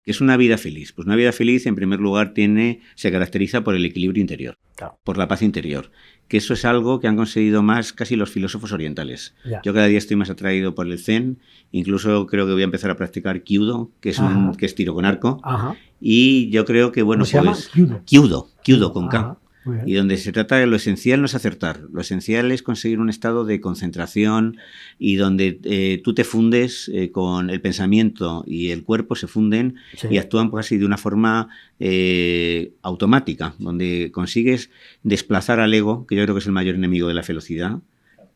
¿Qué es una vida feliz? Pues una vida feliz, en primer lugar, se caracteriza por el equilibrio interior, Claro. por la paz interior. Que eso es algo que han conseguido más casi los filósofos orientales. Ya. Yo cada día estoy más atraído por el Zen, incluso creo que voy a empezar a practicar Kyudo, que es tiro con arco. Ajá. Y yo creo que, bueno, ¿Cómo se llama? Kyudo con K. Ajá. Muy bien. Y donde se trata de lo esencial no es acertar, lo esencial es conseguir un estado de concentración y donde tú te fundes con el pensamiento y el cuerpo se funden Sí. y actúan pues así de una forma automática, donde consigues desplazar al ego, que yo creo que es el mayor enemigo de la felicidad,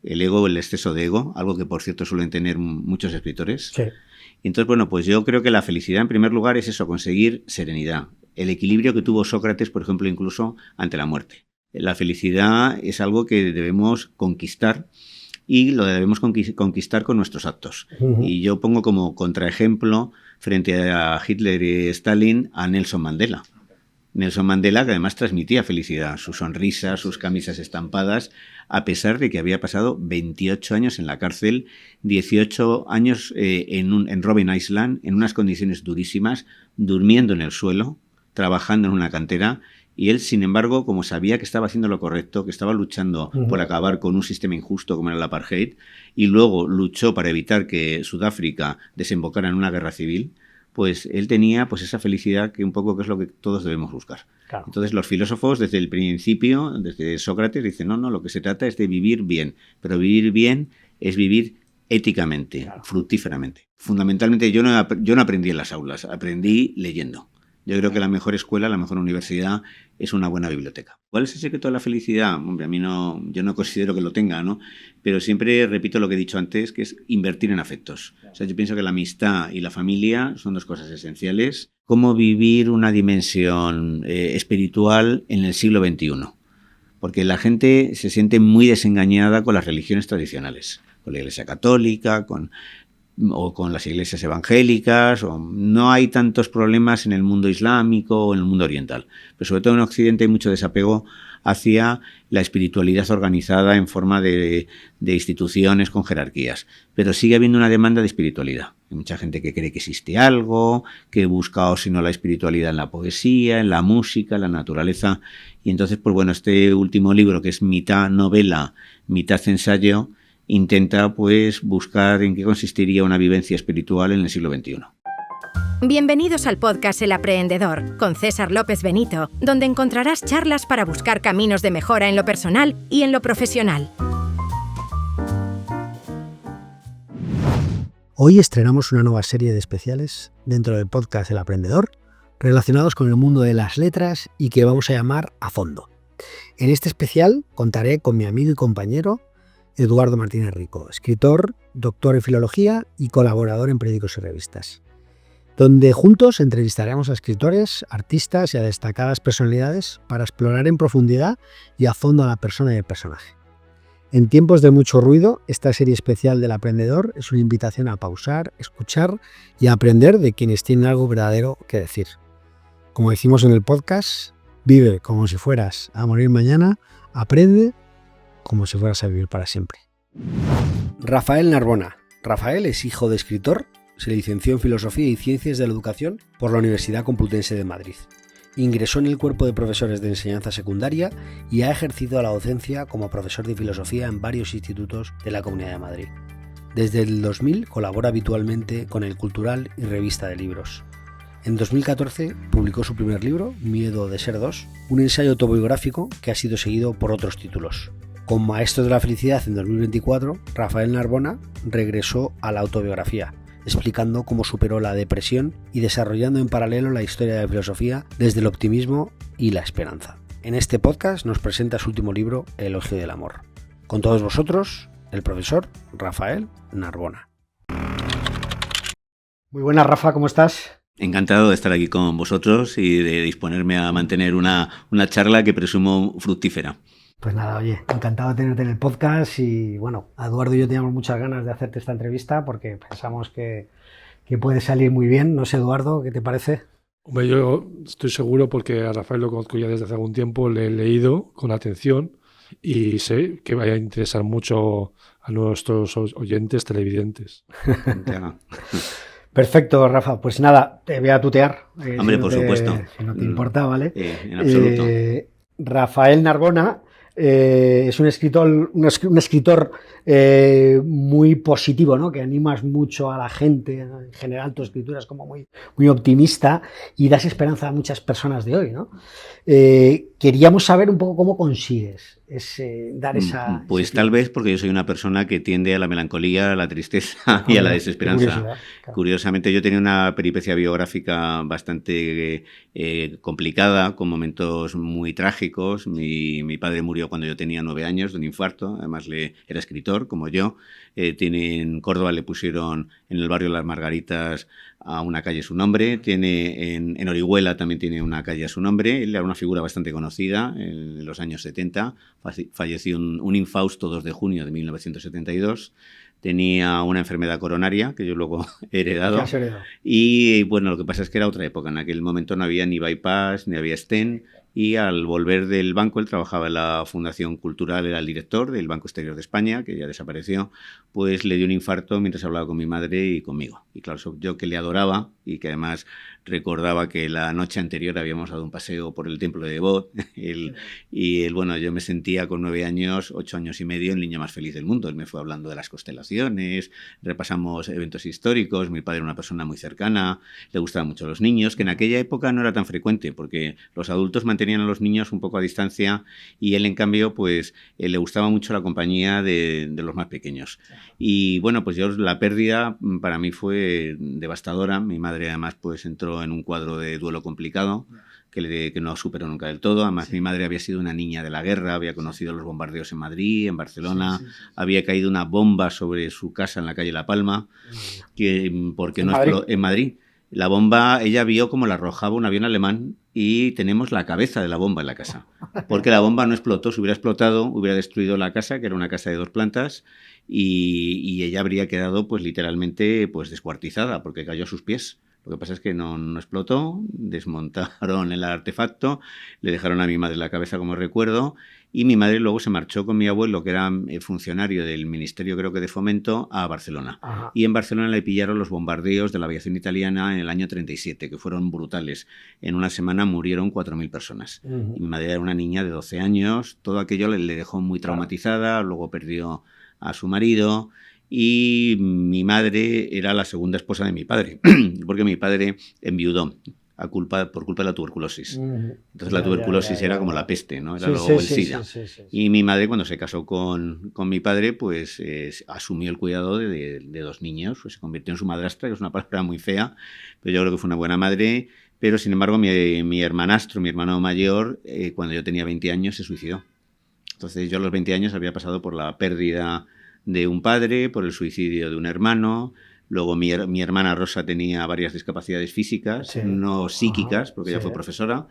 el ego, el exceso de ego, algo que por cierto suelen tener muchos escritores. Sí. Entonces, bueno, pues yo creo que la felicidad en primer lugar es eso, conseguir serenidad. El equilibrio que tuvo Sócrates, por ejemplo, incluso ante la muerte. La felicidad es algo que debemos conquistar y lo debemos conquistar con nuestros actos. Uh-huh. Y yo pongo como contraejemplo frente a Hitler y Stalin a Nelson Mandela. Nelson Mandela, que además transmitía felicidad, su sonrisa, sus camisas estampadas, a pesar de que había pasado 28 años en la cárcel, 18 años en Robben Island, en unas condiciones durísimas, durmiendo en el suelo, trabajando en una cantera, y él, sin embargo, como sabía que estaba haciendo lo correcto, que estaba luchando por acabar con un sistema injusto como era el apartheid, y luego luchó para evitar que Sudáfrica desembocara en una guerra civil, pues él tenía pues esa felicidad que un poco que es lo que todos debemos buscar. Claro. Entonces los filósofos desde el principio, desde Sócrates, dicen, no, lo que se trata es de vivir bien, pero vivir bien es vivir éticamente, claro, fructíferamente. Fundamentalmente yo no aprendí en las aulas, aprendí leyendo. Yo creo que la mejor escuela, la mejor universidad es una buena biblioteca. ¿Cuál es el secreto de la felicidad? Hombre, a mí yo no considero que lo tenga, ¿no? Pero siempre repito lo que he dicho antes, que es invertir en afectos. O sea, yo pienso que la amistad y la familia son dos cosas esenciales. ¿Cómo vivir una dimensión espiritual en el siglo XXI? Porque la gente se siente muy desengañada con las religiones tradicionales, con la Iglesia Católica, o con las iglesias evangélicas, o no hay tantos problemas en el mundo islámico o en el mundo oriental, pero sobre todo en Occidente hay mucho desapego hacia la espiritualidad organizada en forma de instituciones con jerarquías, pero sigue habiendo una demanda de espiritualidad. Hay mucha gente que cree que existe algo, que busca o si no la espiritualidad en la poesía, en la música, en la naturaleza, y entonces pues bueno, este último libro que es mitad novela, mitad ensayo, intenta pues buscar en qué consistiría una vivencia espiritual en el siglo XXI. Bienvenidos al podcast El Aprehendedor, con César López Benito, donde encontrarás charlas para buscar caminos de mejora en lo personal y en lo profesional. Hoy estrenamos una nueva serie de especiales dentro del podcast El Aprendedor, relacionados con el mundo de las letras y que vamos a llamar A Fondo. En este especial contaré con mi amigo y compañero Eduardo Martínez Rico, escritor, doctor en filología y colaborador en periódicos y revistas, donde juntos entrevistaremos a escritores, artistas y a destacadas personalidades para explorar en profundidad y a fondo a la persona y el personaje. En tiempos de mucho ruido, esta serie especial del Aprendedor es una invitación a pausar, escuchar y a aprender de quienes tienen algo verdadero que decir. Como decimos en el podcast, vive como si fueras a morir mañana, aprende como si fueras a vivir para siempre. Rafael Narbona. Rafael es hijo de escritor, se licenció en Filosofía y Ciencias de la Educación por la Universidad Complutense de Madrid. Ingresó en el cuerpo de profesores de enseñanza secundaria y ha ejercido la docencia como profesor de filosofía en varios institutos de la Comunidad de Madrid. Desde el 2000 colabora habitualmente con El Cultural y Revista de Libros. En 2014 publicó su primer libro, Miedo de ser dos, un ensayo autobiográfico que ha sido seguido por otros títulos. Con Maestro de la Felicidad en 2024, Rafael Narbona regresó a la autobiografía, explicando cómo superó la depresión y desarrollando en paralelo la historia de la filosofía desde el optimismo y la esperanza. En este podcast nos presenta su último libro, El elogio del amor. Con todos vosotros, el profesor Rafael Narbona. Muy buenas, Rafa, ¿cómo estás? Encantado de estar aquí con vosotros y de disponerme a mantener una charla que presumo fructífera. Pues nada, oye, encantado de tenerte en el podcast y bueno, Eduardo y yo teníamos muchas ganas de hacerte esta entrevista porque pensamos que puede salir muy bien. No sé, Eduardo, ¿qué te parece? Hombre, yo estoy seguro porque a Rafael lo conozco ya desde hace algún tiempo, le he leído con atención y sé que vaya a interesar mucho a nuestros oyentes televidentes. Perfecto, Rafa. Pues nada, te voy a tutear. Hombre, por supuesto. Si no te importa, ¿vale? En absoluto. Rafael Narbona es un escritor muy positivo, ¿no? Que animas mucho a la gente. En general, tu escritura es como muy, muy optimista y das esperanza a muchas personas de hoy, ¿no? Queríamos saber un poco cómo consigues dar esa... Pues tal vez porque yo soy una persona que tiende a la melancolía, a la tristeza y a la desesperanza. Claro. Curiosamente, yo tenía una peripecia biográfica bastante complicada, con momentos muy trágicos. Mi padre murió cuando yo tenía 9 años de un infarto, además era escritor como yo. En Córdoba le pusieron en el barrio Las Margaritas a una calle su nombre, en Orihuela también tiene una calle a su nombre. Él era una figura bastante conocida en los años 70, falleció un infausto 2 de junio de 1972. Tenía una enfermedad coronaria que yo luego he heredado. Y bueno, lo que pasa es que era otra época. En aquel momento no había ni bypass, ni había stent. Y al volver del banco, él trabajaba en la Fundación Cultural, era el director del Banco Exterior de España, que ya desapareció, pues le dio un infarto mientras hablaba con mi madre y conmigo. Y claro, yo que le adoraba y que además recordaba que la noche anterior habíamos dado un paseo por el templo de Devot, bueno, yo me sentía con 9 años, 8 años y medio, el niño más feliz del mundo. Él me fue hablando de las constelaciones, repasamos eventos históricos, mi padre era una persona muy cercana, le gustaban mucho los niños, que en aquella época no era tan frecuente, porque los adultos mantenían a los niños un poco a distancia y él, en cambio, pues le gustaba mucho la compañía de los más pequeños. Y bueno, pues la pérdida para mí fue devastadora. Mi madre además pues entró en un cuadro de duelo complicado que no superó nunca del todo. Además, mi madre había sido una niña de la guerra, había conocido los bombardeos en Madrid, en Barcelona, había caído una bomba sobre su casa en la calle La Palma, en Madrid. La bomba, ella vio como la arrojaba un avión alemán y tenemos la cabeza de la bomba en la casa. Porque la bomba no explotó. Si hubiera explotado, hubiera destruido la casa, que era una casa de 2 plantas, y ella habría quedado pues literalmente pues descuartizada porque cayó a sus pies. Lo que pasa es que no explotó, desmontaron el artefacto, le dejaron a mi madre la cabeza como recuerdo, y mi madre luego se marchó con mi abuelo, que era funcionario del Ministerio, creo que de Fomento, a Barcelona. Ajá. Y en Barcelona le pillaron los bombardeos de la aviación italiana en el año 37, que fueron brutales. En una semana murieron 4.000 personas. Y mi madre era una niña de 12 años, todo aquello le dejó muy traumatizada, luego perdió a su marido. Y mi madre era la segunda esposa de mi padre, porque mi padre enviudó por culpa de la tuberculosis. Entonces la tuberculosis era como la peste, ¿no? Era luego el SIDA. Y mi madre, cuando se casó con mi padre, pues asumió el cuidado de 2 niños, pues se convirtió en su madrastra, que es una palabra muy fea, pero yo creo que fue una buena madre. Pero sin embargo mi hermanastro, mi hermano mayor, cuando yo tenía 20 años se suicidó. Entonces yo a los 20 años había pasado por la pérdida de un padre, por el suicidio de un hermano. Luego mi hermana Rosa tenía varias discapacidades físicas, no psíquicas, porque ella fue profesora,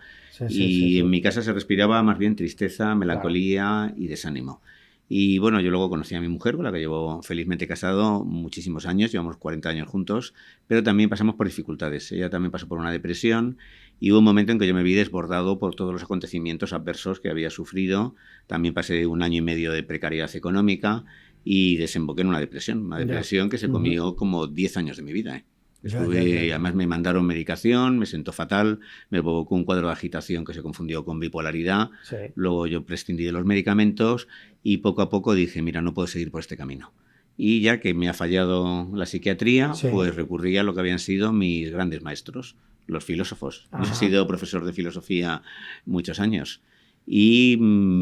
y en mi casa se respiraba más bien tristeza, melancolía y desánimo. Y bueno, yo luego conocí a mi mujer, con la que llevo felizmente casado muchísimos años, llevamos 40 años juntos, pero también pasamos por dificultades. Ella también pasó por una depresión y hubo un momento en que yo me vi desbordado por todos los acontecimientos adversos que había sufrido. También pasé 1 año y medio de precariedad económica y desemboqué en una depresión que se comió como 10 años de mi vida. Además me mandaron medicación, me sentó fatal, me provocó un cuadro de agitación que se confundió con bipolaridad. Luego yo prescindí de los medicamentos y poco a poco dije, mira, no puedo seguir por este camino. Y ya que me ha fallado la psiquiatría, pues recurrí a lo que habían sido mis grandes maestros, los filósofos. Yo he sido profesor de filosofía muchos años. Y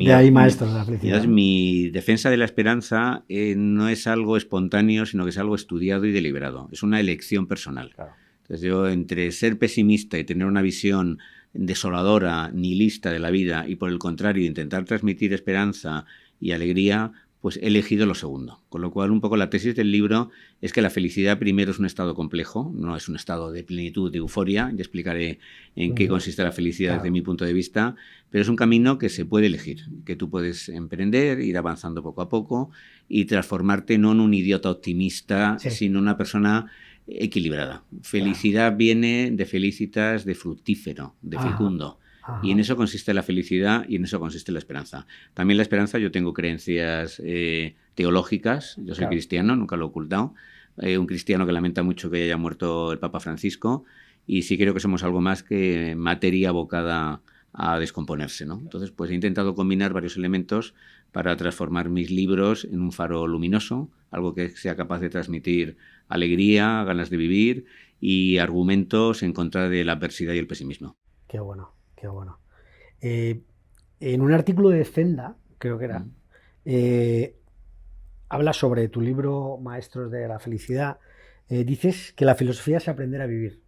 de ahí, maestro de la felicidad. Mi defensa de la esperanza no es algo espontáneo, sino que es algo estudiado y deliberado. Es una elección personal. Claro. Entonces yo, entre ser pesimista y tener una visión desoladora, nihilista de la vida, y por el contrario intentar transmitir esperanza y alegría, pues he elegido lo segundo. Con lo cual, un poco la tesis del libro es que la felicidad primero es un estado complejo, no es un estado de plenitud, de euforia. Ya explicaré en qué consiste la felicidad desde mi punto de vista, pero es un camino que se puede elegir, que tú puedes emprender, ir avanzando poco a poco y transformarte no en un idiota optimista, sino en una persona equilibrada. Felicidad viene de felicitas, de fructífero, de fecundo. Y en eso consiste la felicidad y en eso consiste la esperanza. También la esperanza, yo tengo creencias teológicas, yo soy cristiano, nunca lo he ocultado, un cristiano que lamenta mucho que haya muerto el Papa Francisco, y sí creo que somos algo más que materia abocada a descomponerse, ¿no? Entonces, pues he intentado combinar varios elementos para transformar mis libros en un faro luminoso, algo que sea capaz de transmitir alegría, ganas de vivir y argumentos en contra de la adversidad y el pesimismo. Qué bueno, qué bueno. En un artículo de Zenda, creo que era, habla sobre tu libro Maestros de la Felicidad. Dices que la filosofía es aprender a vivir.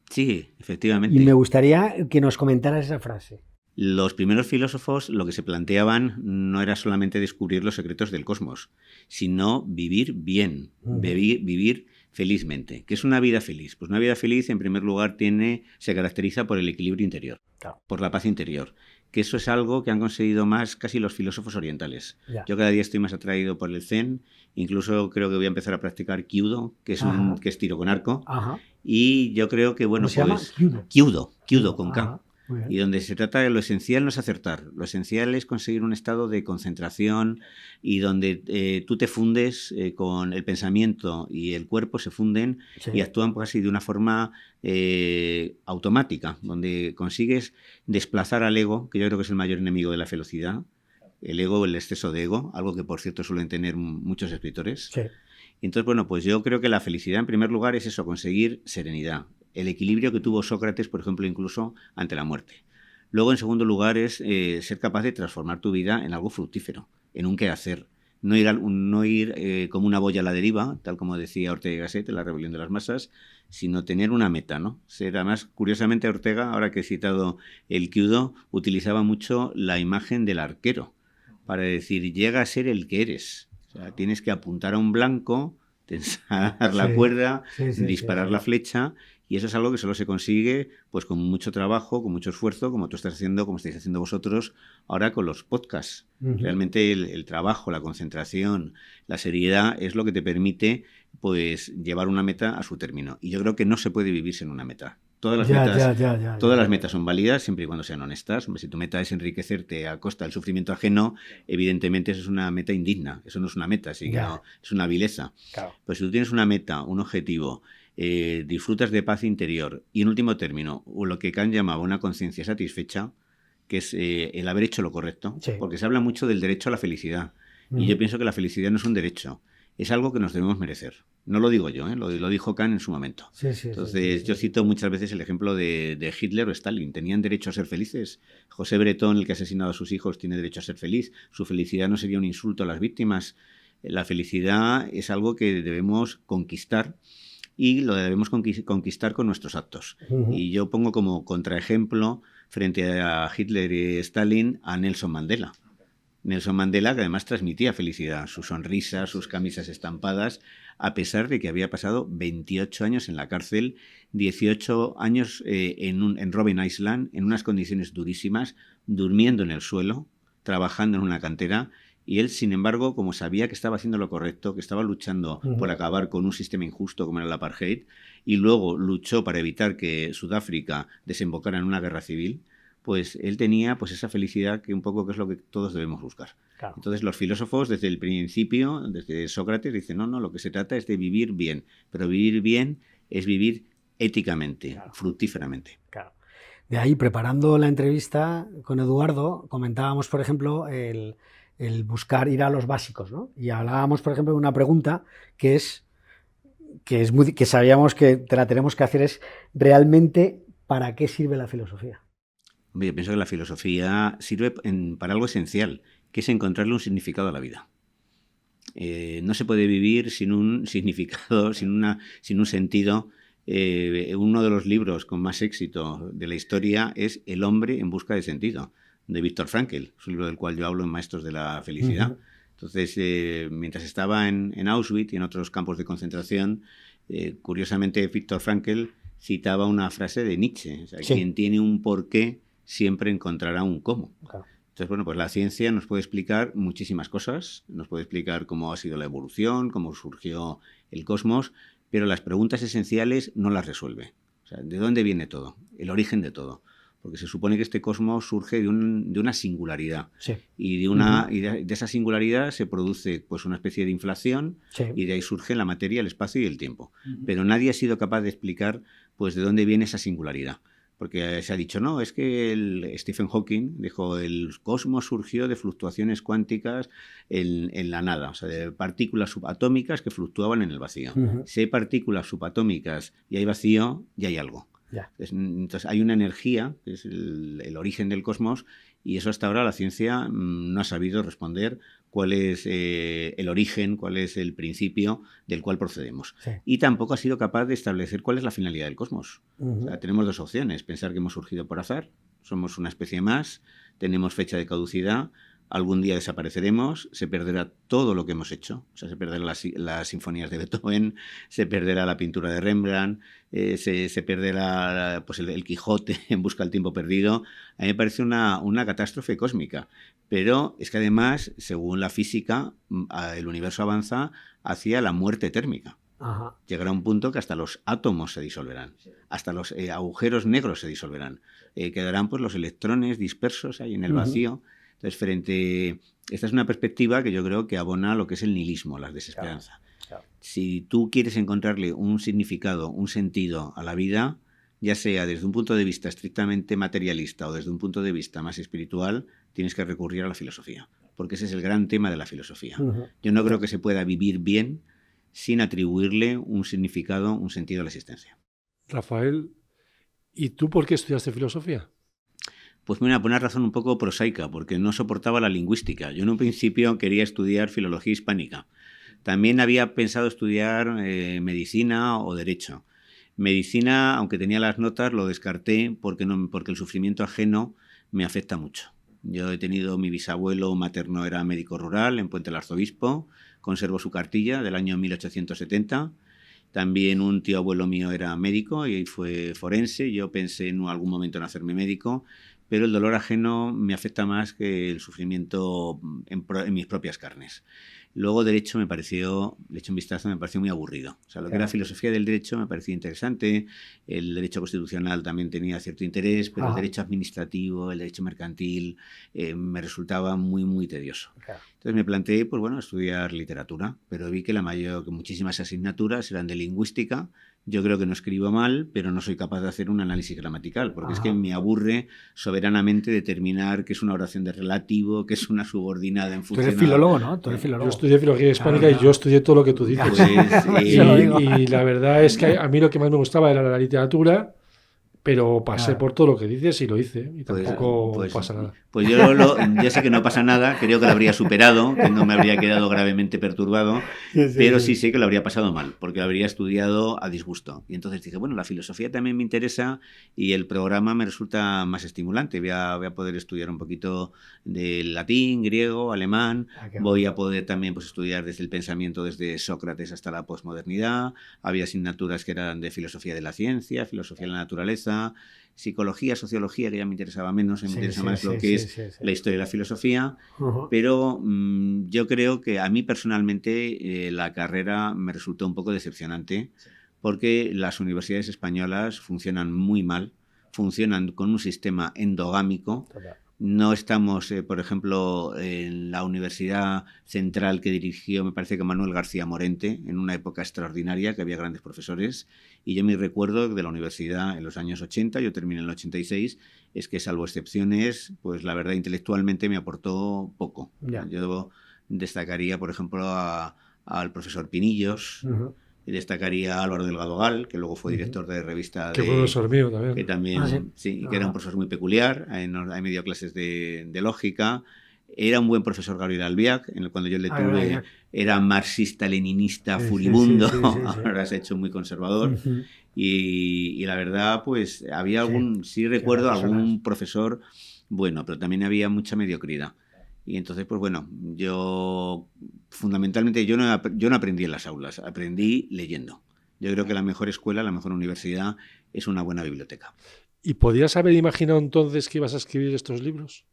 Sí, efectivamente. Y me gustaría que nos comentaras esa frase. Los primeros filósofos lo que se planteaban no era solamente descubrir los secretos del cosmos, sino vivir bien, vivir felizmente. ¿Qué es una vida feliz? Pues una vida feliz, en primer lugar, se caracteriza por el equilibrio interior, Claro. por la paz interior. Que eso es algo que han conseguido más casi los filósofos orientales. Ya. Yo cada día estoy más atraído por el Zen, incluso creo que voy a empezar a practicar Kyudo, que es tiro con arco. Ajá. Y yo creo que, bueno, ¿Cómo se llama? Kyudo con K. Ajá. Muy bien. Y donde se trata de lo esencial no es acertar, lo esencial es conseguir un estado de concentración y donde tú te fundes con el pensamiento y el cuerpo se funden Sí. y actúan casi de una forma automática, donde consigues desplazar al ego, que yo creo que es el mayor enemigo de la felicidad, el ego, el exceso de ego, algo que por cierto suelen tener muchos escritores. Sí. Entonces, bueno, pues yo creo que la felicidad en primer lugar es eso, conseguir serenidad. El equilibrio que tuvo Sócrates, por ejemplo, incluso ante la muerte. Luego, en segundo lugar, es ser capaz de transformar tu vida en algo fructífero, en un quehacer. No ir como una boya a la deriva, tal como decía Ortega y Gasset en La rebelión de las masas, sino tener una meta, ¿no? Además, curiosamente, Ortega, ahora que he citado el Kyudo, utilizaba mucho la imagen del arquero para decir, llega a ser el que eres. O sea, tienes que apuntar a un blanco, tensar la cuerda, disparar la flecha. Y eso es algo que solo se consigue pues con mucho trabajo, con mucho esfuerzo, como tú estás haciendo, como estáis haciendo vosotros ahora con los podcasts. Realmente el trabajo, la concentración, la seriedad es lo que te permite pues llevar una meta a su término. Y yo creo que no se puede vivir sin una meta. Todas las metas son válidas siempre y cuando sean honestas. Si tu meta es enriquecerte a costa del sufrimiento ajeno, evidentemente eso es una meta indigna. Eso no es una meta, no, es una vileza. Claro. Pues si tú tienes una meta, un objetivo, disfrutas de paz interior y en último término, lo que Kant llamaba una conciencia satisfecha, que es el haber hecho lo correcto, porque se habla mucho del derecho a la felicidad. Y yo pienso que la felicidad no es un derecho, es algo que nos debemos merecer. No lo digo yo, lo dijo Kant en su momento. Entonces, yo cito muchas veces el ejemplo de Hitler o Stalin. ¿Tenían derecho a ser felices? José Bretón, el que ha asesinado a sus hijos, tiene derecho a ser feliz. Su felicidad no sería un insulto a las víctimas. La felicidad es algo que debemos conquistar y lo debemos conquistar con nuestros actos. Y yo pongo como contraejemplo frente a Hitler y Stalin a Nelson Mandela. Nelson Mandela, que además transmitía felicidad, su sonrisa, sus camisas estampadas, a pesar de que había pasado 28 años en la cárcel, 18 años en Robben Island, en unas condiciones durísimas, durmiendo en el suelo, trabajando en una cantera, y él, sin embargo, como sabía que estaba haciendo lo correcto, que estaba luchando por acabar con un sistema injusto como era el apartheid, y luego luchó para evitar que Sudáfrica desembocara en una guerra civil, pues él tenía pues esa felicidad que un poco que es lo que todos debemos buscar. Claro. Entonces los filósofos desde el principio, desde Sócrates, dicen, no, lo que se trata es de vivir bien, pero vivir bien es vivir éticamente, fructíferamente. Claro. De ahí, preparando la entrevista con Eduardo, comentábamos, por ejemplo, el buscar ir a los básicos, ¿no? Y hablábamos, por ejemplo, de una pregunta que sabíamos que te la tenemos que hacer, es ¿realmente para qué sirve la filosofía? Yo pienso que la filosofía sirve para algo esencial, que es encontrarle un significado a la vida. No se puede vivir sin un significado, sin un sentido. Uno de los libros con más éxito de la historia es El hombre en busca de sentido, de Viktor Frankl, es un libro del cual yo hablo en Maestros de la Felicidad. Entonces, mientras estaba en Auschwitz y en otros campos de concentración, curiosamente Viktor Frankl citaba una frase de Nietzsche, o sea, quien tiene un porqué siempre encontrará un cómo. Claro. Entonces, bueno, pues la ciencia nos puede explicar muchísimas cosas, nos puede explicar cómo ha sido la evolución, cómo surgió el cosmos, pero las preguntas esenciales no las resuelve. O sea, ¿de dónde viene todo? El origen de todo. porque se supone que este cosmos surge de una singularidad. Sí. Y de esa singularidad se produce pues una especie de inflación, Sí. y de ahí surge la materia, el espacio y el tiempo. Pero nadie ha sido capaz de explicar pues de dónde viene esa singularidad. Porque se ha dicho, no, es que Stephen Hawking dijo, el cosmos surgió de fluctuaciones cuánticas en la nada, o sea, de partículas subatómicas que fluctuaban en el vacío. Si hay partículas subatómicas y hay vacío, ya hay algo. Ya. Entonces hay una energía, que es el origen del cosmos, y eso hasta ahora la ciencia no ha sabido responder cuál es el origen, cuál es el principio del cual procedemos. Sí. Y tampoco ha sido capaz de establecer cuál es la finalidad del cosmos. O sea, tenemos dos opciones: pensar que hemos surgido por azar, somos una especie más, tenemos fecha de caducidad, algún día desapareceremos, se perderá todo lo que hemos hecho, o sea, se perderán las sinfonías de Beethoven, se perderá la pintura de Rembrandt, se perderá pues el Quijote en busca del tiempo perdido. A mí me parece una catástrofe cósmica, pero es que además, según la física, el universo avanza hacia la muerte térmica. Ajá. Llegará un punto que hasta los átomos se disolverán, hasta los agujeros negros se disolverán, quedarán pues los electrones dispersos ahí en el vacío. Entonces, esta es una perspectiva que yo creo que abona lo que es el nihilismo, la desesperanza. Claro. Si tú quieres encontrarle un significado, un sentido a la vida, ya sea desde un punto de vista estrictamente materialista o desde un punto de vista más espiritual, tienes que recurrir a la filosofía, porque ese es el gran tema de la filosofía. Yo no creo que se pueda vivir bien sin atribuirle un significado, un sentido a la existencia. Rafael, ¿y tú por qué estudiaste filosofía? Pues mira, por una razón un poco prosaica, porque no soportaba la lingüística. Yo en un principio quería estudiar filología hispánica. También había pensado estudiar medicina o derecho. Medicina, aunque tenía las notas, lo descarté porque el sufrimiento ajeno me afecta mucho. Yo he tenido, mi bisabuelo materno era médico rural en Puente del Arzobispo, conservo su cartilla del año 1870. También un tío abuelo mío era médico y fue forense. Yo pensé en algún momento en hacerme médico, pero el dolor ajeno me afecta más que el sufrimiento en mis propias carnes. Luego derecho le eché un vistazo, me pareció muy aburrido. O sea, lo que era filosofía del derecho me parecía interesante, el derecho constitucional también tenía cierto interés, pero el derecho administrativo, el derecho mercantil, me resultaba muy, muy tedioso. Entonces me planteé, pues bueno, estudiar literatura, pero vi que que muchísimas asignaturas eran de lingüística. Yo creo que no escribo mal, pero no soy capaz de hacer un análisis gramatical, porque es que me aburre soberanamente determinar qué es una oración de relativo, qué es una subordinada en función. Tú eres filólogo, ¿no? Tú eres filólogo. Yo estudié filología hispánica y yo estudié todo lo que tú dices. Pues, y la verdad es que a mí lo que más me gustaba era la literatura, pero pasé por todo lo que dices y lo hice. Y tampoco pasa nada. Pues yo sé que no pasa nada, creo que lo habría superado, que no me habría quedado gravemente perturbado, pero sí sé que lo habría pasado mal, porque lo habría estudiado a disgusto. Y entonces dije, bueno, la filosofía también me interesa y el programa me resulta más estimulante. Voy a poder estudiar un poquito de latín, griego, alemán. Voy a poder también pues, estudiar desde el pensamiento, desde Sócrates hasta la posmodernidad. Había asignaturas que eran de filosofía de la ciencia, filosofía de la naturaleza, psicología, sociología, que ya me interesaba menos, me interesa más lo que es la historia de la filosofía, pero yo creo que a mí personalmente la carrera me resultó un poco decepcionante, porque las universidades españolas funcionan muy mal, funcionan con un sistema endogámico. No estamos, por ejemplo, en la Universidad Central que dirigió, me parece que Manuel García Morente, en una época extraordinaria, que había grandes profesores. Y yo mi recuerdo de la universidad en los años 80, yo terminé en el 86, es que salvo excepciones, pues la verdad intelectualmente me aportó poco. Yo destacaría, por ejemplo, al profesor Pinillos. Destacaría a Álvaro Delgado Gal, que luego fue director de revista. Que fue profesor mío también. Que también, que era un profesor muy peculiar. Ahí me dio clases de lógica. Era un buen profesor Gabriel Albiac, cuando yo le tuve, era marxista-leninista furibundo, ahora se ha hecho muy conservador. Y la verdad, pues había recuerdo algún profesor bueno, pero también había mucha mediocridad. Y entonces, pues bueno, fundamentalmente yo no aprendí en las aulas, aprendí leyendo. Yo creo que la mejor escuela, la mejor universidad es una buena biblioteca. ¿Y podías haber imaginado entonces que ibas a escribir estos libros?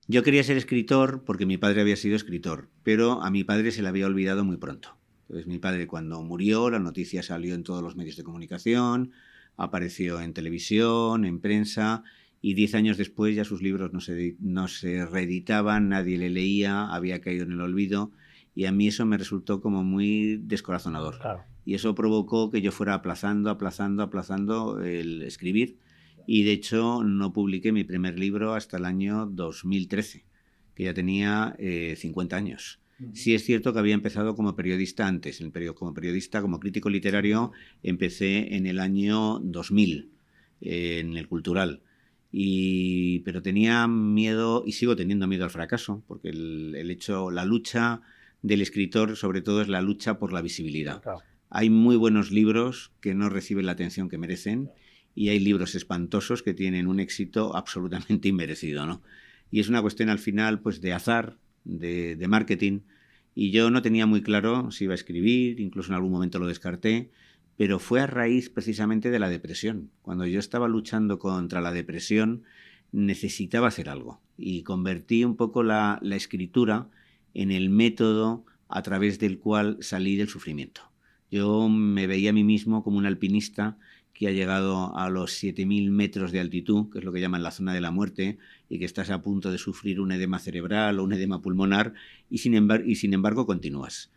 Yo quería ser escritor porque mi padre había sido escritor, pero a mi padre se le había olvidado muy pronto. Entonces mi padre cuando murió, la noticia salió en todos los medios de comunicación, apareció en televisión, en prensa, y 10 años después ya sus libros no se reeditaban, nadie le leía, había caído en el olvido, y a mí eso me resultó como muy descorazonador. Claro. Y eso provocó que yo fuera aplazando el escribir, y de hecho no publiqué mi primer libro hasta el año 2013, que ya tenía 50 años. Sí es cierto que había empezado como periodista antes, como crítico literario, empecé en el año 2000, en el Cultural. Pero tenía miedo, y sigo teniendo miedo al fracaso, porque la lucha del escritor sobre todo es la lucha por la visibilidad. Claro. Hay muy buenos libros que no reciben la atención que merecen, y hay libros espantosos que tienen un éxito absolutamente inmerecido, ¿no? Y es una cuestión al final pues de azar, de marketing, y yo no tenía muy claro si iba a escribir, incluso en algún momento lo descarté, pero fue a raíz precisamente de la depresión. Cuando yo estaba luchando contra la depresión, necesitaba hacer algo, y convertí un poco la escritura en el método a través del cual salí del sufrimiento. Yo me veía a mí mismo como un alpinista que ha llegado a los 7.000 metros de altitud, que es lo que llaman la zona de la muerte, y que estás a punto de sufrir un edema cerebral o un edema pulmonar, y sin embargo continúas.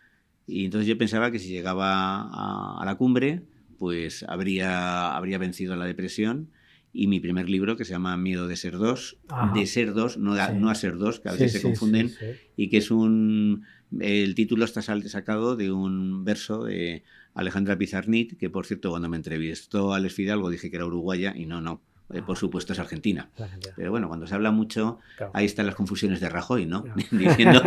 Y entonces yo pensaba que si llegaba a la cumbre, pues habría vencido la depresión. Y mi primer libro, que se llama Miedo de ser dos, de ser dos, no a ser dos, que a veces se confunden, y que es el título está sacado de un verso de Alejandra Pizarnik, que por cierto cuando me entrevistó Alex Fidalgo dije que era uruguaya, y no, por supuesto es argentina. Pero bueno, cuando se habla mucho, claro, ahí están las confusiones de Rajoy, ¿no? Claro. Diciendo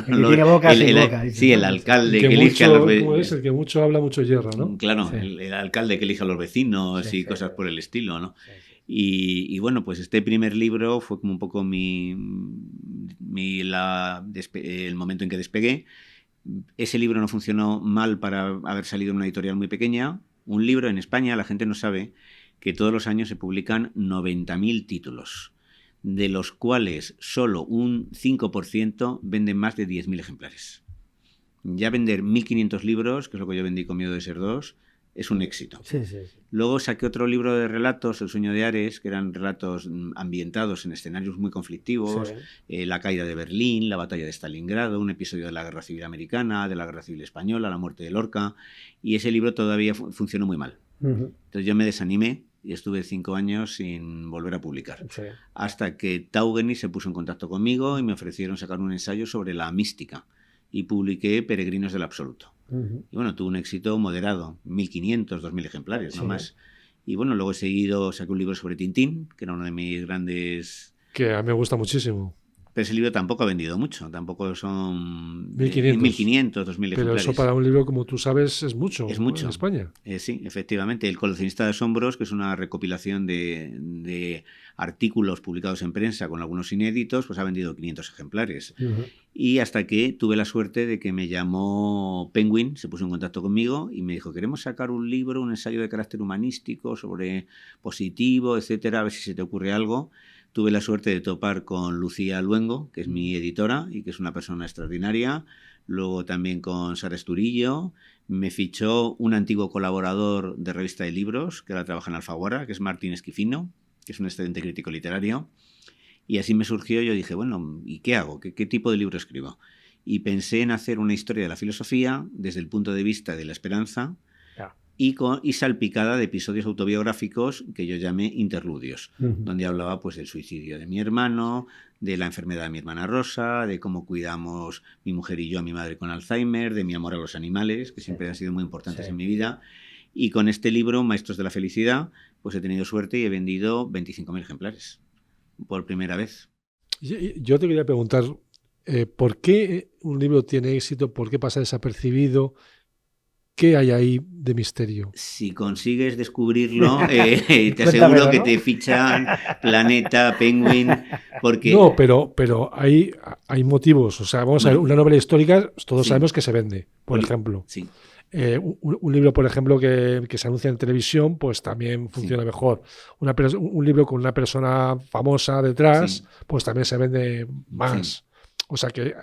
tiene boca sin boca. Sí, el alcalde que elige a los vecinos. El que mucho habla, mucho hierra, ¿no? Claro, sí. El alcalde que elige a los vecinos y cosas por el estilo, ¿no? Y bueno, pues este primer libro fue como un poco el momento en que despegué. Ese libro no funcionó mal para haber salido en una editorial muy pequeña. Un libro en España, la gente no sabe que todos los años se publican 90.000 títulos, de los cuales solo un 5% venden más de 10.000 ejemplares. Ya vender 1.500 libros, que es lo que yo vendí con Miedo de ser dos, es un éxito. Sí. Luego saqué otro libro de relatos, El sueño de Ares, que eran relatos ambientados en escenarios muy conflictivos, la caída de Berlín, la batalla de Stalingrado, un episodio de la Guerra Civil Americana, de la Guerra Civil Española, la muerte de Lorca, y ese libro todavía funcionó muy mal. Entonces yo me desanimé y estuve 5 años sin volver a publicar. Hasta que Taugeni se puso en contacto conmigo y me ofrecieron sacar un ensayo sobre la mística, y publiqué Peregrinos del Absoluto. Y bueno, tuvo un éxito moderado, 1.500, 2.000 ejemplares, no más. Y bueno, luego saqué un libro sobre Tintín, que era uno de mis grandes... Que a mí me gusta muchísimo. Pero ese libro tampoco ha vendido mucho, tampoco son 1.500, 2.000 ejemplares. Pero eso para un libro, como tú sabes, es mucho. Es mucho. En España. Sí, efectivamente. El coleccionista de asombros, que es una recopilación de artículos publicados en prensa con algunos inéditos, pues ha vendido 500 ejemplares. Y hasta que tuve la suerte de que me llamó Penguin, se puso en contacto conmigo y me dijo: queremos sacar un libro, un ensayo de carácter humanístico sobre positivo, etcétera, a ver si se te ocurre algo. Tuve la suerte de topar con Lucía Luengo, que es mi editora y que es una persona extraordinaria. Luego también con Sara Esturillo. Me fichó un antiguo colaborador de Revista de Libros, que ahora trabaja en Alfaguara, que es Martín Esquifino, que es un excelente crítico literario. Y así me surgió, yo dije, bueno, ¿y qué hago? ¿Qué tipo de libro escribo? Y pensé en hacer una historia de la filosofía desde el punto de vista de la esperanza, y salpicada de episodios autobiográficos que yo llamé interludios, donde hablaba pues del suicidio de mi hermano, de la enfermedad de mi hermana Rosa, de cómo cuidamos mi mujer y yo a mi madre con Alzheimer, de mi amor a los animales, que siempre han sido muy importantes en mi vida. Y con este libro, Maestros de la Felicidad, pues he tenido suerte y he vendido 25.000 ejemplares por primera vez. Yo te quería preguntar, ¿por qué un libro tiene éxito? ¿Por qué pasa desapercibido? ¿Qué hay ahí de misterio? Si consigues descubrirlo, te aseguro que te fichan Planeta, Penguin, porque... No, pero hay motivos. O sea, vamos a ver, una novela histórica, todos sabemos que se vende, por ejemplo. Sí. Un libro, por ejemplo, que se anuncia en televisión, pues también funciona mejor. Un libro con una persona famosa detrás, pues también se vende más. O sea que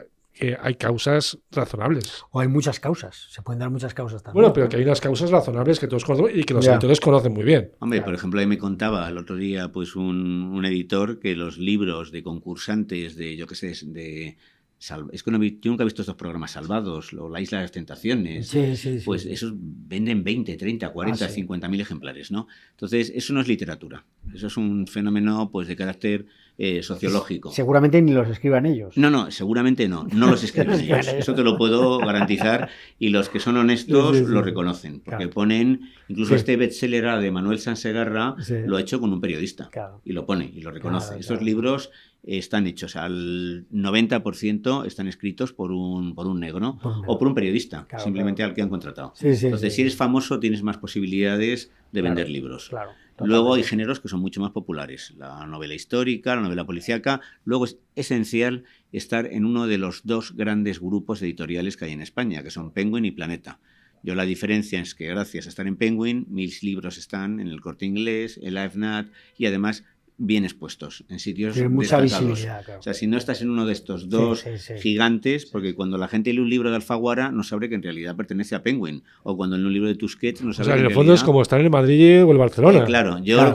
hay causas razonables. O hay muchas causas, se pueden dar muchas causas también. Bueno, pero que hay unas causas razonables que todos conocemos y que los editores conocen muy bien. Hombre, por ejemplo, ahí me contaba el otro día pues un editor que los libros de concursantes de, yo qué sé, es que yo nunca he visto estos programas Salvados o La Isla de las Tentaciones. Pues esos venden 20, 30, 40, 50.000 ejemplares, ¿no? Entonces, eso no es literatura. Eso es un fenómeno pues de carácter sociológico. Seguramente ni los escriban ellos. No, seguramente no los escriben ellos. Eso te lo puedo garantizar. Y los que son honestos lo reconocen. Porque ponen, incluso este bestseller de Manuel Sansegarra lo ha hecho con un periodista. Y lo pone y lo reconoce. Estos libros están hechos, al 90% están escritos por un negro o por un periodista, simplemente al que han contratado. Entonces, si eres famoso, tienes más posibilidades de vender libros. Luego hay géneros que son mucho más populares, la novela histórica, la novela policíaca. Luego es esencial estar en uno de los dos grandes grupos editoriales que hay en España, que son Penguin y Planeta. Yo la diferencia es que gracias a estar en Penguin, mis libros están en el Corte Inglés, en la FNAC y además bien expuestos en sitios tiene mucha destacados. Visibilidad, claro. O sea, si no estás en uno de estos dos gigantes, porque cuando la gente lee un libro de Alfaguara no sabe que en realidad pertenece a Penguin, o cuando lee un libro de Tusquets no sabe que en el fondo es como estar en el Madrid o el Barcelona. Claro, yo lo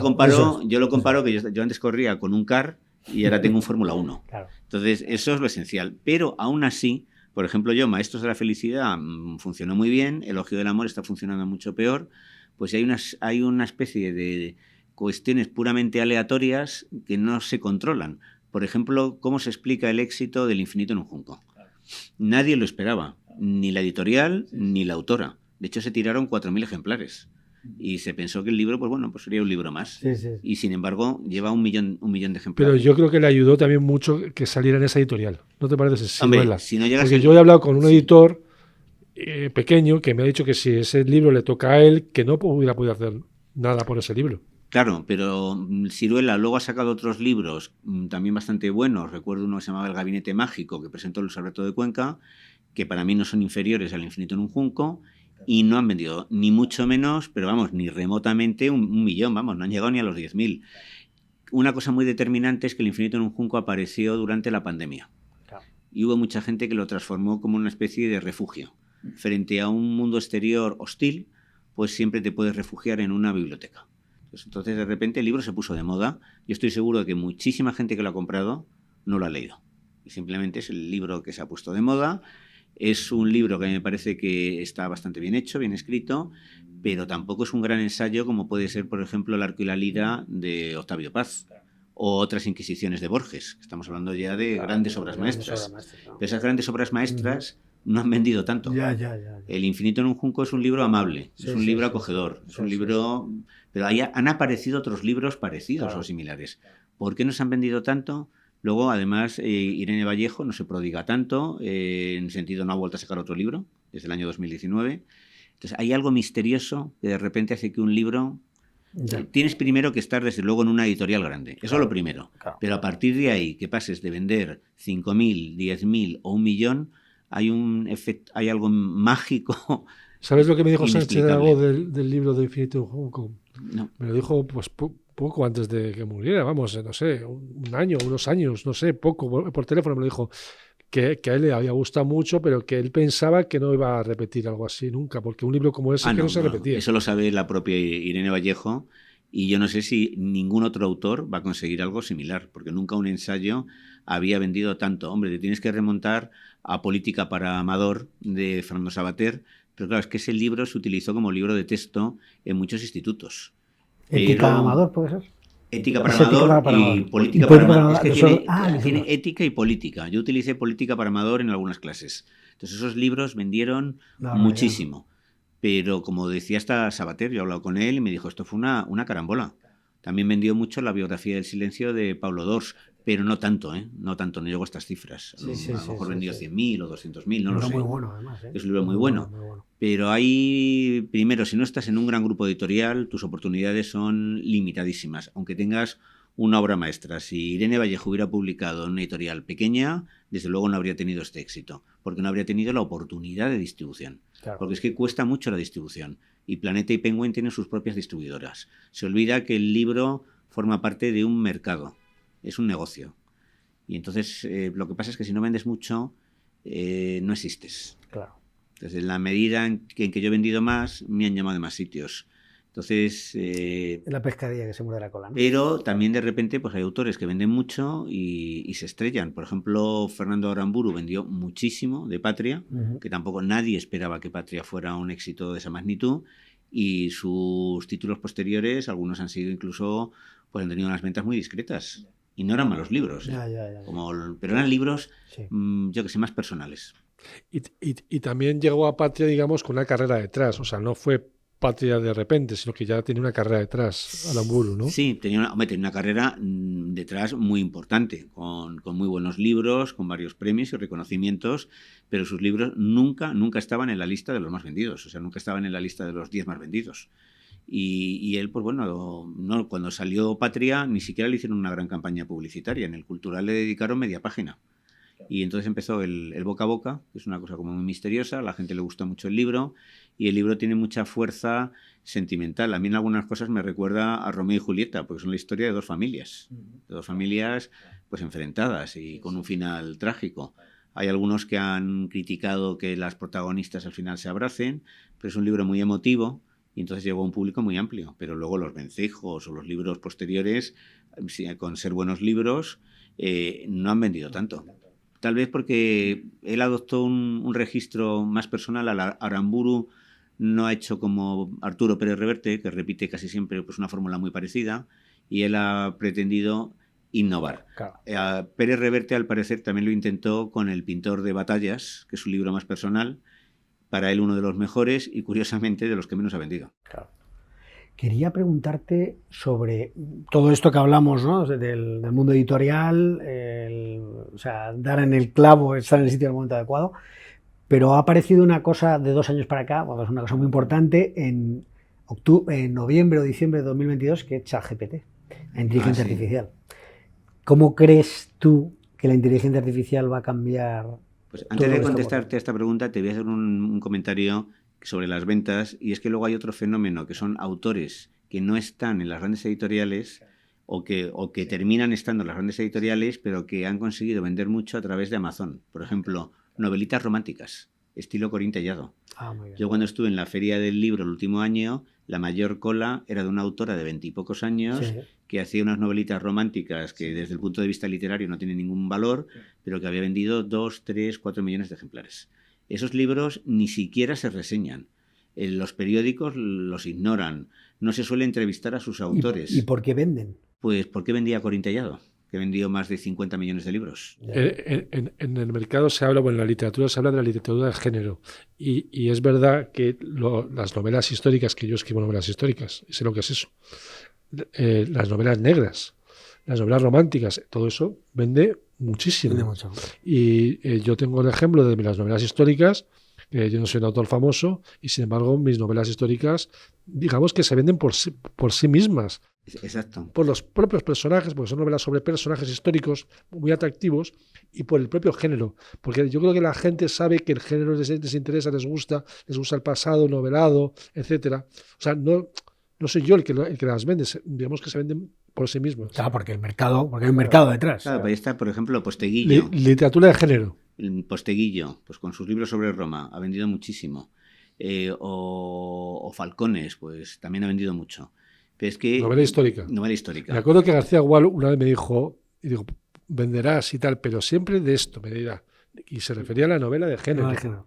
comparo que yo antes corría con un CAR y ahora tengo un Fórmula 1. Entonces, eso es lo esencial. Pero aún así, por ejemplo, yo, Maestros de la Felicidad, funcionó muy bien, Elogio del Amor está funcionando mucho peor, pues hay una especie de cuestiones puramente aleatorias que no se controlan. Por ejemplo, ¿cómo se explica el éxito del Infinito en un junco? Nadie lo esperaba, ni la editorial ni la autora. De hecho, se tiraron 4.000 ejemplares y se pensó que el libro, pues sería un libro más. Y sin embargo, lleva un millón de ejemplares. Pero yo creo que le ayudó también mucho que saliera en esa editorial. ¿No te parece? Hombre, si no llegas porque yo he hablado con un editor pequeño que me ha dicho que si ese libro le toca a él, que no hubiera podido hacer nada por ese libro. Claro, pero Siruela luego ha sacado otros libros también bastante buenos. Recuerdo uno que se llamaba El Gabinete Mágico, que presentó Luis Alberto de Cuenca, que para mí no son inferiores al Infinito en un junco, y no han vendido ni mucho menos, pero ni remotamente un millón, no han llegado ni a los 10.000. Una cosa muy determinante es que El Infinito en un junco apareció durante la pandemia. Y hubo mucha gente que lo transformó como una especie de refugio. Frente a un mundo exterior hostil, pues siempre te puedes refugiar en una biblioteca. Entonces, de repente, el libro se puso de moda. Yo estoy seguro de que muchísima gente que lo ha comprado no lo ha leído. Y simplemente es el libro que se ha puesto de moda. Es un libro que me parece que está bastante bien hecho, bien escrito, pero tampoco es un gran ensayo como puede ser, por ejemplo, El Arco y la Lira de Octavio Paz o otras Inquisiciones de Borges. Estamos hablando ya de grandes obras maestras. Pero esas grandes obras maestras no han vendido tanto. El Infinito en un junco es un libro amable, es un libro acogedor, es un libro... Pero ahí han aparecido otros libros parecidos o similares. ¿Por qué no se han vendido tanto? Luego, además, Irene Vallejo no se prodiga tanto, en el sentido no ha vuelto a sacar otro libro desde el año 2019. Entonces, hay algo misterioso que de repente hace que un libro... tienes primero que estar, desde luego, en una editorial grande. Eso es lo primero. Pero a partir de ahí, que pases de vender 5.000, 10.000 o 1 millón, hay algo mágico. ¿Sabes lo que me dijo Sánchez Dragó del libro de Infinito en un junco? No. Me lo dijo pues poco antes de que muriera, no sé, un año, unos años, no sé, poco, por teléfono me lo dijo, que a él le había gustado mucho, pero que él pensaba que no iba a repetir algo así nunca, porque un libro como ese no se repetía. Eso lo sabe la propia Irene Vallejo, y yo no sé si ningún otro autor va a conseguir algo similar, porque nunca un ensayo había vendido tanto. Hombre, te tienes que remontar a Política para Amador, de Fernando Savater, pero claro, es que ese libro se utilizó como libro de texto en muchos institutos. ¿Ética Amador puede ser? Ética para Amador y Política para Amador. Es que tiene ética y política. Yo utilicé Política para Amador en algunas clases. Entonces esos libros vendieron muchísimo. Pero como decía hasta Savater, yo he hablado con él y me dijo, esto fue una carambola. También vendió mucho La biografía del silencio de Pablo Dors, pero no tanto, no llegó a estas cifras. A lo mejor vendió 100.000 o 200.000, no lo sé. Muy bueno, además, Es un libro muy bueno. Pero ahí, primero, si no estás en un gran grupo editorial, tus oportunidades son limitadísimas, aunque tengas una obra maestra. Si Irene Vallejo hubiera publicado en una editorial pequeña, desde luego no habría tenido este éxito, porque no habría tenido la oportunidad de distribución. Porque es que cuesta mucho la distribución. Y Planeta y Penguin tienen sus propias distribuidoras. Se olvida que el libro forma parte de un mercado, es un negocio. Y entonces lo que pasa es que si no vendes mucho, no existes. Claro. Entonces, en la medida en que yo he vendido más, me han llamado de más sitios. Entonces... Es la pescadilla que se muerde la cola, ¿no? Pero también de repente pues hay autores que venden mucho y se estrellan. Por ejemplo, Fernando Aramburu vendió muchísimo de Patria, que tampoco nadie esperaba que Patria fuera un éxito de esa magnitud, y sus títulos posteriores, algunos han sido incluso, pues han tenido unas ventas muy discretas. Y no eran malos libros, ¿eh? Ya. Pero eran libros, Sí. yo que sé, más personales. Y también llegó a Patria, digamos, con una carrera detrás. O sea, no fue Patria de repente, sino que ya tenía una carrera detrás, Aramburu, ¿no? Sí, tenía una carrera detrás muy importante, con muy buenos libros, con varios premios y reconocimientos, pero sus libros nunca estaban en la lista de los más vendidos, o sea, nunca estaban en la lista de los 10 más vendidos. Y él, pues bueno, no, cuando salió Patria ni siquiera le hicieron una gran campaña publicitaria, en el Cultural le dedicaron media página. Y entonces empezó el boca a boca, que es una cosa como muy misteriosa, a la gente le gusta mucho el libro, y el libro tiene mucha fuerza sentimental. A mí en algunas cosas me recuerda a Romeo y Julieta, porque son la historia de dos familias pues enfrentadas y con un final trágico. Hay algunos que han criticado que las protagonistas al final se abracen, pero es un libro muy emotivo y entonces llegó a un público muy amplio. Pero luego los vencejos o los libros posteriores, con ser buenos libros, no han vendido tanto. Tal vez porque él adoptó un registro más personal. Aramburu no ha hecho como Arturo Pérez Reverte, que repite casi siempre pues, una fórmula muy parecida, y él ha pretendido innovar. Claro. Pérez Reverte, al parecer, también lo intentó con El pintor de batallas, que es un libro más personal, para él uno de los mejores y, curiosamente, de los que menos ha vendido. Claro. Quería preguntarte sobre todo esto que hablamos, ¿no? del mundo editorial, o sea, dar en el clavo, estar en el sitio en el momento adecuado, pero ha aparecido una cosa de 2 años para acá, bueno, es una cosa muy importante, en noviembre o diciembre de 2022, que es ChatGPT, la inteligencia artificial. ¿Cómo crees tú que la inteligencia artificial va a cambiar? Pues antes de contestarte a esta pregunta, te voy a hacer un comentario sobre las ventas, y es que luego hay otro fenómeno, que son autores que no están en las grandes editoriales o que terminan estando en las grandes editoriales, pero que han conseguido vender mucho a través de Amazon. Por ejemplo, novelitas románticas, estilo Corín Tellado. Muy bien. Yo cuando estuve en la Feria del Libro el último año, la mayor cola era de una autora de 20 y pocos años que hacía unas novelitas románticas que desde el punto de vista literario no tienen ningún valor, pero que había vendido 2, 3, 4 millones de ejemplares. Esos libros ni siquiera se reseñan. Los periódicos los ignoran. No se suele entrevistar a sus autores. ¿Y por qué venden? Pues porque vendía Corín Tellado, que vendió más de 50 millones de libros. En el mercado se habla, bueno, en la literatura se habla de la literatura de género. Y es verdad que las novelas históricas, que yo escribo novelas históricas, sé lo que es eso. Las novelas negras, las novelas románticas, todo eso vende muchísimo. Vende mucho. Y yo tengo el ejemplo de las novelas históricas. Yo no soy un autor famoso y, sin embargo, mis novelas históricas, digamos que se venden por sí mismas. Exacto. Por los propios personajes, porque son novelas sobre personajes históricos muy atractivos, y por el propio género. Porque yo creo que la gente sabe que el género les interesa, les gusta el pasado, novelado, etcétera. O sea, no soy yo el que las vende, digamos que se venden por sí mismos. Claro, porque hay un mercado detrás. Claro, ahí está, por ejemplo, Posteguillo. Literatura de género. Posteguillo, pues con sus libros sobre Roma, ha vendido muchísimo. O Falcones, pues también ha vendido mucho. Pero es que, novela histórica. Novela histórica. Me acuerdo que García Gual una vez me dijo, venderás y tal, pero siempre de esto, me dirá. Y se refería a la novela de género.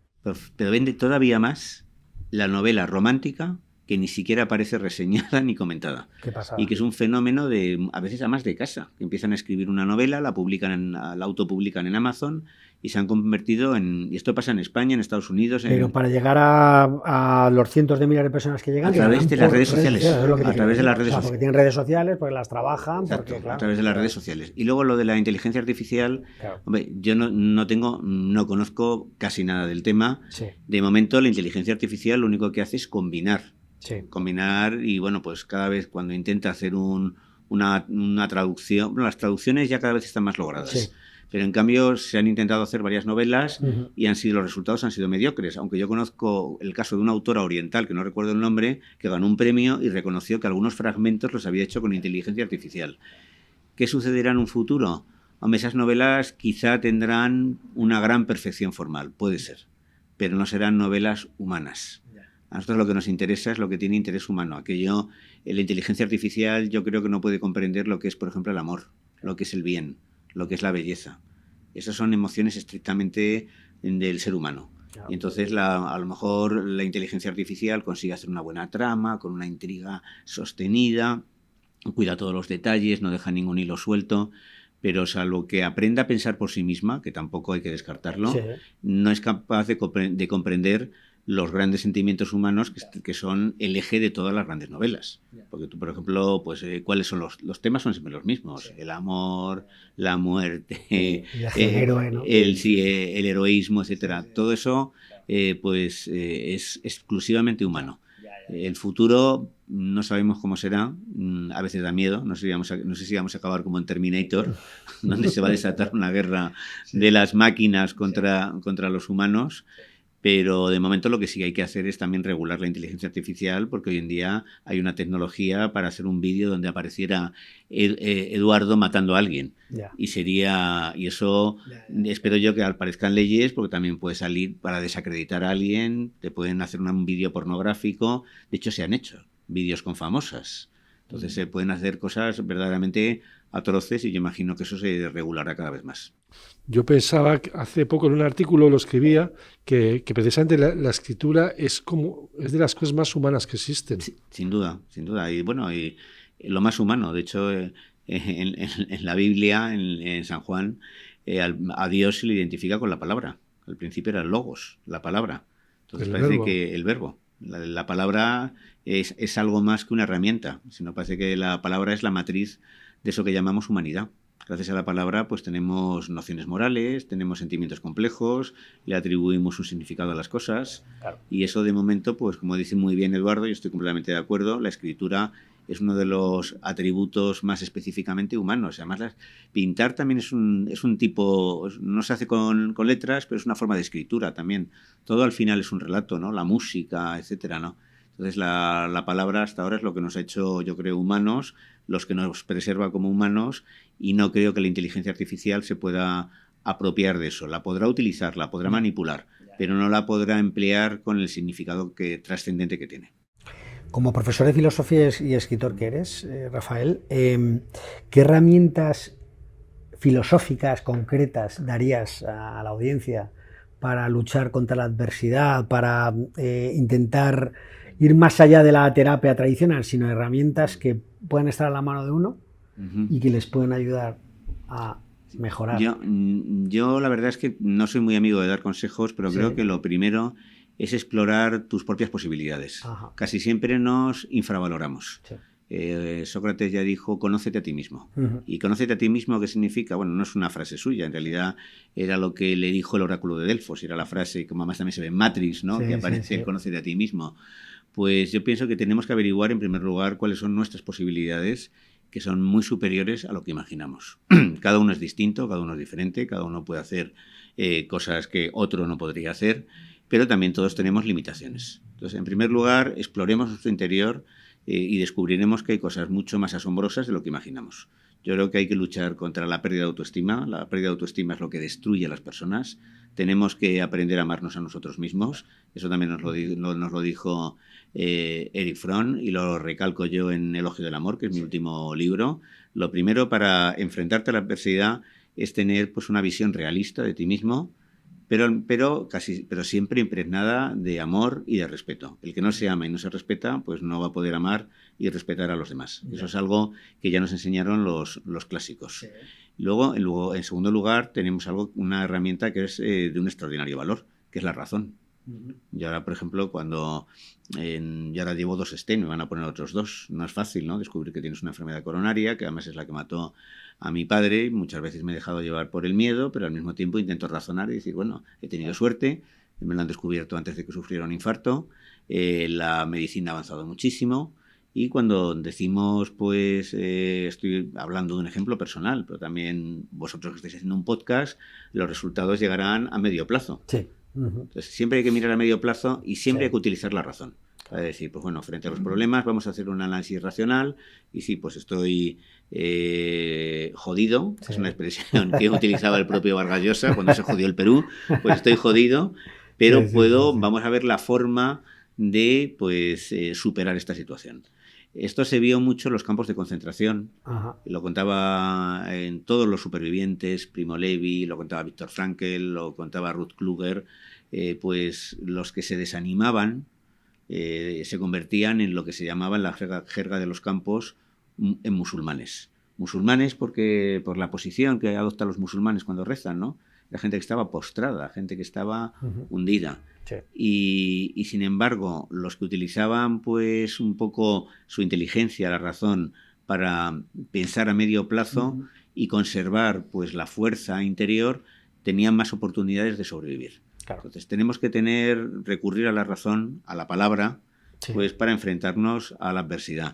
Pero vende todavía más la novela romántica, que ni siquiera aparece reseñada ni comentada. ¿Qué pasa? Y que es un fenómeno a veces además de casa, que empiezan a escribir una novela, la autopublican en Amazon y se han convertido y esto pasa en España, en Estados Unidos. Pero para llegar a los cientos de miles de personas que llegan... A través de las redes sociales. A través de las redes sociales. Porque tienen redes sociales, porque las trabajan. Exacto, a través de las redes sociales. Y luego lo de la inteligencia artificial, hombre, yo no conozco casi nada del tema. Sí. De momento la inteligencia artificial lo único que hace es combinar. Sí. Combinar y bueno, pues cada vez cuando intenta hacer una traducción, las traducciones ya cada vez están más logradas. Sí. Pero en cambio se han intentado hacer varias novelas y los resultados han sido mediocres, aunque yo conozco el caso de una autora oriental, que no recuerdo el nombre, que ganó un premio y reconoció que algunos fragmentos los había hecho con inteligencia artificial. ¿Qué sucederá en un futuro? Hombre, esas novelas quizá tendrán una gran perfección formal, puede ser, pero no serán novelas humanas. A nosotros lo que nos interesa es lo que tiene interés humano. Aquello, la inteligencia artificial yo creo que no puede comprender lo que es, por ejemplo, el amor, lo que es el bien, lo que es la belleza. Esas son emociones estrictamente del ser humano. Y entonces a lo mejor la inteligencia artificial consigue hacer una buena trama, con una intriga sostenida, cuida todos los detalles, no deja ningún hilo suelto, pero salvo que aprenda a pensar por sí misma, que tampoco hay que descartarlo, no es capaz de comprender los grandes sentimientos humanos que son el eje de todas las grandes novelas. Porque tú, por ejemplo, pues ¿cuáles son los temas? Son siempre los mismos. El amor, la muerte, el heroísmo, etcétera. Todo eso es exclusivamente humano. El futuro no sabemos cómo será, a veces da miedo, no sé si vamos a acabar como en Terminator, donde se va a desatar una guerra de las máquinas contra los humanos. Pero de momento lo que sí hay que hacer es también regular la inteligencia artificial, porque hoy en día hay una tecnología para hacer un vídeo donde apareciera Eduardo matando a alguien. Y eso espero yo que aparezcan leyes, porque también puede salir para desacreditar a alguien, te pueden hacer un vídeo pornográfico. De hecho, se han hecho vídeos con famosas. Entonces se pueden hacer cosas verdaderamente atroces y yo imagino que eso se regulará cada vez más. Yo pensaba, hace poco en un artículo lo escribía, que precisamente la escritura es de las cosas más humanas que existen. Sí, sin duda. Y bueno, y lo más humano. De hecho, en la Biblia, en San Juan, a Dios se le identifica con la palabra. Al principio era el logos, la palabra. Entonces parece que el verbo. La palabra es algo más que una herramienta, sino parece que la palabra es la matriz de eso que llamamos humanidad. Gracias a la palabra pues tenemos nociones morales, tenemos sentimientos complejos, le atribuimos un significado a las cosas. Claro. Y eso de momento, pues como dice muy bien Eduardo, yo estoy completamente de acuerdo, la escritura es uno de los atributos más específicamente humanos. Además, pintar también es un tipo, no se hace con letras, pero es una forma de escritura también. Todo al final es un relato, ¿no? La música, etcétera, ¿no? Entonces la palabra hasta ahora es lo que nos ha hecho, yo creo, humanos, los que nos preserva como humanos, y no creo que la inteligencia artificial se pueda apropiar de eso. La podrá utilizar, la podrá manipular, pero no la podrá emplear con el significado trascendente que tiene. Como profesor de filosofía y escritor que eres, Rafael, ¿qué herramientas filosóficas concretas darías a la audiencia para luchar contra la adversidad, para intentar ir más allá de la terapia tradicional, sino herramientas que puedan estar a la mano de uno y que les puedan ayudar a mejorar? Yo la verdad es que no soy muy amigo de dar consejos, pero creo que lo primero es explorar tus propias posibilidades. Ajá. Casi siempre nos infravaloramos. Sí. Sócrates ya dijo, conócete a ti mismo. Y conócete a ti mismo, ¿qué significa? Bueno, no es una frase suya, en realidad era lo que le dijo el oráculo de Delfos, era la frase, como además también se ve en Matrix, ¿no? Que aparece, conócete a ti mismo. Pues yo pienso que tenemos que averiguar, en primer lugar, cuáles son nuestras posibilidades, que son muy superiores a lo que imaginamos. Cada uno es distinto, cada uno es diferente, cada uno puede hacer cosas que otro no podría hacer, pero también todos tenemos limitaciones. Entonces, en primer lugar, exploremos nuestro interior y descubriremos que hay cosas mucho más asombrosas de lo que imaginamos. Yo creo que hay que luchar contra la pérdida de autoestima. La pérdida de autoestima es lo que destruye a las personas. Tenemos que aprender a amarnos a nosotros mismos. Eso también nos lo dijo Erich Fromm, y lo recalco yo en Elogio del Amor, que es mi último libro. Lo primero para enfrentarte a la adversidad es tener pues una visión realista de ti mismo, pero siempre impregnada de amor y de respeto. El que no se ama y no se respeta, pues no va a poder amar y respetar a los demás. Eso es algo que ya nos enseñaron los clásicos. Sí. Luego, en segundo lugar, tenemos una herramienta que es de un extraordinario valor, que es la razón. Yo ahora, por ejemplo, yo ahora llevo 2 stents, me van a poner otros 2. No es fácil, ¿no? Descubrir que tienes una enfermedad coronaria, que además es la que mató a mi padre. Muchas veces me he dejado llevar por el miedo, pero al mismo tiempo intento razonar y decir, bueno, he tenido suerte, me lo han descubierto antes de que sufriera un infarto, la medicina ha avanzado muchísimo. Y cuando decimos, pues, estoy hablando de un ejemplo personal, pero también vosotros que estáis haciendo un podcast, los resultados llegarán a medio plazo. Sí. Entonces, siempre hay que mirar a medio plazo y siempre hay que utilizar la razón. Para decir, pues bueno, frente a los problemas vamos a hacer un análisis racional y sí, pues estoy jodido, es una expresión que utilizaba el propio Vargas Llosa cuando se jodió el Perú, pues estoy jodido, pero vamos a ver la forma de pues superar esta situación. Esto se vio mucho en los campos de concentración. Ajá. Lo contaba en todos los supervivientes, Primo Levi, lo contaba Viktor Frankl, lo contaba Ruth Kluger, pues los que se desanimaban se convertían en lo que se llamaba en la jerga de los campos en musulmanes. Musulmanes porque por la posición que adoptan los musulmanes cuando rezan, ¿no? La gente que estaba postrada, gente que estaba hundida. Sí. Y sin embargo, los que utilizaban pues un poco su inteligencia, la razón, para pensar a medio plazo y conservar pues la fuerza interior, tenían más oportunidades de sobrevivir. Claro. Entonces tenemos que recurrir a la razón, a la palabra, pues para enfrentarnos a la adversidad.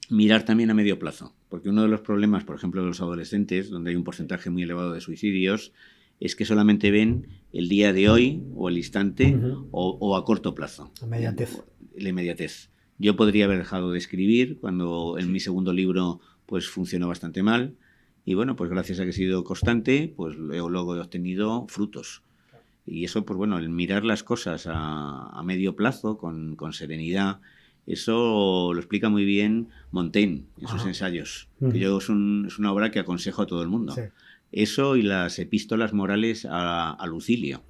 Mirar también a medio plazo, porque uno de los problemas, por ejemplo, de los adolescentes, donde hay un porcentaje muy elevado de suicidios, es que solamente ven el día de hoy o el instante o a corto plazo. La inmediatez. Yo podría haber dejado de escribir cuando en mi segundo libro pues funcionó bastante mal y bueno, pues gracias a que he sido constante, pues luego he obtenido frutos. Y eso, pues bueno, el mirar las cosas a medio plazo con serenidad, eso lo explica muy bien Montaigne en sus ensayos, que yo es una obra que aconsejo a todo el mundo. Sí. Eso y las epístolas morales a Lucilio,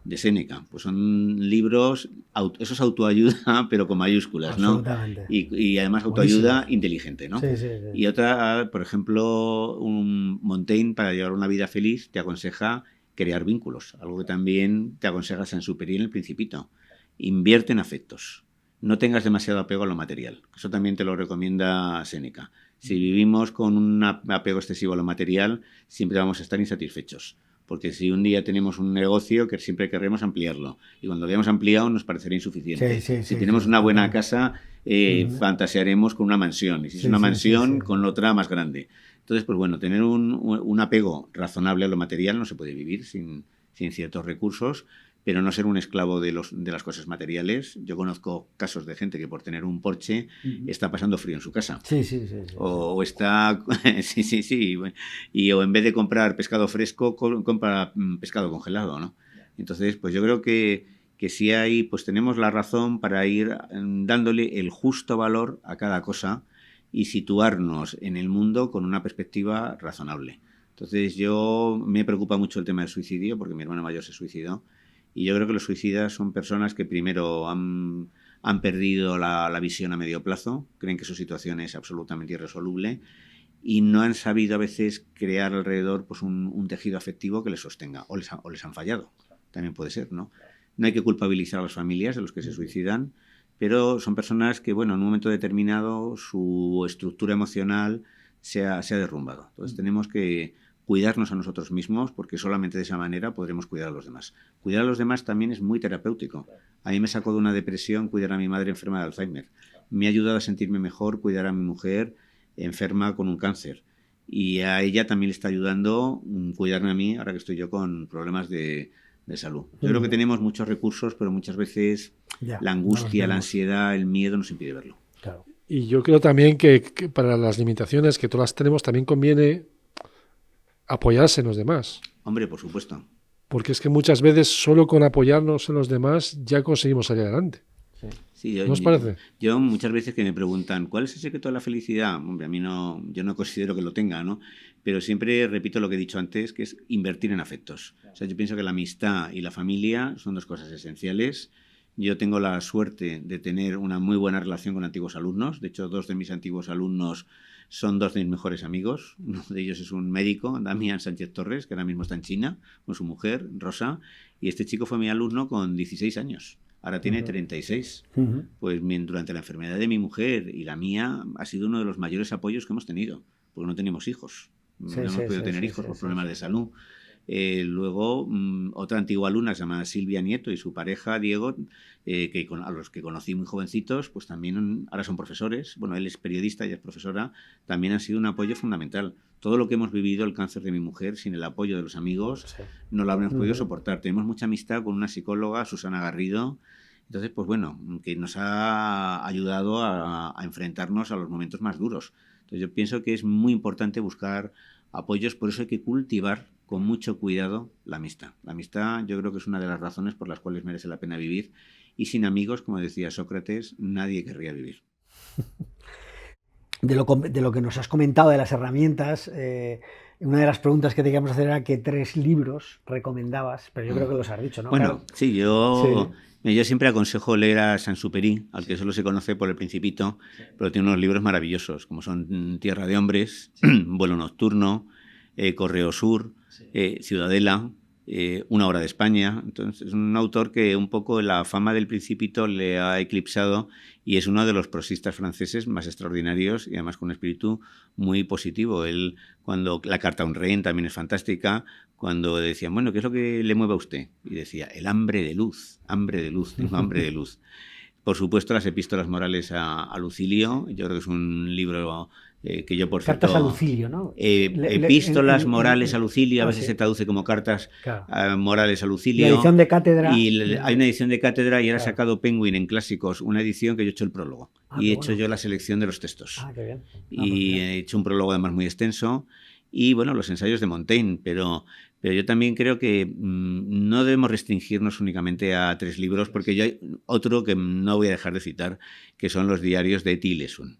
de Séneca. Pues son libros, eso es autoayuda, pero con mayúsculas, ¿no? Y además autoayuda buenísimo. Inteligente, ¿no? Sí. Y otra, por ejemplo, Montaigne, para llevar una vida feliz, te aconseja crear vínculos, algo que también te aconseja Saint-Exupéry en El Principito. Invierte en afectos. No tengas demasiado apego a lo material. Eso también te lo recomienda Séneca. Si vivimos con un apego excesivo a lo material, siempre vamos a estar insatisfechos. Porque si un día tenemos un negocio, que siempre querremos ampliarlo. Y cuando lo hayamos ampliado nos parecerá insuficiente. Si tenemos una buena casa, fantasearemos con una mansión. Y si es una mansión, con otra más grande. Entonces, pues bueno, tener un apego razonable a lo material, no se puede vivir sin ciertos recursos, pero no ser un esclavo de las cosas materiales. Yo conozco casos de gente que por tener un Porsche está pasando frío en su casa. O está... o en vez de comprar pescado fresco, compra pescado congelado, ¿no? Entonces, pues yo creo que sí pues tenemos la razón para ir dándole el justo valor a cada cosa y situarnos en el mundo con una perspectiva razonable. Entonces, me preocupa mucho el tema del suicidio, porque mi hermano mayor se suicidó. Y yo creo que los suicidas son personas que primero han perdido la visión a medio plazo, creen que su situación es absolutamente irresoluble y no han sabido a veces crear alrededor pues un tejido afectivo que les sostenga, o les han fallado, también puede ser, ¿no? No hay que culpabilizar a las familias de los que se suicidan, pero son personas que, bueno, en un momento determinado su estructura emocional se ha derrumbado. Entonces tenemos que cuidarnos a nosotros mismos, porque solamente de esa manera podremos cuidar a los demás. Cuidar a los demás también es muy terapéutico. A mí me sacó de una depresión cuidar a mi madre enferma de Alzheimer. Me ha ayudado a sentirme mejor cuidar a mi mujer enferma con un cáncer. Y a ella también le está ayudando cuidarme a mí, ahora que estoy yo con problemas de salud. Yo creo que tenemos muchos recursos, pero muchas veces la angustia, la ansiedad, el miedo nos impide verlo. Claro. Y yo creo también que para las limitaciones que todas tenemos, también conviene apoyarse en los demás. Hombre, por supuesto. Porque es que muchas veces solo con apoyarnos en los demás ya conseguimos salir adelante. Sí, ¿No os parece? Yo muchas veces que me preguntan ¿cuál es el secreto de la felicidad? Hombre, a mí yo no considero que lo tenga, ¿no? Pero siempre repito lo que he dicho antes, que es invertir en afectos. O sea, yo pienso que la amistad y la familia son dos cosas esenciales. Yo tengo la suerte de tener una muy buena relación con antiguos alumnos. De hecho, 2 de mis antiguos alumnos son 2 de mis mejores amigos. Uno de ellos es un médico, Damián Sánchez Torres, que ahora mismo está en China con su mujer, Rosa. Y este chico fue mi alumno con 16 años. Ahora tiene 36. Pues durante la enfermedad de mi mujer y la mía ha sido uno de los mayores apoyos que hemos tenido, porque no tenemos hijos. No hemos podido tener hijos por problemas de salud. Luego, otra antigua alumna llamada Silvia Nieto y su pareja Diego, a los que conocí muy jovencitos, pues también ahora son profesores. Bueno, él es periodista, ella es profesora. También han sido un apoyo fundamental. Todo lo que hemos vivido, el cáncer de mi mujer, sin el apoyo de los amigos, no lo habríamos podido soportar. Tenemos mucha amistad con una psicóloga, Susana Garrido. Entonces, pues bueno, que nos ha ayudado a enfrentarnos a los momentos más duros. Entonces, yo pienso que es muy importante buscar apoyos, por eso hay que cultivar con mucho cuidado la amistad. La amistad yo creo que es una de las razones por las cuales merece la pena vivir, y sin amigos, como decía Sócrates, nadie querría vivir. De lo que nos has comentado de las herramientas, una de las preguntas que te queríamos hacer era qué 3 libros recomendabas, pero yo creo que los has dicho, ¿no? Bueno, Claro. sí, yo siempre aconsejo leer a Saint-Exupéry, al que solo se conoce por El Principito, pero tiene unos libros maravillosos, como son Tierra de Hombres, Vuelo Nocturno, Correo Sur, Ciudadela, Una Hora de España. Entonces, es un autor que un poco la fama del Principito le ha eclipsado y es uno de los prosistas franceses más extraordinarios y además con un espíritu muy positivo. Él, cuando la Carta a un Rehén también es fantástica, cuando decían, bueno, ¿qué es lo que le mueve a usted? Y decía, el hambre de luz, tengo hambre de luz. Por supuesto, las epístolas morales a Lucilio, yo creo que es un libro que yo, por cierto... Cartas a Lucilio, ¿no? Epístolas morales a Lucilio, a veces se traduce como cartas morales a Lucilio. La edición de cátedra. Y hay una edición de cátedra y ahora ha sacado Penguin en Clásicos, una edición que yo he hecho el prólogo. Y he hecho yo la selección de los textos. Qué bien. Y he hecho un prólogo además muy extenso. Y bueno, los ensayos de Montaigne, pero yo también creo que no debemos restringirnos únicamente a 3 libros, porque yo hay otro que no voy a dejar de citar, que son los diarios de Etty Hillesum.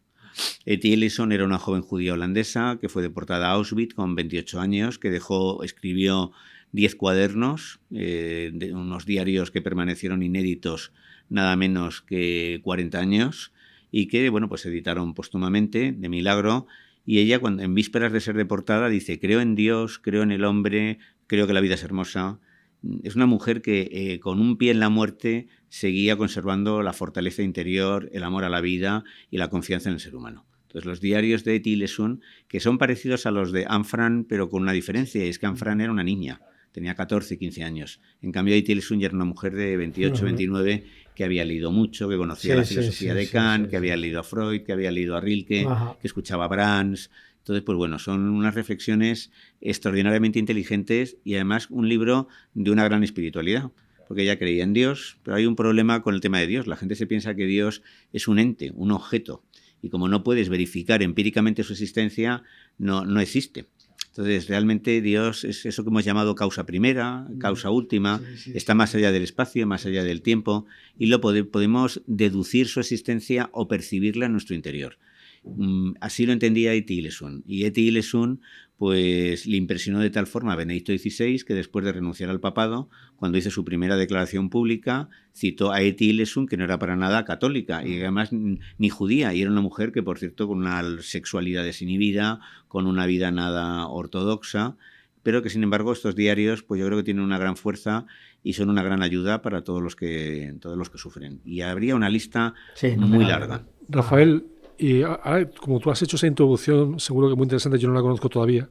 Etty Hillesum era una joven judía holandesa que fue deportada a Auschwitz con 28 años, que escribió 10 cuadernos, de unos diarios que permanecieron inéditos nada menos que 40 años y que, bueno, pues se editaron póstumamente, de milagro. Y ella, cuando en vísperas de ser deportada, dice, creo en Dios, creo en el hombre, creo que la vida es hermosa. Es una mujer que con un pie en la muerte seguía conservando la fortaleza interior, el amor a la vida y la confianza en el ser humano. Entonces, los diarios de Etty Hillesum, que son parecidos a los de Anne Frank, pero con una diferencia, y es que Anne Frank era una niña, tenía 14, 15 años. En cambio, Etty Hillesum ya era una mujer de 28, 29, que había leído mucho, que conocía la filosofía de Kant, que había leído a Freud, que había leído a Rilke, que escuchaba a Brahms. Entonces, pues bueno, son unas reflexiones extraordinariamente inteligentes y además un libro de una gran espiritualidad, porque ella creía en Dios, pero hay un problema con el tema de Dios. La gente se piensa que Dios es un ente, un objeto, y como no puedes verificar empíricamente su existencia, no existe. Entonces, realmente Dios es eso que hemos llamado causa primera, causa última, está más allá del espacio, más allá del tiempo, y podemos deducir su existencia o percibirla en nuestro interior. Así lo entendía Etty Hillesum. Y Etty Hillesum pues le impresionó de tal forma a Benedicto XVI que después de renunciar al papado, cuando hizo su primera declaración pública, citó a Etty Hillesum, que no era para nada católica y además ni judía, y era una mujer que, por cierto, con una sexualidad desinhibida, con una vida nada ortodoxa, pero que sin embargo estos diarios pues yo creo que tienen una gran fuerza y son una gran ayuda para todos los que sufren. Y habría una lista muy larga. Rafael, y ahora, como tú has hecho esa introducción, seguro que muy interesante, yo no la conozco todavía,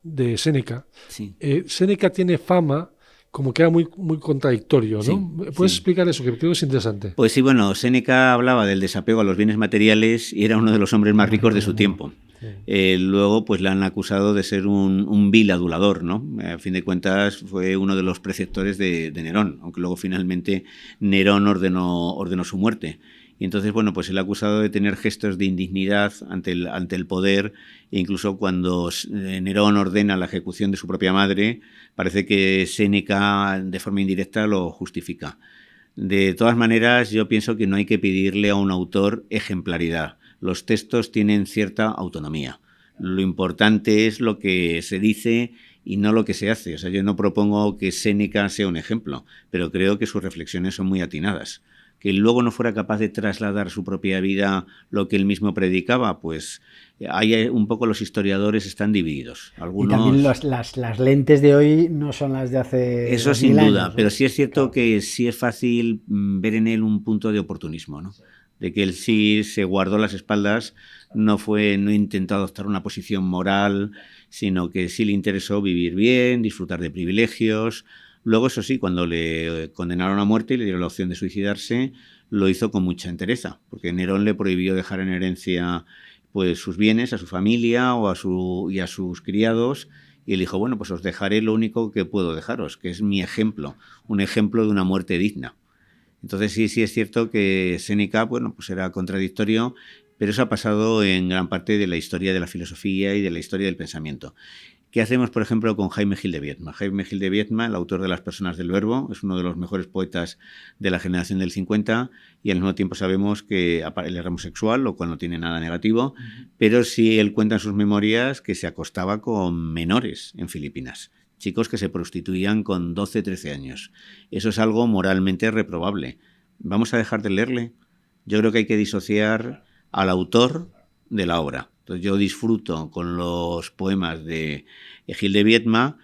de Séneca. Sí. Séneca tiene fama como que era muy, muy contradictorio, ¿no? Sí, ¿Puedes sí. explicar eso? Que creo que es interesante. Pues sí, bueno, Séneca hablaba del desapego a los bienes materiales y era uno de los hombres más ricos de su tiempo. Luego pues le han acusado de ser un vil adulador, ¿no? A fin de cuentas fue uno de los preceptores de Nerón, aunque luego finalmente Nerón ordenó su muerte. Y entonces, bueno, pues él ha acusado de tener gestos de indignidad ante el poder, e incluso cuando Nerón ordena la ejecución de su propia madre, parece que Séneca de forma indirecta lo justifica. De todas maneras, yo pienso que no hay que pedirle a un autor ejemplaridad. Los textos tienen cierta autonomía. Lo importante es lo que se dice y no lo que se hace. O sea, yo no propongo que Séneca sea un ejemplo, pero creo que sus reflexiones son muy atinadas. Que luego no fuera capaz de trasladar a su propia vida lo que él mismo predicaba, pues hay un poco los historiadores están divididos. Algunos... Y también las lentes de hoy no son las de hace Eso sin duda, años, ¿no? pero sí es cierto que sí es fácil ver en él un punto de oportunismo, ¿no? De que él sí se guardó las espaldas, no intentó adoptar una posición moral, sino que sí le interesó vivir bien, disfrutar de privilegios. Luego, eso sí, cuando le condenaron a muerte y le dieron la opción de suicidarse, lo hizo con mucha entereza, porque Nerón le prohibió dejar en herencia pues sus bienes a su familia y a sus criados, y él dijo, bueno, pues os dejaré lo único que puedo dejaros, que es mi ejemplo, un ejemplo de una muerte digna. Entonces sí es cierto que Séneca, bueno, pues era contradictorio, pero eso ha pasado en gran parte de la historia de la filosofía y de la historia del pensamiento. ¿Qué hacemos, por ejemplo, con Jaime Gil de Biedma? Jaime Gil de Biedma, el autor de Las personas del verbo, es uno de los mejores poetas de la generación del 50 y al mismo tiempo sabemos que él era homosexual, lo cual no tiene nada negativo, pero sí él cuenta en sus memorias que se acostaba con menores en Filipinas, chicos que se prostituían con 12, 13 años. Eso es algo moralmente reprobable. ¿Vamos a dejar de leerle? Yo creo que hay que disociar al autor de la obra. Entonces yo disfruto con los poemas de Gil de Biedma,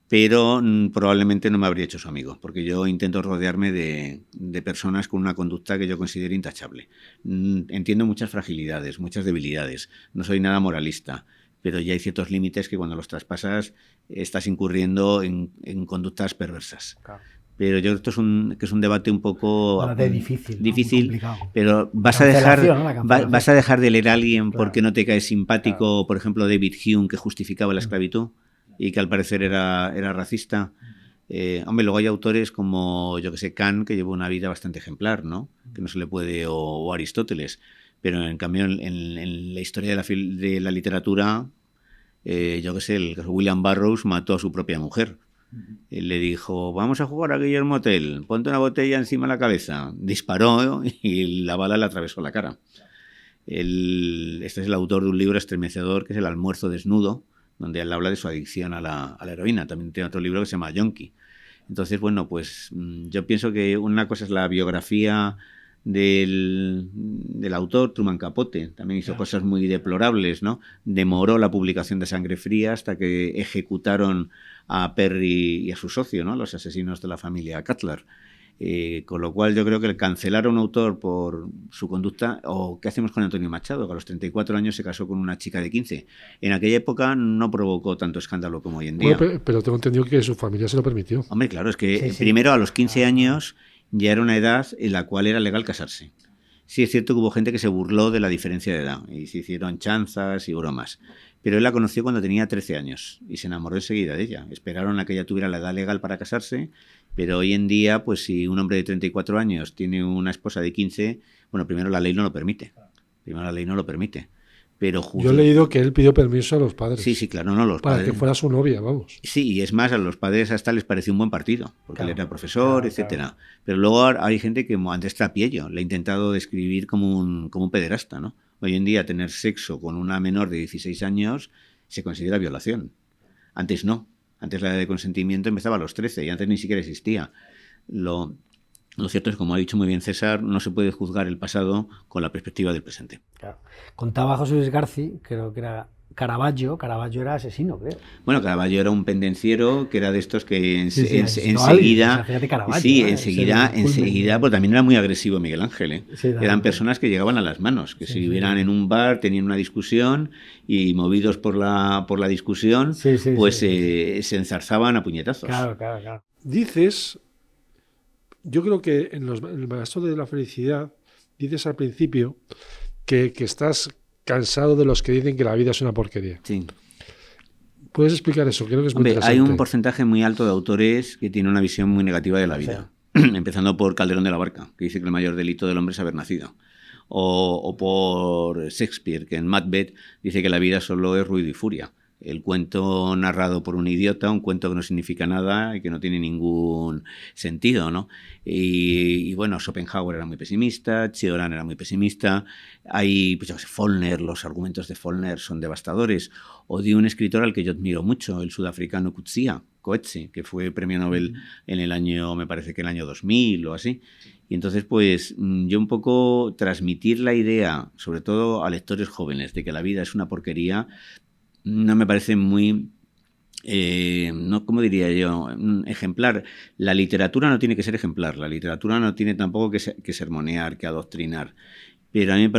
pero probablemente no me habría hecho su amigo, porque yo intento rodearme de personas con una conducta que yo considero intachable. Entiendo muchas fragilidades, muchas debilidades, no soy nada moralista, pero ya hay ciertos límites que cuando los traspasas estás incurriendo en conductas perversas. Claro. Pero yo creo que es un debate un poco difícil, pero vas a dejar de leer a alguien porque no te cae simpático, por ejemplo, David Hume, que justificaba la esclavitud y que al parecer era racista. Hombre, luego hay autores como, yo que sé, Kant, que llevó una vida bastante ejemplar, ¿no? Que no se le puede, o Aristóteles. Pero en cambio, en la historia de la literatura, yo que sé, el William Burroughs mató a su propia mujer. Él le dijo, vamos a jugar a Guillermo Tell, ponte una botella encima de la cabeza. Disparó y la bala le atravesó la cara. Este es el autor de un libro estremecedor que es El almuerzo desnudo, donde él habla de su adicción a la heroína. También tiene otro libro que se llama Yonki. Entonces, bueno, pues yo pienso que una cosa es la biografía del autor, Truman Capote. También hizo cosas muy deplorables, ¿no? Demoró la publicación de Sangre Fría hasta que ejecutaron a Perry y a su socio, ¿no? Los asesinos de la familia Cutler. Con lo cual yo creo que el cancelar a un autor por su conducta, o ¿qué hacemos con Antonio Machado? Que a los 34 años se casó con una chica de 15. En aquella época no provocó tanto escándalo como hoy en día. Bueno, pero tengo entendido que su familia se lo permitió. Hombre, claro, es que primero a los 15 años ya era una edad en la cual era legal casarse. Sí es cierto que hubo gente que se burló de la diferencia de edad y se hicieron chanzas y bromas. Pero él la conoció cuando tenía 13 años y se enamoró enseguida de ella. Esperaron a que ella tuviera la edad legal para casarse, pero hoy en día, pues si un hombre de 34 años tiene una esposa de 15, bueno, primero la ley no lo permite. Pero yo he leído que él pidió permiso a los padres. Sí, claro, no los para padres. Que fuera su novia, vamos. Sí, y es más, a los padres hasta les pareció un buen partido, porque él era profesor, etcétera. Pero luego hay gente que Andrés Trapiello le ha intentado describir como un pederasta, ¿no? Hoy en día tener sexo con una menor de 16 años se considera violación. Antes no. Antes la edad de consentimiento empezaba a los 13 y antes ni siquiera existía. Lo cierto es, como ha dicho muy bien César, no se puede juzgar el pasado con la perspectiva del presente. Claro. Contaba José Luis García, creo que era Caravaggio era asesino, creo. Bueno, Caravaggio era un pendenciero que era de estos que enseguida, pues también era muy agresivo Miguel Ángel. Eran personas que llegaban a las manos, que si hubieran en un bar, tenían una discusión y movidos por la discusión, se enzarzaban a puñetazos. Claro. Dices, yo creo que en el maestro de la felicidad, dices al principio que estás cansado de los que dicen que la vida es una porquería. Sí. ¿Puedes explicar eso? Creo que es muy interesante. Hay un porcentaje muy alto de autores que tienen una visión muy negativa de la vida. Sí. Empezando por Calderón de la Barca, que dice que el mayor delito del hombre es haber nacido. O por Shakespeare, que en Macbeth dice que la vida solo es ruido y furia. El cuento narrado por un idiota, un cuento que no significa nada y que no tiene ningún sentido, ¿no? Y bueno, Schopenhauer era muy pesimista, Cioran era muy pesimista. Hay, pues yo sé, Follner, los argumentos de Follner son devastadores. O de un escritor al que yo admiro mucho, el sudafricano Coetzee, que fue premio Nobel en el año, me parece que el año 2000 o así. Y entonces, pues, yo un poco transmitir la idea, sobre todo a lectores jóvenes, de que la vida es una porquería, no me parece muy, no, ¿cómo diría yo? Ejemplar. La literatura no tiene que ser ejemplar, la literatura no tiene tampoco que sermonear, que adoctrinar, pero a mí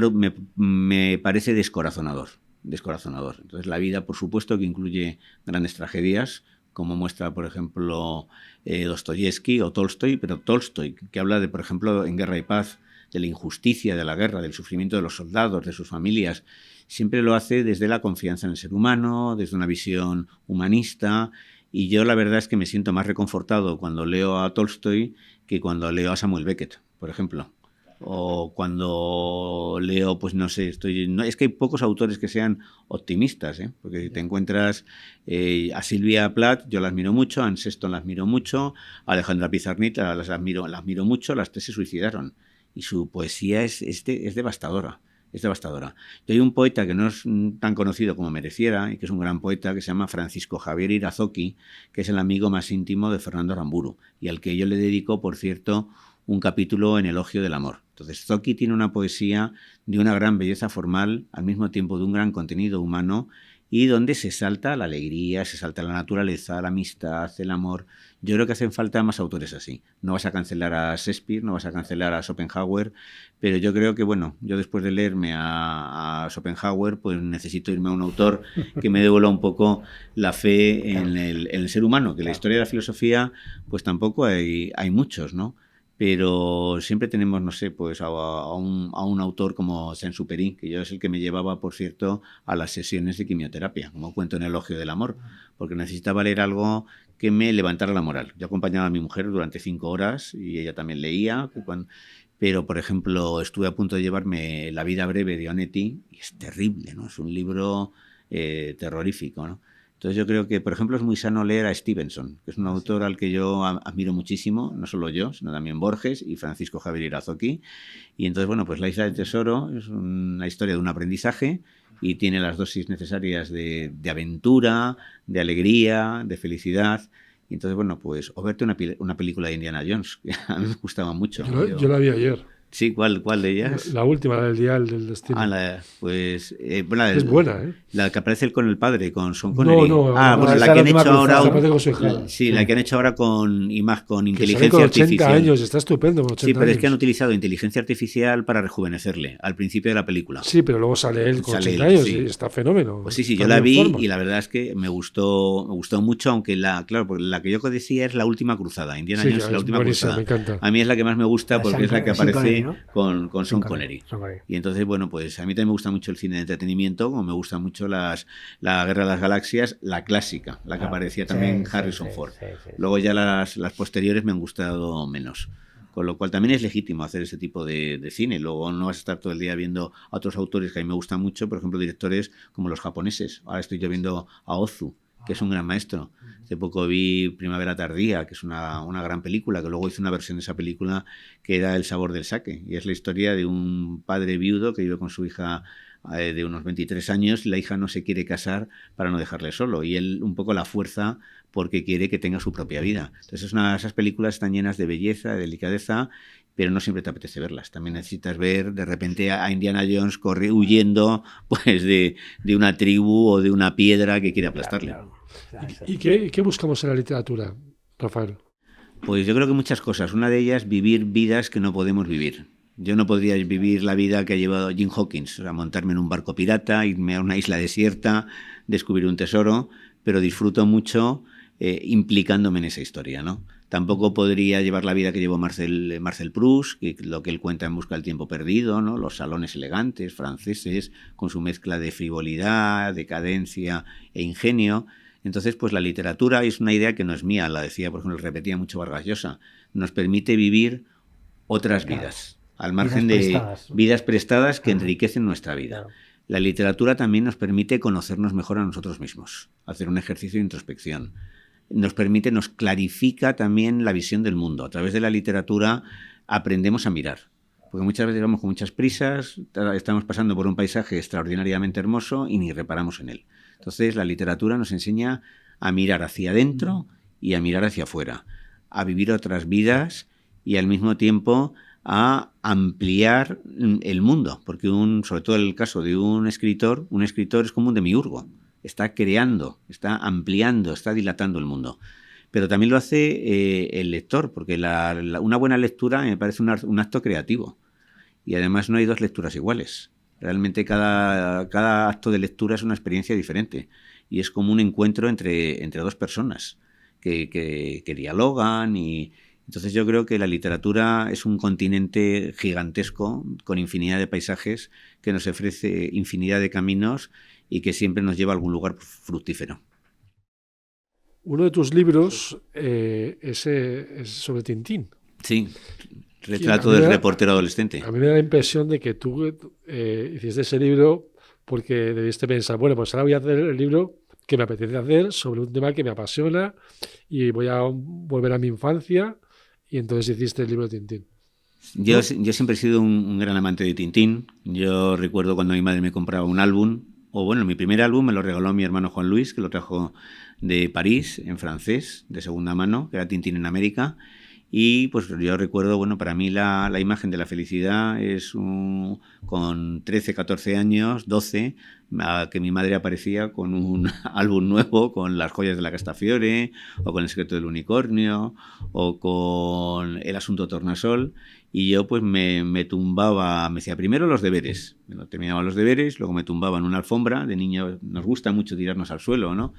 me parece descorazonador. Entonces la vida, por supuesto, que incluye grandes tragedias, como muestra, por ejemplo, Dostoyevsky o Tolstoy, pero Tolstoy, que habla de, por ejemplo, en Guerra y Paz, de la injusticia de la guerra, del sufrimiento de los soldados, de sus familias. Siempre lo hace desde la confianza en el ser humano, desde una visión humanista, y yo la verdad es que me siento más reconfortado cuando leo a Tolstoy que cuando leo a Samuel Beckett, por ejemplo. O cuando leo, pues no sé, es que hay pocos autores que sean optimistas, ¿eh? Porque si te encuentras a Silvia Plath, yo la admiro mucho, a Anne Sexton la admiro mucho, a Alejandra Pizarnik las admiro mucho, las tres se suicidaron. Y su poesía es devastadora. Es devastadora. Y hay un poeta que no es tan conocido como mereciera y que es un gran poeta que se llama Francisco Javier Irazoqui, que es el amigo más íntimo de Fernando Aramburu y al que yo le dedico, por cierto, un capítulo en elogio del amor. Entonces, Zoqui tiene una poesía de una gran belleza formal, al mismo tiempo de un gran contenido humano y donde se salta la alegría, se salta la naturaleza, la amistad, el amor. Yo creo que hacen falta más autores así. No vas a cancelar a Shakespeare, no vas a cancelar a Schopenhauer, pero yo creo que, bueno, yo después de leerme a Schopenhauer, pues necesito irme a un autor que me devuelva un poco la fe en el ser humano, que en la historia de la filosofía, pues tampoco hay muchos, ¿no? Pero siempre tenemos, no sé, pues a un autor como Saint-Exupéry, que yo es el que me llevaba, por cierto, a las sesiones de quimioterapia, como cuento en Elogio del Amor, porque necesitaba leer algo que me levantara la moral. Yo acompañaba a mi mujer durante 5 horas y ella también leía, pero, por ejemplo, estuve a punto de llevarme La vida breve de Onetti y es terrible, ¿no? Es un libro terrorífico, ¿no? Entonces yo creo que, por ejemplo, es muy sano leer a Stevenson, que es un autor al que yo admiro muchísimo, no solo yo, sino también Borges y Francisco Javier Irazoqui. Y entonces, bueno, pues La isla del tesoro es una historia de un aprendizaje y tiene las dosis necesarias de aventura, de alegría, de felicidad. Y entonces, bueno, pues, o verte una película de Indiana Jones, que a mí me gustaba mucho. Yo la vi ayer. Sí, ¿cuál de ellas? La última, la del Dial del Destino. Pues... es buena, ¿eh? La que aparece con el padre, con Sean Connery. No, bueno, la que han hecho ahora... Sí, la que han hecho ahora con inteligencia con 80 artificial. Años, está estupendo con 80 Sí, pero años. es que han utilizado inteligencia artificial para rejuvenecerle al principio de la película. Sí, pero luego sale él con 80 años y está fenómeno. Pues sí, yo la vi y la verdad es que me gustó mucho, aunque porque la que yo decía es La última cruzada. Indiana Jones es La última cruzada. Me encanta. A mí es la que más me gusta porque es la que aparece ¿no? con Sean Connery. Y entonces, bueno, pues a mí también me gusta mucho el cine de entretenimiento, como me gusta mucho la Guerra de las Galaxias, la clásica, la que aparecía también Harrison Ford. Luego ya las posteriores me han gustado menos. Con lo cual también es legítimo hacer ese tipo de cine. Luego no vas a estar todo el día viendo a otros autores que a mí me gustan mucho, por ejemplo, directores como los japoneses. Ahora estoy yo viendo a Ozu, que es un gran maestro. Hace poco vi Primavera tardía, que es una gran película, que luego hice una versión de esa película que era El sabor del sake. Y es la historia de un padre viudo que vive con su hija de unos 23 años y la hija no se quiere casar para no dejarle solo. Y él un poco la fuerza porque quiere que tenga su propia vida. Entonces esas películas están llenas de belleza, de delicadeza, pero no siempre te apetece verlas. También necesitas ver de repente a Indiana Jones huyendo pues de una tribu o de una piedra que quiere aplastarle. Claro. ¿Y qué buscamos en la literatura, Rafael? Pues yo creo que muchas cosas. Una de ellas, vivir vidas que no podemos vivir. Yo no podría vivir la vida que ha llevado Jim Hawkins, o sea, montarme en un barco pirata, irme a una isla desierta, descubrir un tesoro, pero disfruto mucho implicándome en esa historia, ¿no? Tampoco podría llevar la vida que llevó Marcel Proust, que lo que él cuenta en Busca del tiempo perdido, ¿no? Los salones elegantes franceses, con su mezcla de frivolidad, decadencia e ingenio. Entonces, pues la literatura es una idea que no es mía, la decía, por ejemplo, repetía mucho Vargas Llosa, nos permite vivir otras vidas, al margen de vidas prestadas que enriquecen nuestra vida. La literatura también nos permite conocernos mejor a nosotros mismos, hacer un ejercicio de introspección. Nos clarifica también la visión del mundo. A través de la literatura aprendemos a mirar, porque muchas veces vamos con muchas prisas, estamos pasando por un paisaje extraordinariamente hermoso y ni reparamos en él. Entonces la literatura nos enseña a mirar hacia adentro y a mirar hacia afuera, a vivir otras vidas y al mismo tiempo a ampliar el mundo, porque sobre todo en el caso de un escritor es como un demiurgo. Está creando, está ampliando, está dilatando el mundo. Pero también lo hace el lector, porque una buena lectura me parece un acto creativo. Y además no hay dos lecturas iguales. Realmente cada acto de lectura es una experiencia diferente. Y es como un encuentro entre dos personas que dialogan. Y entonces yo creo que la literatura es un continente gigantesco, con infinidad de paisajes, que nos ofrece infinidad de caminos y que siempre nos lleva a algún lugar fructífero. Uno de tus libros es sobre Tintín. Sí, Retrato del reportero adolescente. A mí me da la impresión de que tú hiciste ese libro porque debiste pensar, bueno, pues ahora voy a hacer el libro que me apetece hacer sobre un tema que me apasiona y voy a volver a mi infancia, y entonces hiciste el libro de Tintín. Yo siempre he sido un gran amante de Tintín. Yo recuerdo cuando mi madre me compraba un álbum, o bueno, mi primer álbum me lo regaló mi hermano Juan Luis, que lo trajo de París, en francés, de segunda mano, que era Tintín en América. Y pues yo recuerdo, bueno, para mí la imagen de la felicidad es con 13, 14 años, 12, que mi madre aparecía con un álbum nuevo, con las joyas de la Castafiore, o con El secreto del unicornio, o con El asunto tornasol, y yo pues me tumbaba, me decía primero los deberes, terminaba los deberes, luego me tumbaba en una alfombra, de niño nos gusta mucho tirarnos al suelo, ¿no?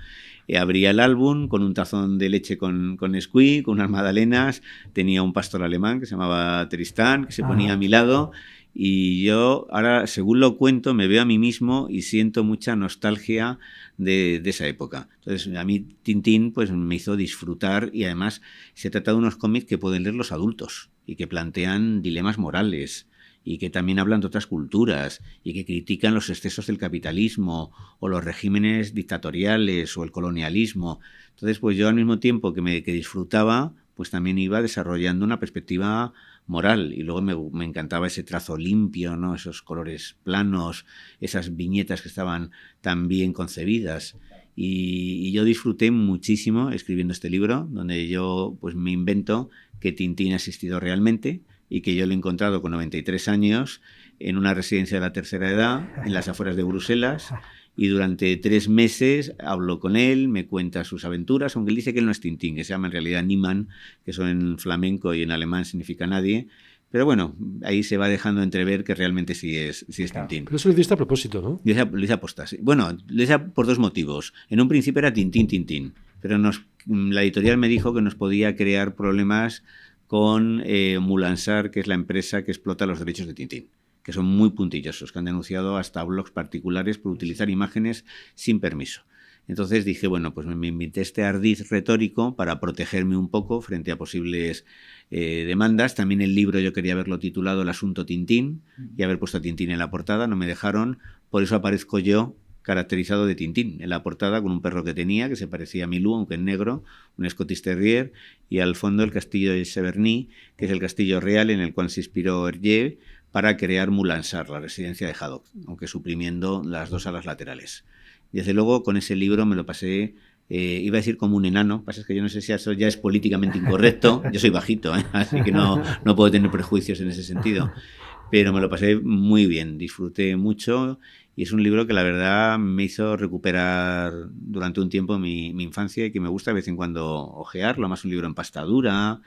Abría el álbum con un tazón de leche con Nesquik, con unas magdalenas, tenía un pastor alemán que se llamaba Tristán, que se ponía a mi lado, y yo ahora, según lo cuento, me veo a mí mismo y siento mucha nostalgia de esa época. Entonces, a mí Tintín pues, me hizo disfrutar, y además se trata de unos cómics que pueden leer los adultos y que plantean dilemas morales, y que también hablan de otras culturas y que critican los excesos del capitalismo o los regímenes dictatoriales o el colonialismo. Entonces, pues yo al mismo tiempo que disfrutaba, pues también iba desarrollando una perspectiva moral, y luego me encantaba ese trazo limpio, ¿no? Esos colores planos, esas viñetas que estaban tan bien concebidas. Y yo disfruté muchísimo escribiendo este libro, donde yo pues me invento que Tintín ha existido realmente, y que yo lo he encontrado con 93 años en una residencia de la tercera edad en las afueras de Bruselas, y durante 3 meses hablo con él, me cuenta sus aventuras, aunque él dice que él no es Tintín, que se llama en realidad Niemand, que eso en flamenco y en alemán significa nadie. Pero bueno, ahí se va dejando entrever que realmente sí es Tintín. Pero eso lo hiciste a propósito, ¿no? Lo hice aposta, sí. Bueno, lo hice por 2 motivos. En un principio era Tintín, pero la editorial me dijo que nos podía crear problemas con Mulansar, que es la empresa que explota los derechos de Tintín, que son muy puntillosos, que han denunciado hasta blogs particulares por utilizar imágenes sin permiso. Entonces dije, bueno, pues me invité este ardid retórico para protegerme un poco frente a posibles demandas. También el libro yo quería haberlo titulado El asunto Tintín y haber puesto a Tintín en la portada, no me dejaron, por eso aparezco yo caracterizado de Tintín en la portada, con un perro que tenía, que se parecía a Milú, aunque en negro, un Scottish Terrier, y al fondo el castillo de Cheverny, que es el castillo real en el cual se inspiró Hergé para crear Mulansar, la residencia de Haddock, aunque suprimiendo las 2 salas laterales. Y desde luego con ese libro me lo pasé, iba a decir como un enano, pasa es que yo no sé si eso ya es políticamente incorrecto, yo soy bajito, así que no puedo tener prejuicios en ese sentido, pero me lo pasé muy bien, disfruté mucho, y es un libro que la verdad me hizo recuperar durante un tiempo mi infancia, y que me gusta de vez en cuando ojearlo, más un libro en pasta dura,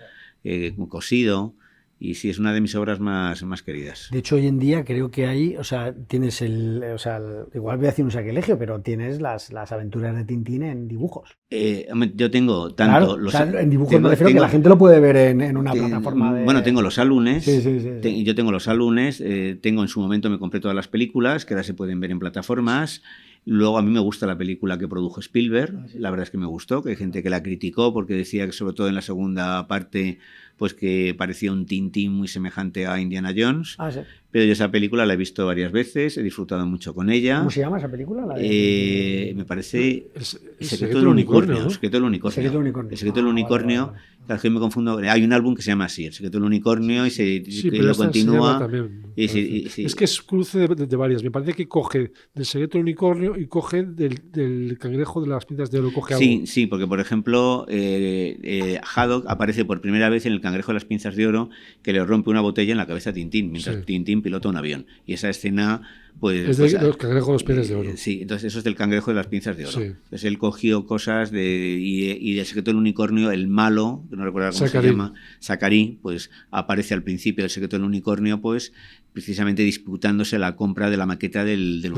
cosido. Y sí, es una de mis obras más queridas. De hecho, hoy en día creo que hay, tienes igual voy a decir un sacrilegio, pero tienes las aventuras de Tintín en dibujos. Yo tengo tanto... Claro, en dibujos me refiero que la gente lo puede ver en una plataforma de... Bueno, tengo los álbumes. Sí. Yo tengo los álbumes, tengo en su momento, me compré todas las películas, que ahora se pueden ver en plataformas. Luego a mí me gusta la película que produjo Spielberg, la verdad es que me gustó, que hay gente que la criticó porque decía que sobre todo en la segunda parte pues que parecía un Tintín muy semejante a Indiana Jones. Sí. Pero yo esa película la he visto varias veces, he disfrutado mucho con ella. ¿Cómo se llama esa película? Me parece El secreto del unicornio. ¿no? El secreto del unicornio. Claro, que me confundo. Hay un álbum que se llama así, El secreto del unicornio, y lo continúa. Es que es cruce de varias. Me parece que coge del secreto del unicornio y coge del cangrejo de las pinzas de oro. Sí, porque por ejemplo, Haddock aparece por primera vez en el cangrejo de las pinzas de oro, que le rompe una botella en la cabeza a Tintín, mientras Tintín pilota un avión. Y esa escena, pues... Es de los cangrejos de los pieles de oro. Sí, entonces eso es del cangrejo de las pinzas de oro. Sí. Entonces él cogió cosas y del secreto del unicornio, el malo, que no recuerdo cómo se llama, Zacharí, pues aparece al principio del secreto del unicornio, pues precisamente disputándose la compra de la maqueta del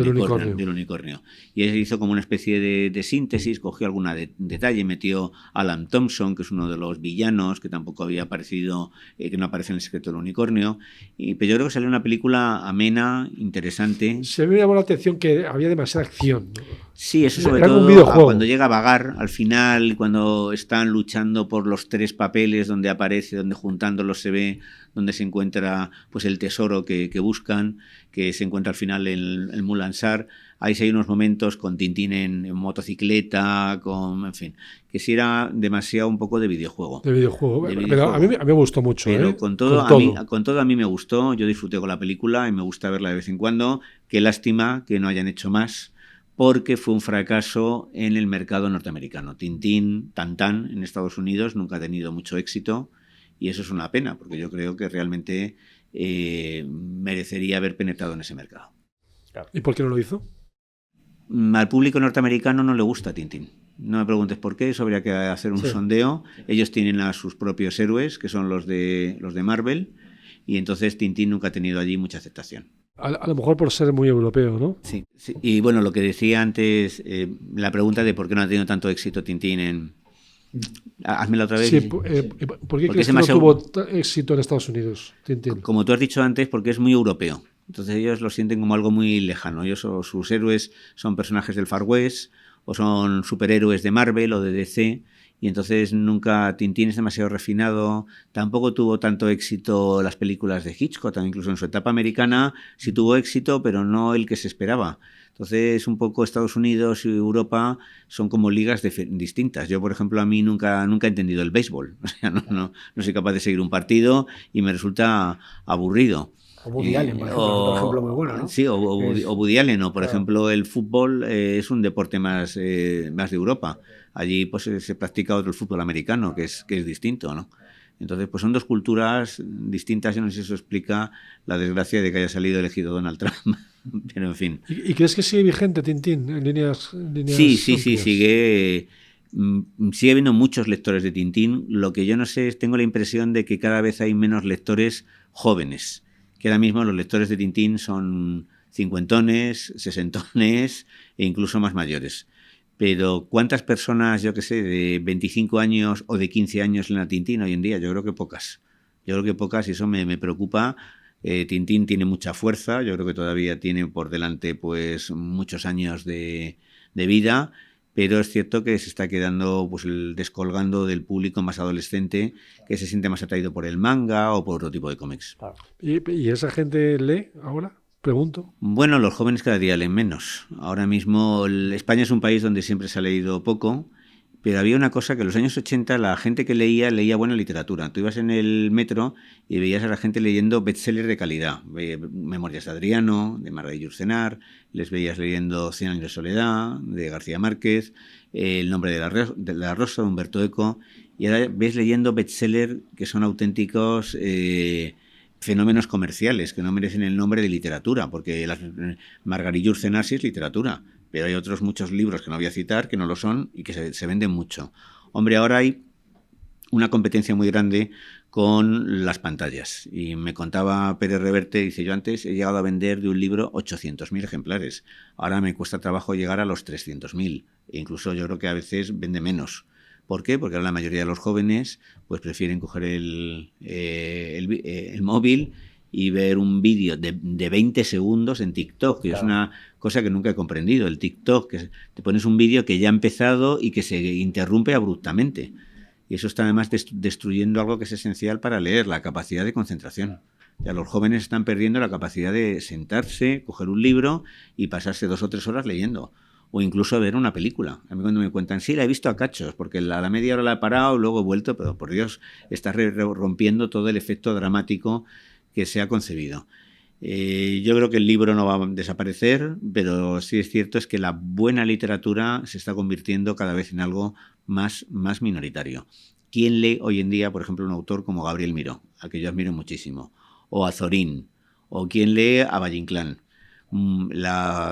unicornio. Y él hizo como una especie de síntesis, cogió alguna detalle, metió a Alan Thompson, que es uno de los villanos, que tampoco había aparecido, que no aparece en el secreto del unicornio. Pero yo creo que salió una película amena, interesante, diferente. Se me llamó la atención que había demasiada acción, ¿no? Sí, eso sobre Era como un todo videojuego. cuando llega a vagar, al final, cuando están luchando por los 3 papeles, donde aparece, donde juntándolos se ve, donde se encuentra pues el tesoro que buscan, que se encuentra al final en Mulansar. Ahí sí hay unos momentos con Tintín en motocicleta, en fin, que sí era demasiado un poco de videojuego. De videojuego. De Pero videojuego. a mí me gustó mucho. Pero ¿eh? con todo a mí me gustó, yo disfruté con la película y me gusta verla de vez en cuando. Qué lástima que no hayan hecho más, porque fue un fracaso en el mercado norteamericano. Tintín, Tantán en Estados Unidos nunca ha tenido mucho éxito y eso es una pena, porque yo creo que realmente merecería haber penetrado en ese mercado. ¿Y por qué no lo hizo? Al público norteamericano no le gusta Tintín. No me preguntes por qué, eso habría que hacer un sondeo. Ellos tienen a sus propios héroes, que son los de Marvel, y entonces Tintín nunca ha tenido allí mucha aceptación. A lo mejor por ser muy europeo, ¿no? Sí. Y bueno, lo que decía antes, la pregunta de por qué no ha tenido tanto éxito Tintín en... Házmela otra vez. Sí, ¿por qué crees que no tuvo éxito en Estados Unidos, Tintín? Como tú has dicho antes, porque es muy europeo. Entonces ellos lo sienten como algo muy lejano. Ellos o sus héroes son personajes del Far West o son superhéroes de Marvel o de DC, y entonces nunca Tintín es demasiado refinado. Tampoco tuvo tanto éxito las películas de Hitchcock, incluso en su etapa americana sí tuvo éxito, pero no el que se esperaba. Entonces, un poco Estados Unidos y Europa son como ligas distintas. Yo, por ejemplo, a mí nunca he entendido el béisbol. O sea, no soy capaz de seguir un partido y me resulta aburrido. O Woody Allen, por ejemplo, muy bueno, ¿no? Sí, o Woody Allen, o por ejemplo el fútbol es un deporte más de Europa. Allí pues se practica el fútbol americano, que es distinto, ¿no? Entonces, pues son dos culturas distintas. Yo no sé si eso explica la desgracia de que haya salido elegido Donald Trump. Pero en fin. ¿Y crees que sigue vigente Tintín en líneas Sí, sigue habiendo muchos lectores de Tintín. Lo que yo no sé es, tengo la impresión de que cada vez hay menos lectores jóvenes, que ahora mismo los lectores de Tintín son cincuentones, sesentones e incluso más mayores. Pero ¿cuántas personas, yo qué sé, de 25 años o de 15 años leen a Tintín hoy en día? Yo creo que pocas. Y eso me preocupa. Tintín tiene mucha fuerza, yo creo que todavía tiene por delante pues muchos años de vida, pero es cierto que se está quedando pues descolgando del público más adolescente, que se siente más atraído por el manga o por otro tipo de cómics. Claro. ¿Y esa gente lee ahora? Pregunto. Bueno, los jóvenes cada día leen menos. Ahora mismo España es un país donde siempre se ha leído poco, pero había una cosa que en los años 80 la gente que leía buena literatura. Tú ibas en el metro y veías a la gente leyendo bestsellers de calidad. Memorias de Adriano, de Margarita Urcenar, les veías leyendo 100 años de soledad, de García Márquez, El nombre de la rosa, de Humberto Eco, y ahora ves leyendo bestsellers que son auténticos fenómenos comerciales, que no merecen el nombre de literatura, porque Margarita Urcenar sí es literatura, pero hay otros muchos libros que no voy a citar que no lo son y que se venden mucho. Hombre, ahora hay una competencia muy grande con las pantallas. Y me contaba Pérez Reverte, dice, yo antes he llegado a vender de un libro 800.000 ejemplares. Ahora me cuesta trabajo llegar a los 300.000. E incluso yo creo que a veces vende menos. ¿Por qué? Porque ahora la mayoría de los jóvenes pues prefieren coger el móvil y ver un vídeo de 20 segundos en TikTok, que claro, es una cosa que nunca he comprendido. El TikTok, que te pones un vídeo que ya ha empezado y que se interrumpe abruptamente. Y eso está además destruyendo algo que es esencial para leer, la capacidad de concentración. Ya los jóvenes están perdiendo la capacidad de sentarse, coger un libro y pasarse 2 o 3 horas leyendo. O incluso ver una película. A mí cuando me cuentan, sí, la he visto a cachos, porque a la media hora la he parado, luego he vuelto, pero por Dios, está rompiendo todo el efecto dramático que se ha concebido. Yo creo que el libro no va a desaparecer, pero sí es cierto es que la buena literatura se está convirtiendo cada vez en algo más minoritario. ¿Quién lee hoy en día, por ejemplo, un autor como Gabriel Miró, al que yo admiro muchísimo, o a Zorín, o quién lee a Valle Inclán?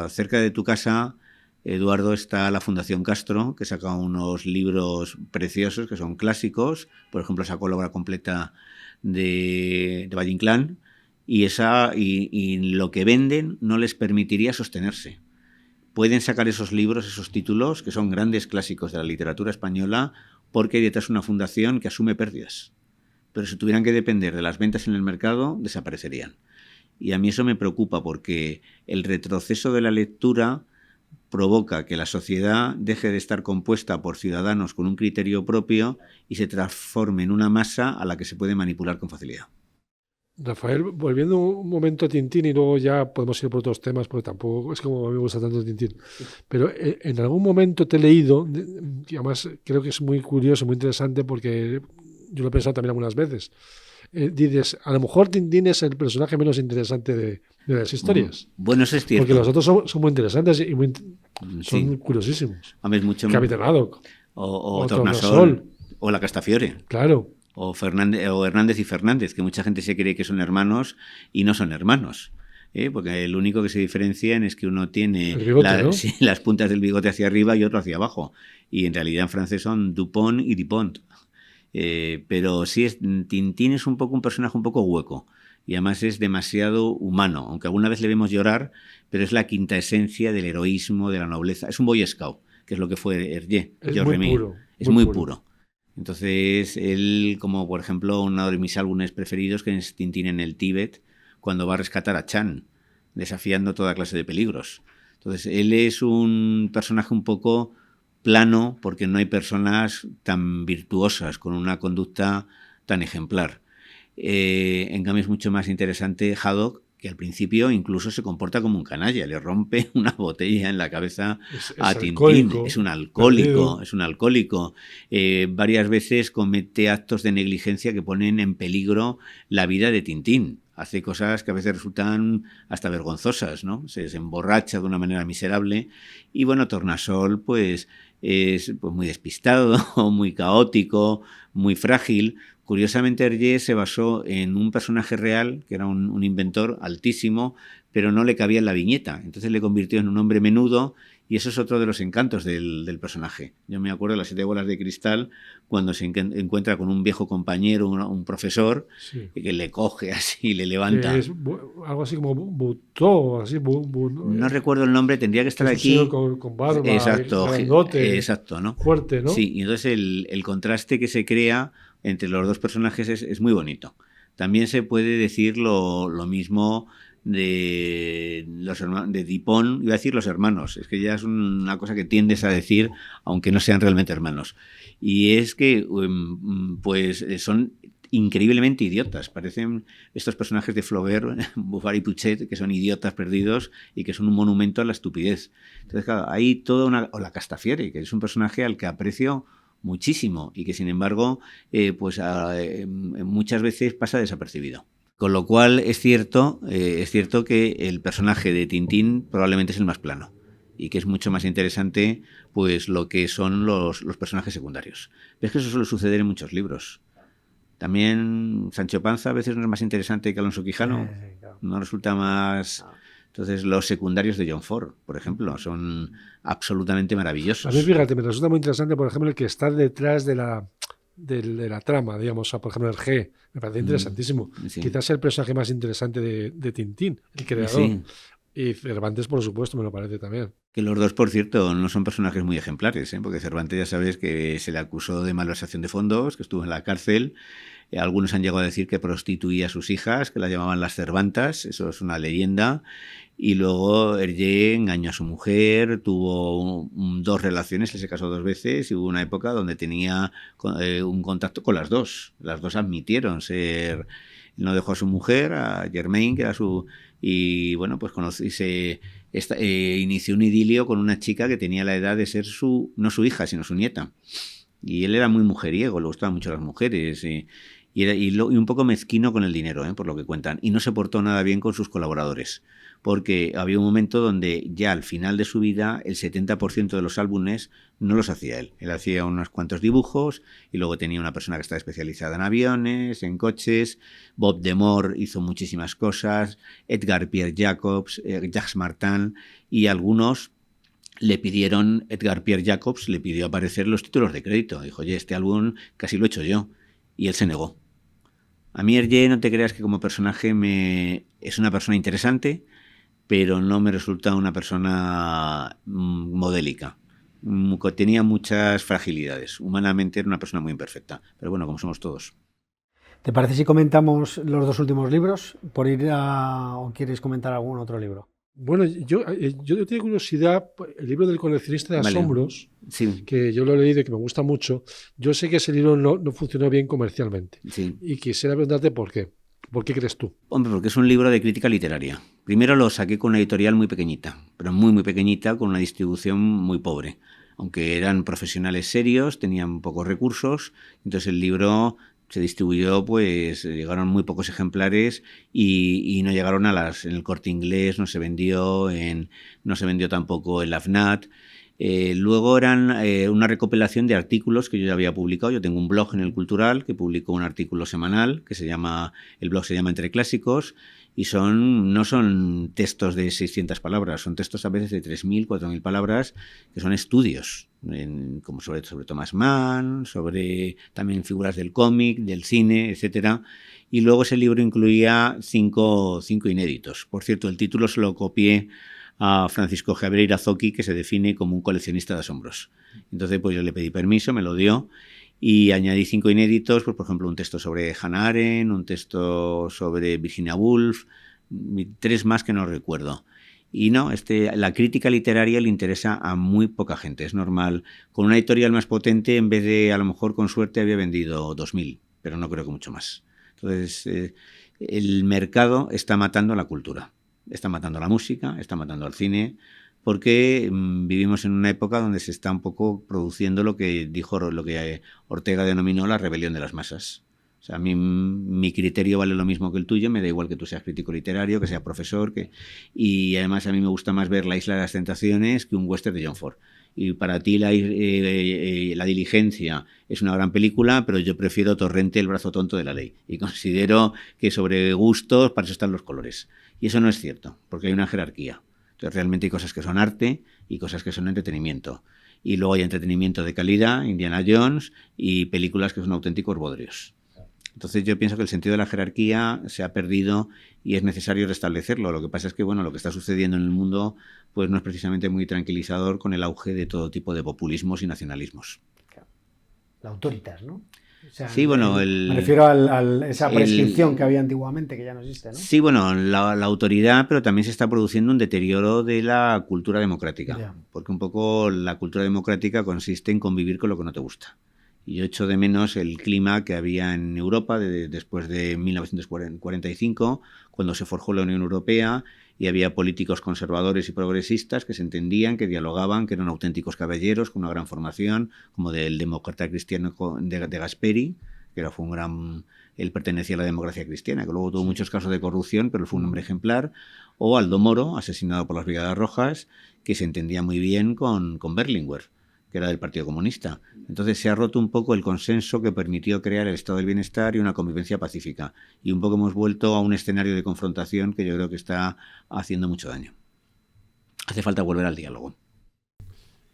Cerca de tu casa, Eduardo, está la Fundación Castro, que saca unos libros preciosos que son clásicos. Por ejemplo, sacó la obra completa de Valle Inclán, y lo que venden no les permitiría sostenerse. Pueden sacar esos libros, esos títulos, que son grandes clásicos de la literatura española, porque hay detrás una fundación que asume pérdidas. Pero si tuvieran que depender de las ventas en el mercado, desaparecerían. Y a mí eso me preocupa porque el retroceso de la lectura provoca que la sociedad deje de estar compuesta por ciudadanos con un criterio propio y se transforme en una masa a la que se puede manipular con facilidad. Rafael, volviendo un momento a Tintín y luego ya podemos ir por otros temas porque tampoco es como a mí me gusta tanto Tintín. Pero en algún momento te he leído, y además creo que es muy curioso, muy interesante porque yo lo he pensado también algunas veces. Dices, a lo mejor Tintín es el personaje menos interesante de las historias. Bueno, eso es cierto. Porque los otros son muy interesantes y son curiosísimos. A ver, mucho Capitán Haddock. O Tornasol. O la Castafiore. Claro. O Hernández y Fernández, que mucha gente se cree que son hermanos y no son hermanos. Porque el único que se diferencian es que uno tiene ¿no? las puntas del bigote hacia arriba y otro hacia abajo. Y en realidad en francés son Dupont y Dupont. Pero sí, Tintín es un personaje un poco hueco. Y además es demasiado humano, aunque alguna vez le vemos llorar, pero es la quinta esencia del heroísmo, de la nobleza. Es un Boy Scout, que es lo que fue Hergé. Es muy puro. Es muy puro. Entonces, él, como por ejemplo, uno de mis álbumes preferidos, que es Tintín en el Tíbet, cuando va a rescatar a Chan, desafiando toda clase de peligros. Entonces, él es un personaje un poco plano, porque no hay personas tan virtuosas, con una conducta tan ejemplar. En cambio, es mucho más interesante Haddock, que al principio incluso se comporta como un canalla, le rompe una botella en la cabeza a Tintín. Es un alcohólico. Varias veces comete actos de negligencia que ponen en peligro la vida de Tintín. Hace cosas que a veces resultan hasta vergonzosas, ¿no? Se emborracha de una manera miserable. Y bueno, Tornasol, pues, es muy despistado, muy caótico, muy frágil. Curiosamente, Hergé se basó en un personaje real, que era un inventor altísimo, pero no le cabía en la viñeta. Entonces le convirtió en un hombre menudo, y eso es otro de los encantos del personaje. Yo me acuerdo de las 7 bolas de cristal, cuando se encuentra con un viejo compañero, un profesor, que le coge así, le levanta. Es algo así como Butó, así. No recuerdo el nombre, tendría que estar aquí. Con barba, exacto, ¿no? Fuerte, ¿no? Sí, y entonces el contraste que se crea entre los dos personajes es muy bonito. También se puede decir lo mismo de Dupont, iba a decir los hermanos, es que ya es una cosa que tiendes a decir, aunque no sean realmente hermanos. Y es que pues son increíblemente idiotas. Parecen estos personajes de Flaubert, Buffard y Puchet, que son idiotas perdidos y que son un monumento a la estupidez. Entonces, claro, hay toda o la Castafiore, que es un personaje al que aprecio muchísimo y que sin embargo muchas veces pasa desapercibido. Con lo cual es cierto que el personaje de Tintín probablemente es el más plano y que es mucho más interesante pues lo que son los personajes secundarios. Pero es que eso suele suceder en muchos libros. También Sancho Panza a veces no es más interesante que Alonso Quijano, no resulta más. Entonces, los secundarios de John Ford, por ejemplo, son absolutamente maravillosos. A mí, fíjate, me resulta muy interesante, por ejemplo, el que está detrás de la trama, digamos, por ejemplo, Hergé. Me parece interesantísimo. Sí. Quizás el personaje más interesante de Tintín, el creador. Sí. Y Cervantes, por supuesto, me lo parece también. Que los dos, por cierto, no son personajes muy ejemplares, porque Cervantes ya sabes que se le acusó de malversación de fondos, que estuvo en la cárcel. Algunos han llegado a decir que prostituía a sus hijas, que las llamaban las Cervantas, eso es una leyenda. Y luego Hergé engañó a su mujer, tuvo 2 relaciones, él se casó 2 veces y hubo una época donde tenía un contacto con las dos. Las dos admitieron ser. No dejó a su mujer, a Germaine, que era su. Y bueno, pues inició un idilio con una chica que tenía la edad de ser no su hija, sino su nieta. Y él era muy mujeriego, le gustaban mucho las mujeres. Y un poco mezquino con el dinero, por lo que cuentan. Y no se portó nada bien con sus colaboradores. Porque había un momento donde ya al final de su vida el 70% de los álbumes no los hacía él. Él hacía unos cuantos dibujos y luego tenía una persona que estaba especializada en aviones, en coches. Bob de Moor hizo muchísimas cosas. Edgar Pierre Jacobs, Jacques Martin y algunos Edgar Pierre Jacobs le pidió aparecer los títulos de crédito. Dijo, oye, este álbum casi lo he hecho yo. Y él se negó. A mí Hergé, no te creas que como personaje es una persona interesante, pero no me resulta una persona modélica. Tenía muchas fragilidades. Humanamente era una persona muy imperfecta. Pero bueno, como somos todos. ¿Te parece si comentamos los 2 últimos libros? ¿O quieres comentar algún otro libro? Bueno, yo tengo curiosidad, el libro del coleccionista de asombros, Sí. que yo lo he leído y que me gusta mucho. Yo sé que ese libro no funcionó bien comercialmente. Sí. Y quisiera preguntarte por qué. ¿Por qué crees tú? Hombre, porque es un libro de crítica literaria. Primero lo saqué con una editorial muy pequeñita, pero muy, muy pequeñita, con una distribución muy pobre. Aunque eran profesionales serios, tenían pocos recursos, entonces el libro se distribuyó, pues llegaron muy pocos ejemplares y no llegaron en el Corte Inglés, no se vendió tampoco en la FNAC. Luego eran una recopilación de artículos que yo ya había publicado. Yo tengo un blog en El Cultural que publicó un artículo semanal el blog se llama Entre Clásicos, y no son textos de 600 palabras, son textos a veces de 3.000, 4.000 palabras, que son estudios, como sobre Thomas Mann, sobre también figuras del cómic, del cine, etcétera. Y luego ese libro incluía 5 inéditos. Por cierto, el título se lo copié a Francisco Javier Irazoqui, que se define como un coleccionista de asombros. Entonces, pues yo le pedí permiso, me lo dio, y añadí 5 inéditos, pues por ejemplo un texto sobre Hannah Arendt, un texto sobre Virginia Woolf, 3 más que no recuerdo. Y no, la crítica literaria le interesa a muy poca gente, es normal. Con una editorial más potente, en vez de, a lo mejor con suerte, había vendido 2.000, pero no creo que mucho más. Entonces, el mercado está matando a la cultura, está matando a la música, está matando al cine, porque vivimos en una época donde se está un poco produciendo lo que Ortega denominó la rebelión de las masas. O sea, a mí mi criterio vale lo mismo que el tuyo, me da igual que tú seas crítico literario, que seas profesor, y además a mí me gusta más ver La Isla de las Tentaciones que un western de John Ford. Y para ti La Diligencia es una gran película, pero yo prefiero Torrente, el brazo tonto de la ley. Y considero que sobre gustos, para eso están los colores. Y eso no es cierto, porque hay una jerarquía. Entonces realmente hay cosas que son arte y cosas que son entretenimiento. Y luego hay entretenimiento de calidad, Indiana Jones, y películas que son auténticos bodrios. Entonces yo pienso que el sentido de la jerarquía se ha perdido y es necesario restablecerlo. Lo que pasa es que lo que está sucediendo en el mundo pues no es precisamente muy tranquilizador con el auge de todo tipo de populismos y nacionalismos. La autoritas, ¿no? O sea, sí, me refiero a esa prescripción que había antiguamente, que ya no existe, ¿no? Sí, la autoridad, pero también se está produciendo un deterioro de la cultura democrática. Yeah. Porque un poco la cultura democrática consiste en convivir con lo que no te gusta. Y yo echo de menos el clima que había en Europa después de 1945, cuando se forjó la Unión Europea y había políticos conservadores y progresistas que se entendían, que dialogaban, que eran auténticos caballeros con una gran formación, como del demócrata cristiano de Gasperi, que él pertenecía a la democracia cristiana, que luego tuvo muchos casos de corrupción, pero él fue un hombre ejemplar, o Aldo Moro, asesinado por las Brigadas Rojas, que se entendía muy bien con Berlinguer, que era del Partido Comunista. Entonces se ha roto un poco el consenso que permitió crear el estado del bienestar y una convivencia pacífica. Y un poco hemos vuelto a un escenario de confrontación que yo creo que está haciendo mucho daño. Hace falta volver al diálogo.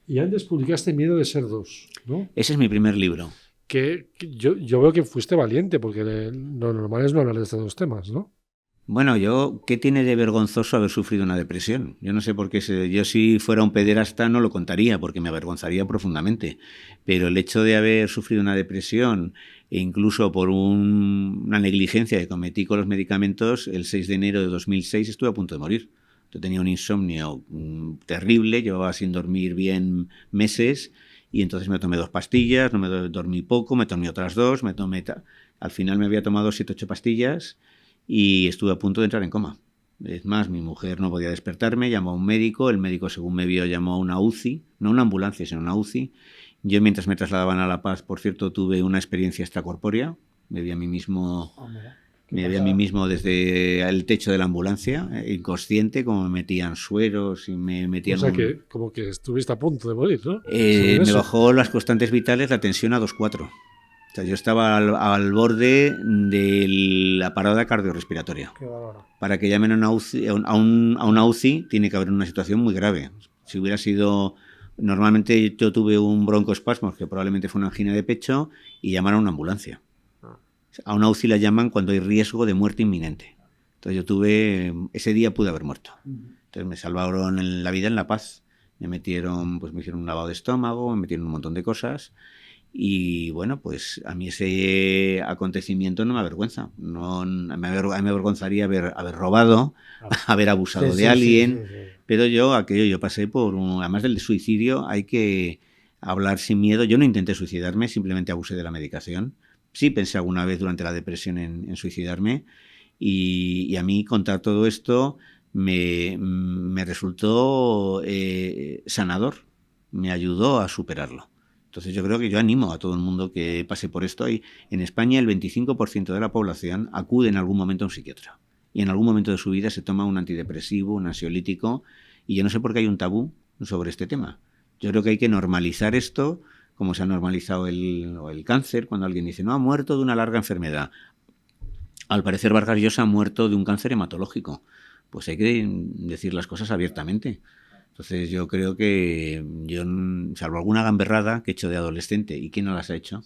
Y antes publicaste Miedo de ser dos, ¿no? Ese es mi primer libro. Que yo veo que fuiste valiente, porque lo normal es no hablar de estos 2 temas, ¿no? Bueno, ¿qué tiene de vergonzoso haber sufrido una depresión? Yo no sé por qué, yo si fuera un pederasta no lo contaría, porque me avergonzaría profundamente. Pero el hecho de haber sufrido una depresión, e incluso por una negligencia que cometí con los medicamentos, el 6 de enero de 2006 estuve a punto de morir. Yo tenía un insomnio terrible, llevaba sin dormir bien meses, y entonces me tomé 2 pastillas, no me dormí poco, me tomé otras 2, al final me había tomado 7 u 8 pastillas, y estuve a punto de entrar en coma. Es más, mi mujer no podía despertarme, llamó a un médico, el médico según me vio llamó a una UCI, no una ambulancia, sino una UCI. Yo mientras me trasladaban a La Paz, por cierto, tuve una experiencia extracorpórea, me vi a mí mismo desde el techo de la ambulancia, inconsciente, como me metían sueros y me metían... O sea, que como que estuviste a punto de morir, ¿no? Me bajó las constantes vitales, la tensión a 2,4. O sea, yo estaba al borde de la parada cardiorrespiratoria. Qué bárbaro. Para que llamen a una UCI tiene que haber una situación muy grave. Si hubiera sido... Normalmente yo tuve un broncoespasmo, que probablemente fue una angina de pecho, y llamaron a una ambulancia. A una UCI la llaman cuando hay riesgo de muerte inminente. Entonces ese día pude haber muerto. Entonces me salvaron la vida en La Paz. Me hicieron un lavado de estómago, me metieron un montón de cosas. Y bueno, pues a mí ese acontecimiento no me avergüenza. No, me avergonzaría haber robado, haber abusado de alguien. Sí. Pero yo pasé por además del suicidio, hay que hablar sin miedo. Yo no intenté suicidarme, simplemente abusé de la medicación. Sí pensé alguna vez durante la depresión en suicidarme. Y a mí contar todo esto me resultó sanador. Me ayudó a superarlo. Entonces yo creo que yo animo a todo el mundo que pase por esto. Y en España el 25% de la población acude en algún momento a un psiquiatra. Y en algún momento de su vida se toma un antidepresivo, un ansiolítico. Y yo no sé por qué hay un tabú sobre este tema. Yo creo que hay que normalizar esto, como se ha normalizado el cáncer, cuando alguien dice, no, ha muerto de una larga enfermedad. Al parecer Vargas Llosa ha muerto de un cáncer hematológico. Pues hay que decir las cosas abiertamente. Entonces yo creo que yo, salvo alguna gamberrada que he hecho de adolescente, ¿y quién no las ha hecho?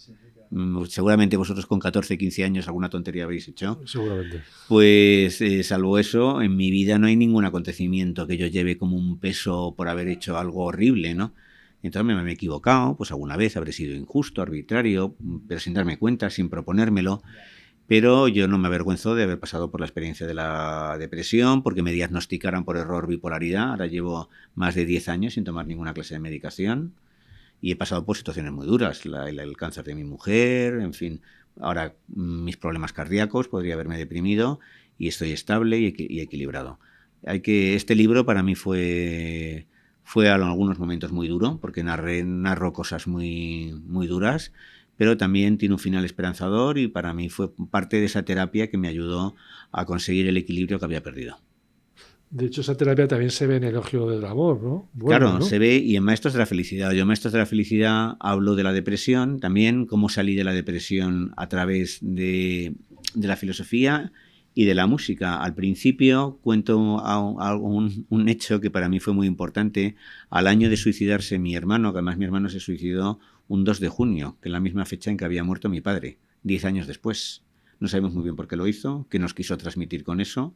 Seguramente vosotros con 14, 15 años alguna tontería habéis hecho. Seguramente. Pues salvo eso, en mi vida no hay ningún acontecimiento que yo lleve como un peso por haber hecho algo horrible, ¿no? Entonces me he equivocado, pues alguna vez habré sido injusto, arbitrario, pero sin darme cuenta, sin proponérmelo. Pero yo no me avergüenzo de haber pasado por la experiencia de la depresión, porque me diagnosticaron por error bipolaridad. Ahora llevo más de 10 años sin tomar ninguna clase de medicación y he pasado por situaciones muy duras. El cáncer de mi mujer, en fin. Ahora mis problemas cardíacos, podría haberme deprimido y estoy estable y equilibrado. Este libro para mí fue en algunos momentos muy duro, porque narro cosas muy, muy duras, pero también tiene un final esperanzador y para mí fue parte de esa terapia que me ayudó a conseguir el equilibrio que había perdido. De hecho, esa terapia también se ve en Elogio del Amor, ¿no? Bueno, claro, ¿no? Se ve, y en Maestros de la Felicidad. Yo en Maestros de la Felicidad hablo de la depresión, también cómo salí de la depresión a través de la filosofía y de la música. Al principio cuento un hecho que para mí fue muy importante. Al año de suicidarse mi hermano, que además mi hermano se suicidó un 2 de junio, que es la misma fecha en que había muerto mi padre, 10 años después. No sabemos muy bien por qué lo hizo, qué nos quiso transmitir con eso,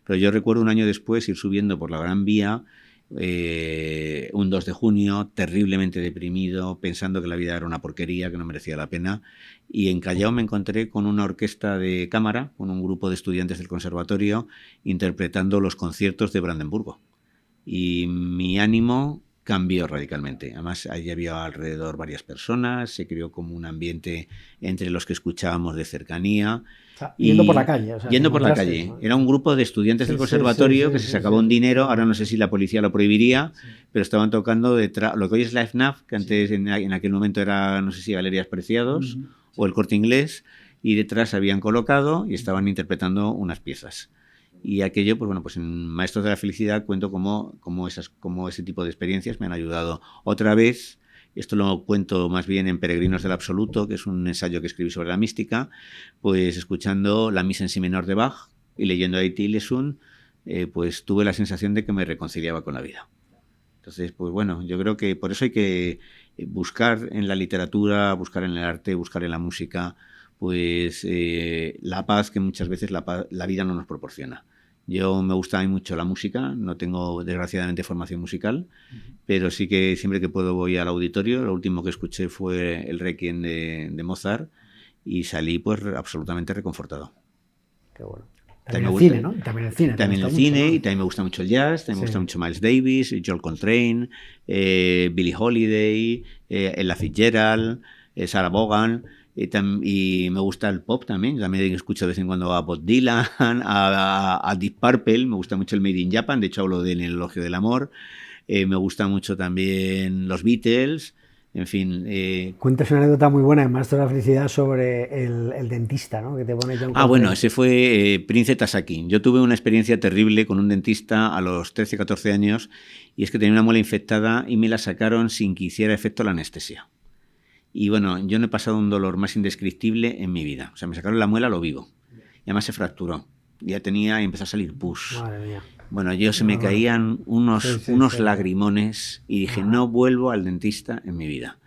pero yo recuerdo un año después ir subiendo por la Gran Vía, un 2 de junio, terriblemente deprimido, pensando que la vida era una porquería, que no merecía la pena, y en Callao me encontré con una orquesta de cámara, con un grupo de estudiantes del conservatorio, interpretando los conciertos de Brandenburgo. Y mi ánimo cambió radicalmente. Además, allí había alrededor varias personas, se creó como un ambiente entre los que escuchábamos de cercanía. O sea, yendo por la calle. O sea, yendo por la calle. ¿No? Era un grupo de estudiantes del conservatorio que se sacaba un dinero, ahora no sé si la policía lo prohibiría, pero estaban tocando detrás, lo que hoy es la FNAF, que antes en aquel momento era, no sé si Galerías Preciados o el Corte Inglés, y detrás habían colocado y estaban interpretando unas piezas. Y aquello, pues bueno, pues en Maestros de la Felicidad cuento cómo ese tipo de experiencias me han ayudado. Otra vez, esto lo cuento más bien en Peregrinos del Absoluto, que es un ensayo que escribí sobre la mística, pues escuchando la Misa en Si menor de Bach y leyendo a E.T. Lesun, pues tuve la sensación de que me reconciliaba con la vida. Entonces, pues bueno, yo creo que por eso hay que buscar en la literatura, buscar en el arte, buscar en la música, pues la paz que muchas veces la vida no nos proporciona. Yo me gusta mucho la música, no tengo desgraciadamente formación musical, pero sí que siempre que puedo voy al auditorio. Lo último que escuché fue el Requiem de Mozart y salí pues absolutamente reconfortado. Qué bueno. También el cine, ¿no? También el cine. También el cine, ¿no? Y también me gusta mucho el jazz, también me gusta mucho Miles Davis, Joel Coltrane, Billie Holiday, Ella Fitzgerald, Sarah Vaughan. Y me gusta el pop también escucho de vez en cuando a Bob Dylan, a Deep Purple, me gusta mucho el Made in Japan, de hecho hablo del Elogio del Amor, me gusta mucho también los Beatles, en fin. Cuentas una anécdota muy buena en Maestro de la Felicidad sobre el dentista, ¿no? Que te pone bueno, ese fue Prince Tasaki. Yo tuve una experiencia terrible con un dentista a los 13, 14 años, y es que tenía una muela infectada y me la sacaron sin que hiciera efecto la anestesia. Y bueno, yo no he pasado un dolor más indescriptible en mi vida. O sea, me sacaron la muela a lo vivo. Y además se fracturó. Ya y empezó a salir pus. Madre mía. Bueno, se me caían unos lagrimones y dije, no vuelvo al dentista en mi vida.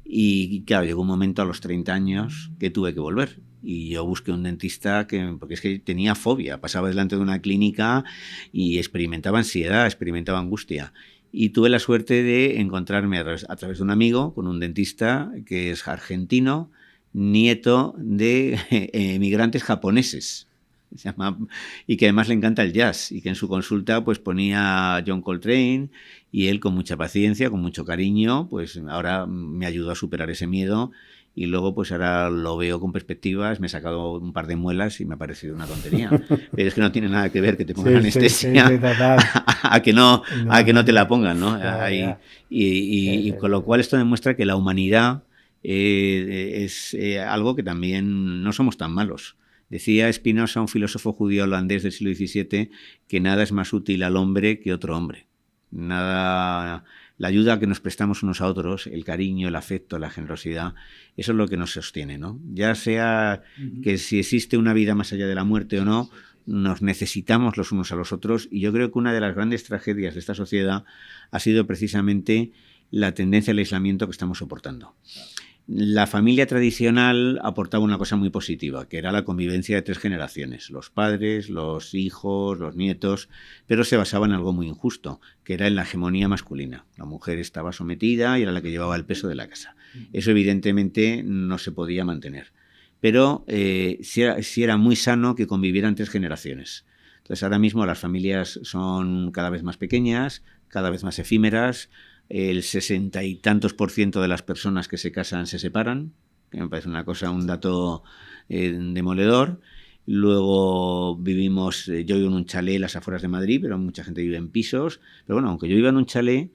Y claro, llegó un momento a los 30 años que tuve que volver. Y yo busqué un dentista porque es que tenía fobia. Pasaba delante de una clínica y experimentaba ansiedad, experimentaba angustia. y tuve la suerte de encontrarme a través de un amigo con un dentista que es argentino, nieto de emigrantes japoneses. Se llama, y que además le encanta el jazz y que en su consulta pues ponía John Coltrane y él con mucha paciencia, con mucho cariño, pues ahora me ayudó a superar ese miedo y luego pues ahora lo veo con perspectivas, me he sacado un par de muelas y me ha parecido una tontería, pero es que no tiene nada que ver que te pongan anestesia a que no te la pongan, ¿no? Y con lo cual esto demuestra que la humanidad es algo que también no somos tan malos. Decía Spinoza, un filósofo judío holandés del siglo XVII, que nada es más útil al hombre que otro hombre. Nada, la ayuda que nos prestamos unos a otros, el cariño, el afecto, la generosidad, eso es lo que nos sostiene, ¿no? Ya sea que si existe una vida más allá de la muerte o no, nos necesitamos los unos a los otros, y yo creo que una de las grandes tragedias de esta sociedad ha sido precisamente la tendencia al aislamiento que estamos soportando. La familia tradicional aportaba una cosa muy positiva, que era la convivencia de 3 generaciones, los padres, los hijos, los nietos, pero se basaba en algo muy injusto, que era en la hegemonía masculina. La mujer estaba sometida y era la que llevaba el peso de la casa. Eso evidentemente no se podía mantener, pero sí era muy sano que convivieran 3 generaciones. Entonces ahora mismo las familias son cada vez más pequeñas, cada vez más efímeras. El 60 y tantos % de las personas que se casan se separan, que me parece un dato demoledor. Luego vivimos, yo vivo en un chalet en las afueras de Madrid, pero mucha gente vive en pisos. Pero bueno, aunque yo viva en un chalet,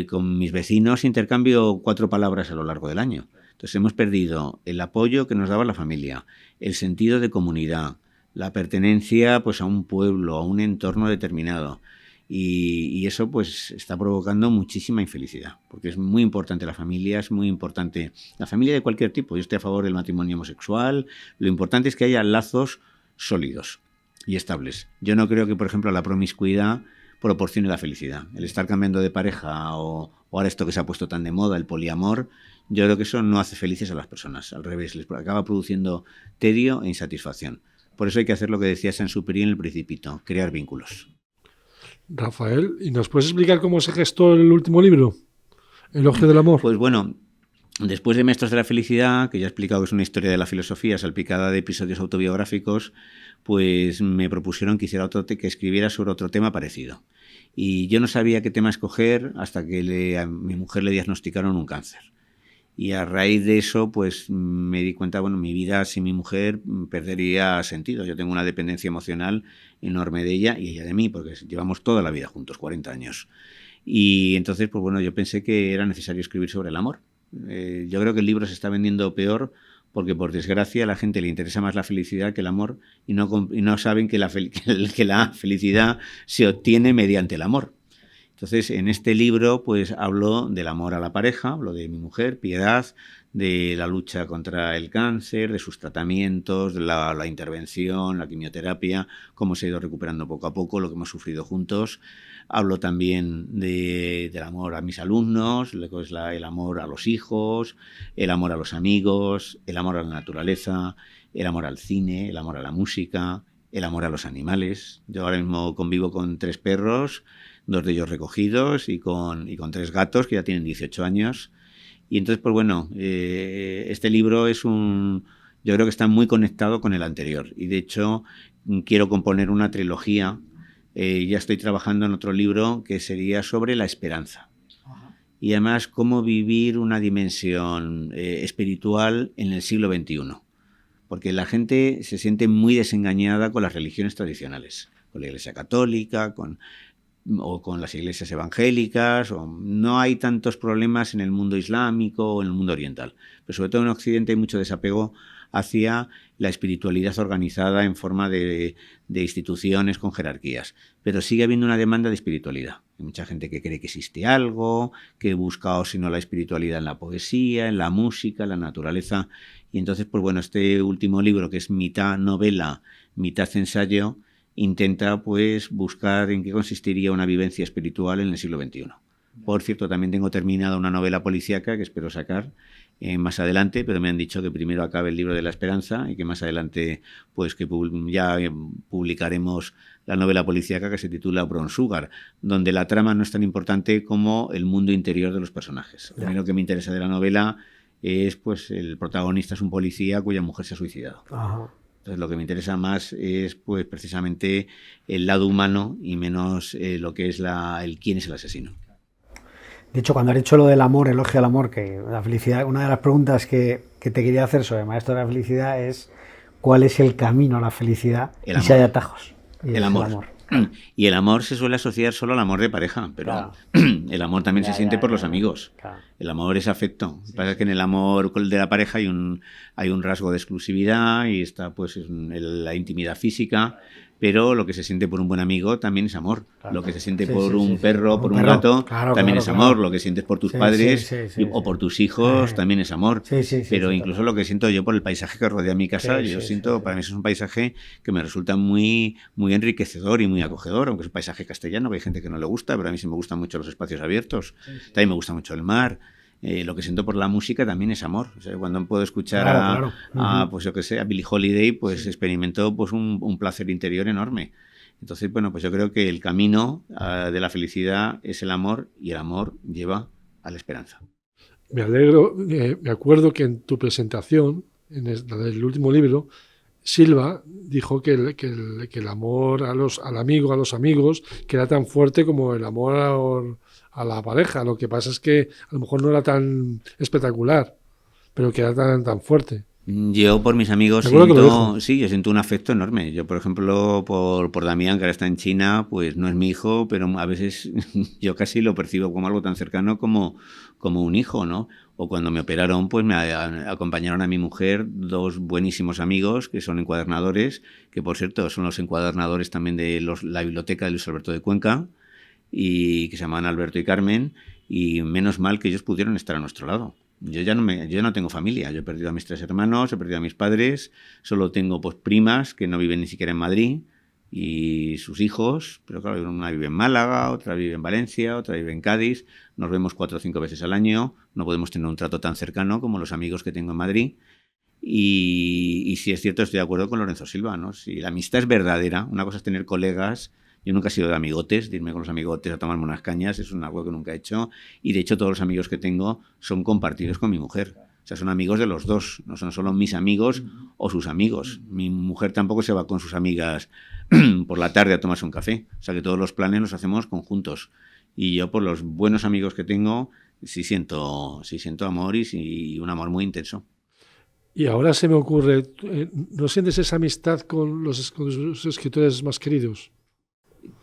con mis vecinos intercambio 4 palabras a lo largo del año. Entonces hemos perdido el apoyo que nos daba la familia, el sentido de comunidad, la pertenencia pues a un pueblo, a un entorno determinado. Y eso pues está provocando muchísima infelicidad, porque es muy importante la familia, es muy importante la familia de cualquier tipo. Yo estoy a favor del matrimonio homosexual, lo importante es que haya lazos sólidos y estables. Yo no creo que, por ejemplo, la promiscuidad proporcione la felicidad. El estar cambiando de pareja o ahora esto que se ha puesto tan de moda, el poliamor, yo creo que eso no hace felices a las personas, al revés, les acaba produciendo tedio e insatisfacción. Por eso hay que hacer lo que decía Saint-Exupéry en El Principito, crear vínculos. Rafael, ¿y nos puedes explicar cómo se gestó el último libro, Elogio del amor? Pues bueno, después de Maestros de la Felicidad, que ya he explicado que es una historia de la filosofía salpicada de episodios autobiográficos, pues me propusieron que que escribiera sobre otro tema parecido. Y yo no sabía qué tema escoger hasta que a mi mujer le diagnosticaron un cáncer. Y a raíz de eso, pues me di cuenta, bueno, mi vida sin mi mujer perdería sentido. Yo tengo una dependencia emocional enorme de ella y ella de mí, porque llevamos toda la vida juntos, 40 años. Y entonces, pues bueno, yo pensé que era necesario escribir sobre el amor. Yo creo que el libro se está vendiendo peor porque, por desgracia, a la gente le interesa más la felicidad que el amor y no saben que la felicidad se obtiene mediante el amor. Entonces, en este libro, pues hablo del amor a la pareja, hablo de mi mujer, Piedad, de la lucha contra el cáncer, de sus tratamientos, de la intervención, la quimioterapia, cómo se ha ido recuperando poco a poco, lo que hemos sufrido juntos. Hablo también del amor a mis alumnos, luego es el amor a los hijos, el amor a los amigos, el amor a la naturaleza, el amor al cine, el amor a la música, el amor a los animales. Yo ahora mismo convivo con 3 perros, 2 de ellos recogidos y con 3 gatos que ya tienen 18 años. Y entonces, pues bueno, este libro yo creo que está muy conectado con el anterior. Y de hecho, quiero componer una trilogía. Ya estoy trabajando en otro libro que sería sobre la esperanza. Y además, cómo vivir una dimensión espiritual en el siglo XXI. Porque la gente se siente muy desengañada con las religiones tradicionales, con la Iglesia Católica, o con las iglesias evangélicas, o no hay tantos problemas en el mundo islámico o en el mundo oriental, pero sobre todo en Occidente hay mucho desapego hacia la espiritualidad organizada en forma de instituciones con jerarquías, pero sigue habiendo una demanda de espiritualidad. Hay mucha gente que cree que existe algo, que busca o si no la espiritualidad en la poesía, en la música, en la naturaleza, y entonces pues bueno, este último libro, que es mitad novela, mitad ensayo, intenta pues buscar en qué consistiría una vivencia espiritual en el siglo XXI. Por cierto, también tengo terminada una novela policíaca que espero sacar más adelante, pero me han dicho que primero acabe el libro de la esperanza y que más adelante pues que ya publicaremos la novela policíaca que se titula Brown Sugar, donde la trama no es tan importante como el mundo interior de los personajes. A mí lo que me interesa de la novela es, pues, el protagonista es un policía cuya mujer se ha suicidado. Ajá. Entonces, lo que me interesa más es, pues, precisamente el lado humano y menos lo que es el quién es el asesino. De hecho, cuando has dicho lo del amor, elogio al amor, que la felicidad, una de las preguntas que te quería hacer sobre Maestro de la Felicidad es ¿cuál es el camino a la felicidad? El y si amor. hay atajos. Y El amor. Y el amor se suele asociar solo al amor de pareja, pero Claro. el amor también se siente por los amigos. Claro. El amor es afecto. Lo que pasa es que en el amor de la pareja hay un rasgo de exclusividad y está, pues, la intimidad física, pero lo que se siente por un buen amigo también es amor. Claro. Lo que se siente Sí, por sí, un sí, sí. perro, por un perro. gato, Claro, también claro, es claro. amor. Lo que sientes por tus Sí, padres sí, o por tus hijos también es amor. Sí, sí, sí, Pero sí, incluso total. lo que siento yo por el paisaje que rodea mi casa, Sí, yo sí, siento, sí. para mí eso es un paisaje que me resulta muy, muy enriquecedor y muy acogedor, aunque es un paisaje castellano, que hay gente que no le gusta, pero a mí sí me gustan mucho los espacios abiertos. También me gusta mucho el mar. Lo que siento por la música también es amor. O sea, cuando puedo escuchar Claro. pues yo qué sé, a Billie Holiday, pues experimento, pues, un placer interior enorme. Entonces, bueno, pues yo creo que el camino de la felicidad es el amor, y el amor lleva a la esperanza. Me alegro, me acuerdo que en tu presentación, la del último libro, Silva dijo que el amor al amigo, a los amigos, que era tan fuerte como el amor a la pareja. Lo que pasa es que a lo mejor no era tan espectacular, pero que era tan fuerte. Yo por mis amigos yo siento un afecto enorme. Yo, por ejemplo, por Damián, que ahora está en China, pues no es mi hijo, pero a veces yo casi lo percibo como algo tan cercano como un hijo, ¿no? O cuando me operaron, pues me acompañaron a mi mujer 2 buenísimos amigos que son encuadernadores, que por cierto son los encuadernadores también de la biblioteca de Luis Alberto de Cuenca, y que se llaman Alberto y Carmen, y menos mal que ellos pudieron estar a nuestro lado. Yo no tengo familia, yo he perdido a mis 3 hermanos, he perdido a mis padres, solo tengo, pues, primas que no viven ni siquiera en Madrid y sus hijos, pero claro, una vive en Málaga, otra vive en Valencia, otra vive en Cádiz, nos vemos 4 o 5 veces al año, no podemos tener un trato tan cercano como los amigos que tengo en Madrid. Y sí es cierto, estoy de acuerdo con Lorenzo Silva, ¿no? Si la amistad es verdadera, una cosa es tener colegas. Yo nunca he sido de amigotes, de irme con los amigotes a tomarme unas cañas, es algo que nunca he hecho. Y de hecho todos los amigos que tengo son compartidos con mi mujer. O sea, son amigos de los dos, no son solo mis amigos o sus amigos. Mi mujer tampoco se va con sus amigas por la tarde a tomarse un café. O sea, que todos los planes los hacemos conjuntos. Y yo, por los buenos amigos que tengo, sí siento amor, y un amor muy intenso. Y ahora se me ocurre, ¿no sientes esa amistad con los escritores más queridos?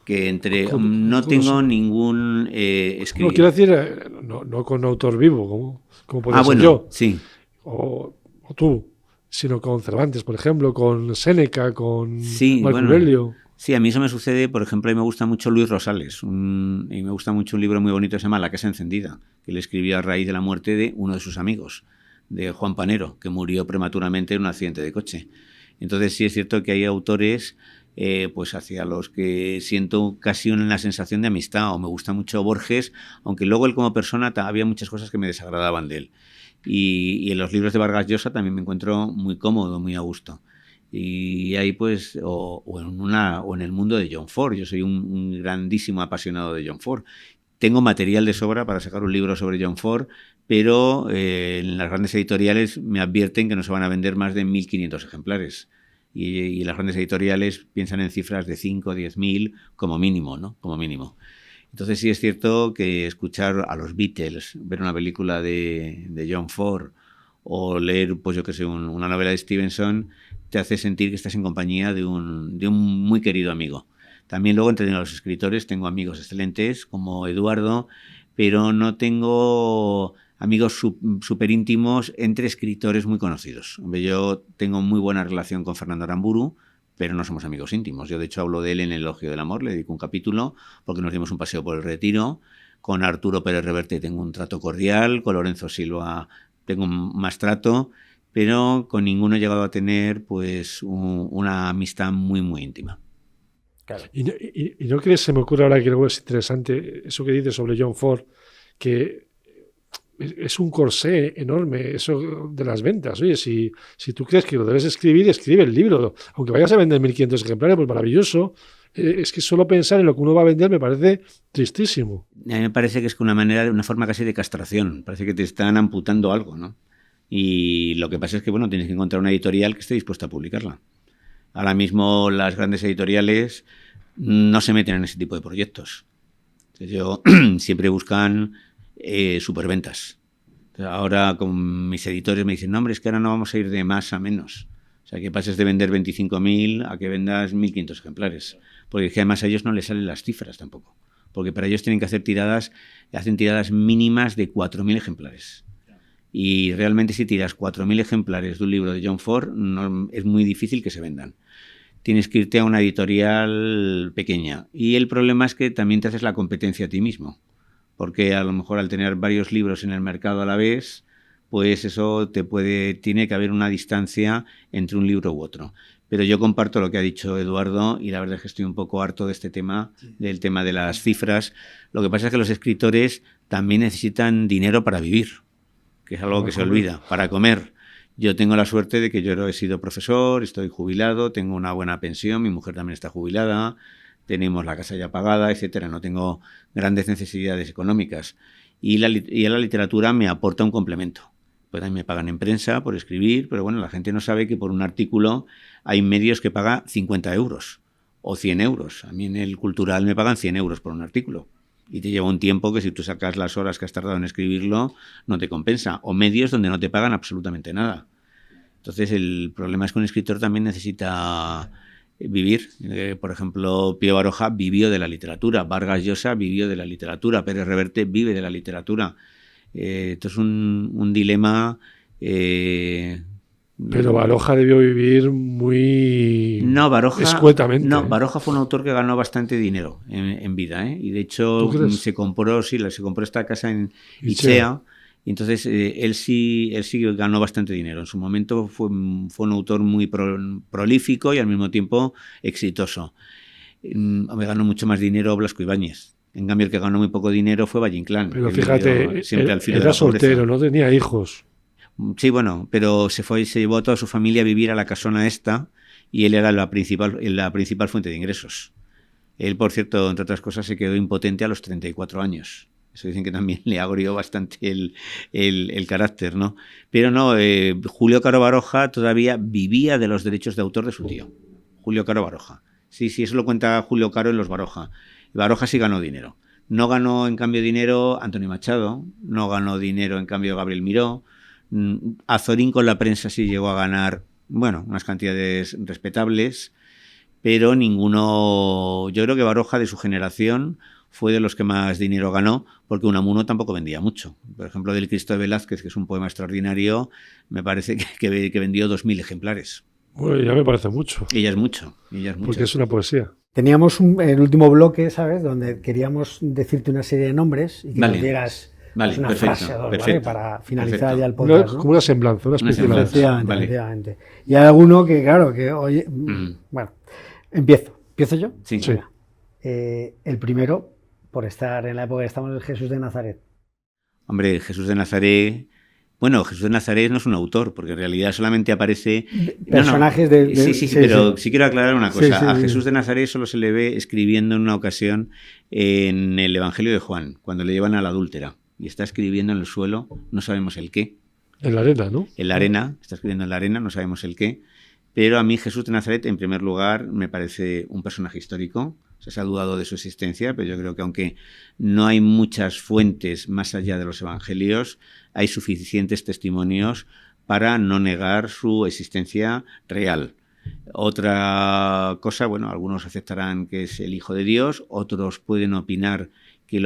Que no tengo ningún escritor. No, quiero decir, no con autor vivo, como podría ser yo. Sí. O tú, sino con Cervantes, por ejemplo, con Séneca, con Marco bueno, Aurelio. Sí, a mí eso me sucede, por ejemplo, a mí me gusta mucho Luis Rosales, y me gusta mucho un libro muy bonito que se llama La casa encendida, que él escribió a raíz de la muerte de uno de sus amigos, de Juan Panero, que murió prematuramente en un accidente de coche. Entonces sí es cierto que hay autores pues hacia los que siento casi una sensación de amistad, o me gusta mucho Borges, aunque luego él como persona había muchas cosas que me desagradaban de él. Y en los libros de Vargas Llosa también me encuentro muy cómodo, muy a gusto. Y ahí pues, o en el mundo de John Ford. Yo soy un grandísimo apasionado de John Ford. Tengo material de sobra para sacar un libro sobre John Ford, pero en las grandes editoriales me advierten que no se van a vender más de 1.500 ejemplares. Y las grandes editoriales piensan en cifras de 5 o 10.000 como mínimo, ¿no? Como mínimo. Entonces sí es cierto que escuchar a los Beatles, ver una película de John Ford o leer, pues yo que sé, una novela de Stevenson, te hace sentir que estás en compañía de un muy querido amigo. También luego entre los escritores tengo amigos excelentes como Eduardo, pero no tengo amigos súper íntimos entre escritores muy conocidos. Yo tengo muy buena relación con Fernando Aramburu, pero no somos amigos íntimos. Yo de hecho hablo de él en El elogio del amor, le dedico un capítulo porque nos dimos un paseo por el Retiro. Con Arturo Pérez Reverte tengo un trato cordial, con Lorenzo Silva tengo más trato, pero con ninguno he llegado a tener pues una amistad muy, muy íntima. Claro. ¿Y no crees, se me ocurre ahora que luego es interesante eso que dices sobre John Ford, que es un corsé enorme eso de las ventas? Oye, si tú crees que lo debes escribir, escribe el libro. Aunque vayas a vender 1.500 ejemplares, pues maravilloso. Es que solo pensar en lo que uno va a vender me parece tristísimo. A mí me parece que es una forma casi de castración. Parece que te están amputando algo, ¿no? Y lo que pasa es que, bueno, tienes que encontrar una editorial que esté dispuesta a publicarla. Ahora mismo las grandes editoriales no se meten en ese tipo de proyectos. Siempre buscan superventas. Ahora con mis editores me dicen, no, hombre, es que ahora no vamos a ir de más a menos. O sea, que pases de vender 25.000 a que vendas 1.500 ejemplares. Porque es que además a ellos no les salen las cifras tampoco. Porque para ellos tienen que hacer hacen tiradas mínimas de 4.000 ejemplares. Y realmente si tiras 4.000 ejemplares de un libro de John Ford, es muy difícil que se vendan. Tienes que irte a una editorial pequeña. Y el problema es que también te haces la competencia a ti mismo. Porque a lo mejor al tener varios libros en el mercado a la vez, pues eso tiene que haber una distancia entre un libro u otro. Pero yo comparto lo que ha dicho Eduardo y la verdad es que estoy un poco harto de este tema, del tema de las cifras. Lo que pasa es que los escritores también necesitan dinero para vivir, que es algo que se olvida, para comer. Yo tengo la suerte de que yo he sido profesor, estoy jubilado, tengo una buena pensión, mi mujer también está jubilada, tenemos la casa ya pagada, etcétera. No tengo grandes necesidades económicas. Y la literatura me aporta un complemento. Pues a mí me pagan en prensa por escribir, pero bueno, la gente no sabe que por un artículo hay medios que pagan 50 euros o 100 euros. A mí en el cultural me pagan 100 euros por un artículo. Y te lleva un tiempo que si tú sacas las horas que has tardado en escribirlo, no te compensa. O medios donde no te pagan absolutamente nada. Entonces el problema es que un escritor también necesita vivir. Por ejemplo, Pío Baroja vivió de la literatura, Vargas Llosa vivió de la literatura, Pérez Reverte vive de la literatura. Esto es un dilema. Pero Baroja debió vivir muy escuetamente. No, Baroja fue un autor que ganó bastante dinero en vida, ¿eh? Y de hecho se compró esta casa en Itzea. Y entonces él sí ganó bastante dinero. En su momento fue un autor muy prolífico y al mismo tiempo exitoso. Me ganó mucho más dinero Blasco Ibáñez. En cambio, el que ganó muy poco dinero fue Valle Inclán. Pero fíjate, era soltero, no tenía hijos. Sí, bueno, pero se llevó a toda su familia a vivir a la casona esta y él era la principal fuente de ingresos. Él, por cierto, entre otras cosas, se quedó impotente a los 34 años. Eso dicen que también le agrió bastante el carácter, ¿no? Pero no, Julio Caro Baroja todavía vivía de los derechos de autor de su tío, Julio Caro Baroja. Sí, eso lo cuenta Julio Caro en Los Baroja. Baroja sí ganó dinero. No ganó, en cambio, dinero Antonio Machado, no ganó dinero, en cambio, Gabriel Miró. Azorín con la prensa sí llegó a ganar, bueno, unas cantidades respetables, pero ninguno. Yo creo que Baroja, de su generación, fue de los que más dinero ganó, porque Unamuno tampoco vendía mucho. Por ejemplo, del Cristo de Velázquez, que es un poema extraordinario, me parece que vendió 2.000 ejemplares. Bueno, ya me parece mucho. Y ya es mucho. Porque es una poesía. Teníamos el último bloque, ¿sabes?, donde queríamos decirte una serie de nombres y que nos dieras una frase o dos, ¿vale?, para finalizar ya el podcast, ¿no? Como una semblanza, una especialidad. Efectivamente. Y hay alguno que, claro, que oye... Bueno, ¿empiezo yo? Sí. El primero, por estar en la época que estamos, es Jesús de Nazaret. Hombre, Jesús de Nazaret... Bueno, Jesús de Nazaret no es un autor, porque en realidad solamente aparece... Personajes de... Sí, pero sí quiero aclarar una cosa. A Jesús de Nazaret solo se le ve escribiendo en una ocasión en el Evangelio de Juan, cuando le llevan a la adúltera, y está escribiendo en el suelo, no sabemos el qué. En la arena, ¿no? En la arena, está escribiendo en la arena, no sabemos el qué. Pero a mí Jesús de Nazaret, en primer lugar, me parece un personaje histórico. Se ha dudado de su existencia, pero yo creo que aunque no hay muchas fuentes más allá de los evangelios, hay suficientes testimonios para no negar su existencia real. Otra cosa, bueno, algunos aceptarán que es el Hijo de Dios, otros pueden opinar que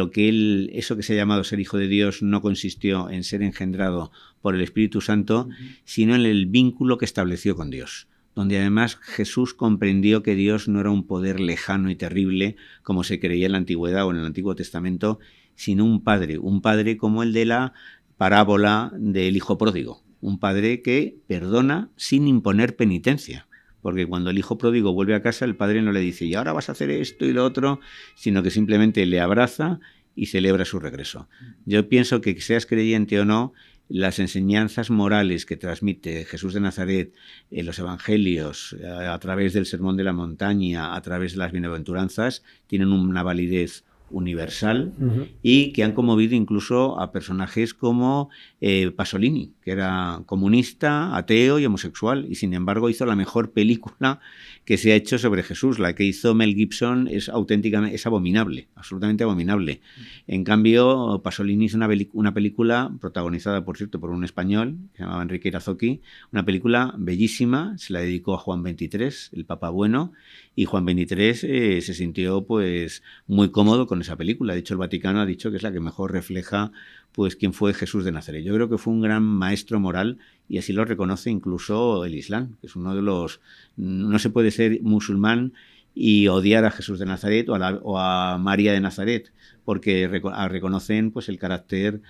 eso que se ha llamado ser Hijo de Dios no consistió en ser engendrado por el Espíritu Santo, sino en el vínculo que estableció con Dios, donde además Jesús comprendió que Dios no era un poder lejano y terrible como se creía en la Antigüedad o en el Antiguo Testamento, sino un padre como el de la parábola del hijo pródigo, un padre que perdona sin imponer penitencia, porque cuando el hijo pródigo vuelve a casa, el padre no le dice, y ahora vas a hacer esto y lo otro, sino que simplemente le abraza y celebra su regreso. Yo pienso que seas creyente o no, las enseñanzas morales que transmite Jesús de Nazaret en los evangelios, a través del Sermón de la Montaña, a través de las bienaventuranzas, tienen una validez universal y que han conmovido incluso a personajes como Pasolini, que era comunista, ateo y homosexual, y sin embargo hizo la mejor película que se ha hecho sobre Jesús. La que hizo Mel Gibson es auténticamente, es abominable, absolutamente abominable. En cambio, Pasolini hizo una película protagonizada, por cierto, por un español que se llamaba Enrique Irazoqui, una película bellísima, se la dedicó a Juan XXIII, el Papa Bueno, y Juan XXIII se sintió pues muy cómodo con esa película. De hecho, el Vaticano ha dicho que es la que mejor refleja pues quién fue Jesús de Nazaret. Yo creo que fue un gran maestro moral y así lo reconoce incluso el Islam, que es uno de los... No se puede ser musulmán y odiar a Jesús de Nazaret o a María de Nazaret, porque reconocen pues el carácter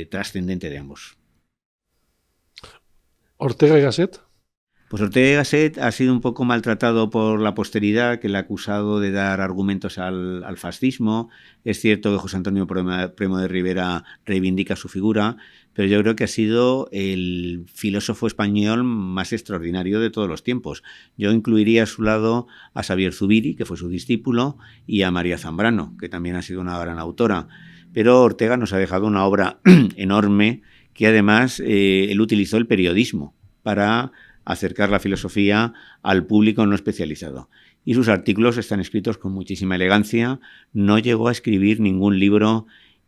trascendente de ambos. ¿Ortega y Gasset? Pues Ortega y Gasset ha sido un poco maltratado por la posteridad, que le ha acusado de dar argumentos al fascismo. Es cierto que José Antonio Primo de Rivera reivindica su figura, pero yo creo que ha sido el filósofo español más extraordinario de todos los tiempos. Yo incluiría a su lado a Xavier Zubiri, que fue su discípulo, y a María Zambrano, que también ha sido una gran autora. Pero Ortega nos ha dejado una obra enorme que además él utilizó el periodismo para acercar la filosofía al público no especializado. Y sus artículos están escritos con muchísima elegancia. No llegó a escribir ningún libro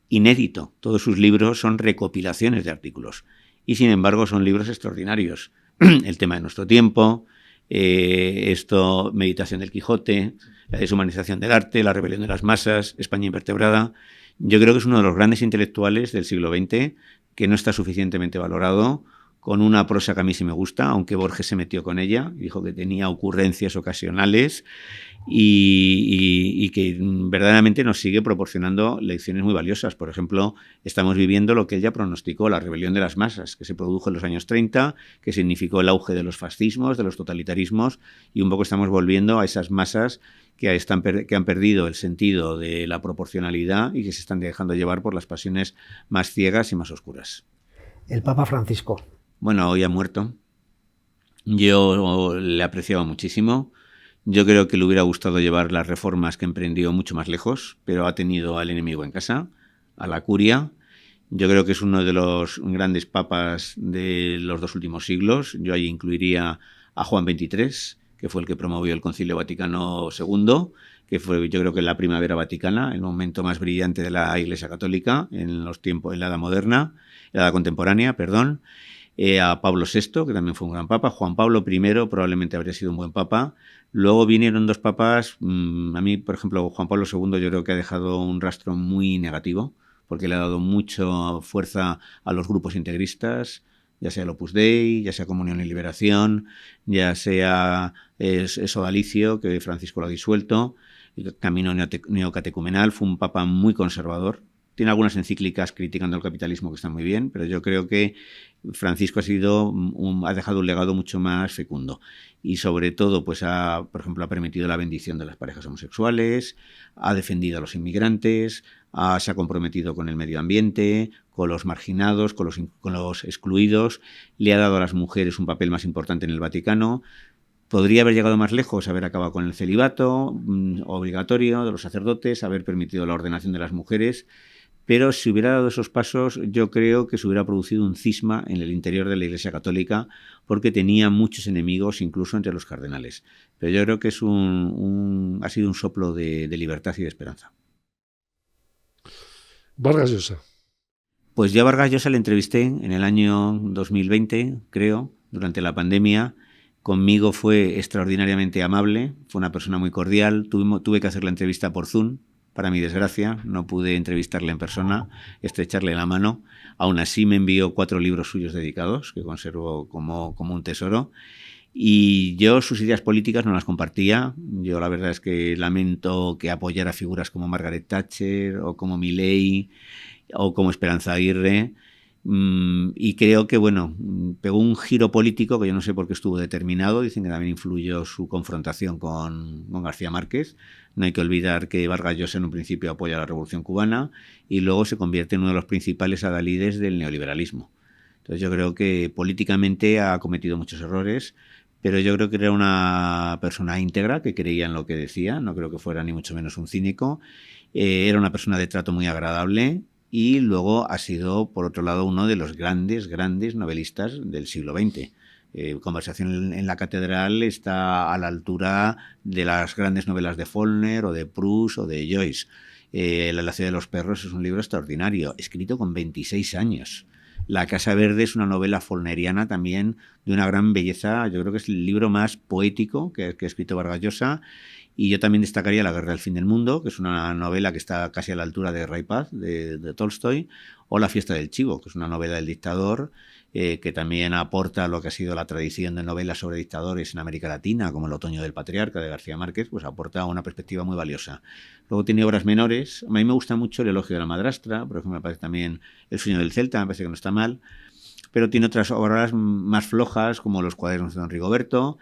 inédito. Todos sus libros son recopilaciones de artículos. Y sin embargo son libros extraordinarios. El tema de nuestro tiempo, Meditación del Quijote, la deshumanización del arte, la rebelión de las masas, España invertebrada. Yo creo que es uno de los grandes intelectuales del siglo XX que no está suficientemente valorado, con una prosa que a mí sí me gusta, aunque Borges se metió con ella, dijo que tenía ocurrencias ocasionales y que verdaderamente nos sigue proporcionando lecciones muy valiosas. Por ejemplo, estamos viviendo lo que él ya pronosticó, la rebelión de las masas, que se produjo en los años 30, que significó el auge de los fascismos, de los totalitarismos, y un poco estamos volviendo a esas masas que han perdido el sentido de la proporcionalidad y que se están dejando llevar por las pasiones más ciegas y más oscuras. El Papa Francisco. Bueno, hoy ha muerto. Yo le apreciaba muchísimo. Yo creo que le hubiera gustado llevar las reformas que emprendió mucho más lejos, pero ha tenido al enemigo en casa, a la curia. Yo creo que es uno de los grandes papas de los 2 últimos siglos. Yo ahí incluiría a Juan XXIII, que fue el que promovió el Concilio Vaticano II, que fue, yo creo que la primavera vaticana, el momento más brillante de la Iglesia Católica en los tiempos, en la Edad Moderna, en la Edad Contemporánea, perdón. A Pablo VI, que también fue un gran papa. Juan Pablo I probablemente habría sido un buen papa. Luego vinieron 2 papas. A mí, por ejemplo, Juan Pablo II yo creo que ha dejado un rastro muy negativo, porque le ha dado mucha fuerza a los grupos integristas, ya sea el Opus Dei, ya sea Comunión y Liberación, ya sea Sodalicio, que Francisco lo ha disuelto, el camino neocatecumenal. Fue un papa muy conservador. Tiene algunas encíclicas criticando el capitalismo que están muy bien, pero yo creo que Francisco ha dejado un legado mucho más fecundo. Y sobre todo, pues por ejemplo, ha permitido la bendición de las parejas homosexuales, ha defendido a los inmigrantes, se ha comprometido con el medio ambiente, con los marginados, con los excluidos, le ha dado a las mujeres un papel más importante en el Vaticano. Podría haber llegado más lejos, haber acabado con el celibato obligatorio de los sacerdotes, haber permitido la ordenación de las mujeres. Pero si hubiera dado esos pasos, yo creo que se hubiera producido un cisma en el interior de la Iglesia Católica, porque tenía muchos enemigos, incluso entre los cardenales. Pero yo creo que ha sido un soplo de libertad y de esperanza. Vargas Llosa. Pues yo a Vargas Llosa le entrevisté en el año 2020, creo, durante la pandemia. Conmigo fue extraordinariamente amable, fue una persona muy cordial. Tuve que hacer la entrevista por Zoom. Para mi desgracia, no pude entrevistarle en persona, estrecharle la mano. Aún así me envió 4 libros suyos dedicados, que conservo como un tesoro. Y yo sus ideas políticas no las compartía. Yo la verdad es que lamento que apoyara figuras como Margaret Thatcher o como Milei o como Esperanza Aguirre. Y creo que, bueno, pegó un giro político que yo no sé por qué estuvo determinado. Dicen que también influyó su confrontación con García Márquez. No hay que olvidar que Vargas Llosa en un principio apoya la Revolución Cubana y luego se convierte en uno de los principales adalides del neoliberalismo. Entonces yo creo que políticamente ha cometido muchos errores, pero yo creo que era una persona íntegra que creía en lo que decía. No creo que fuera ni mucho menos un cínico. Era una persona de trato muy agradable. Y luego ha sido, por otro lado, uno de los grandes novelistas del siglo XX. Conversación en la catedral está a la altura de las grandes novelas de Faulkner o de Proust o de Joyce. La ciudad de los perros es un libro extraordinario, escrito con 26 años. La Casa Verde es una novela faulkneriana también de una gran belleza. Yo creo que es el libro más poético que ha escrito Vargas Llosa. Y yo también destacaría La guerra del fin del mundo, que es una novela que está casi a la altura de Ray-Paz, de Tolstoy, o La fiesta del chivo, que es una novela del dictador, que también aporta lo que ha sido la tradición de novelas sobre dictadores en América Latina, como El otoño del patriarca de García Márquez, pues aporta una perspectiva muy valiosa. Luego tiene obras menores. A mí me gusta mucho El elogio de la madrastra, por ejemplo, me parece también El sueño del Celta, me parece que no está mal, pero tiene otras obras más flojas, como Los cuadernos de don Rigoberto.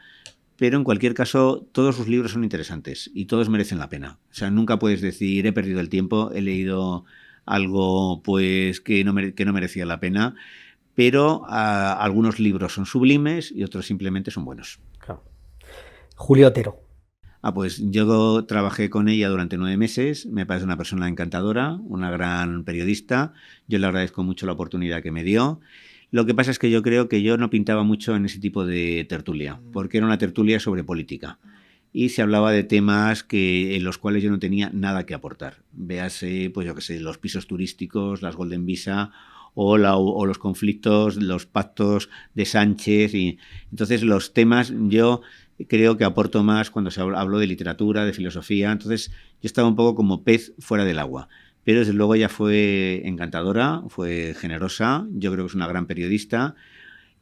Pero en cualquier caso, todos sus libros son interesantes y todos merecen la pena. O sea, nunca puedes decir, he perdido el tiempo, he leído algo pues que no merecía la pena, pero algunos libros son sublimes y otros simplemente son buenos. Claro. Julia Otero. Pues yo trabajé con ella durante 9 meses, me parece una persona encantadora, una gran periodista, yo le agradezco mucho la oportunidad que me dio. Lo que pasa es que yo creo que yo no pintaba mucho en ese tipo de tertulia, porque era una tertulia sobre política. Y se hablaba de temas en los cuales yo no tenía nada que aportar. Véase, pues yo qué sé, los pisos turísticos, las Golden Visa o los conflictos, los pactos de Sánchez. Y entonces los temas yo creo que aporto más cuando se hablo de literatura, de filosofía. Entonces yo estaba un poco como pez fuera del agua. Pero desde luego ella fue encantadora, fue generosa, yo creo que es una gran periodista.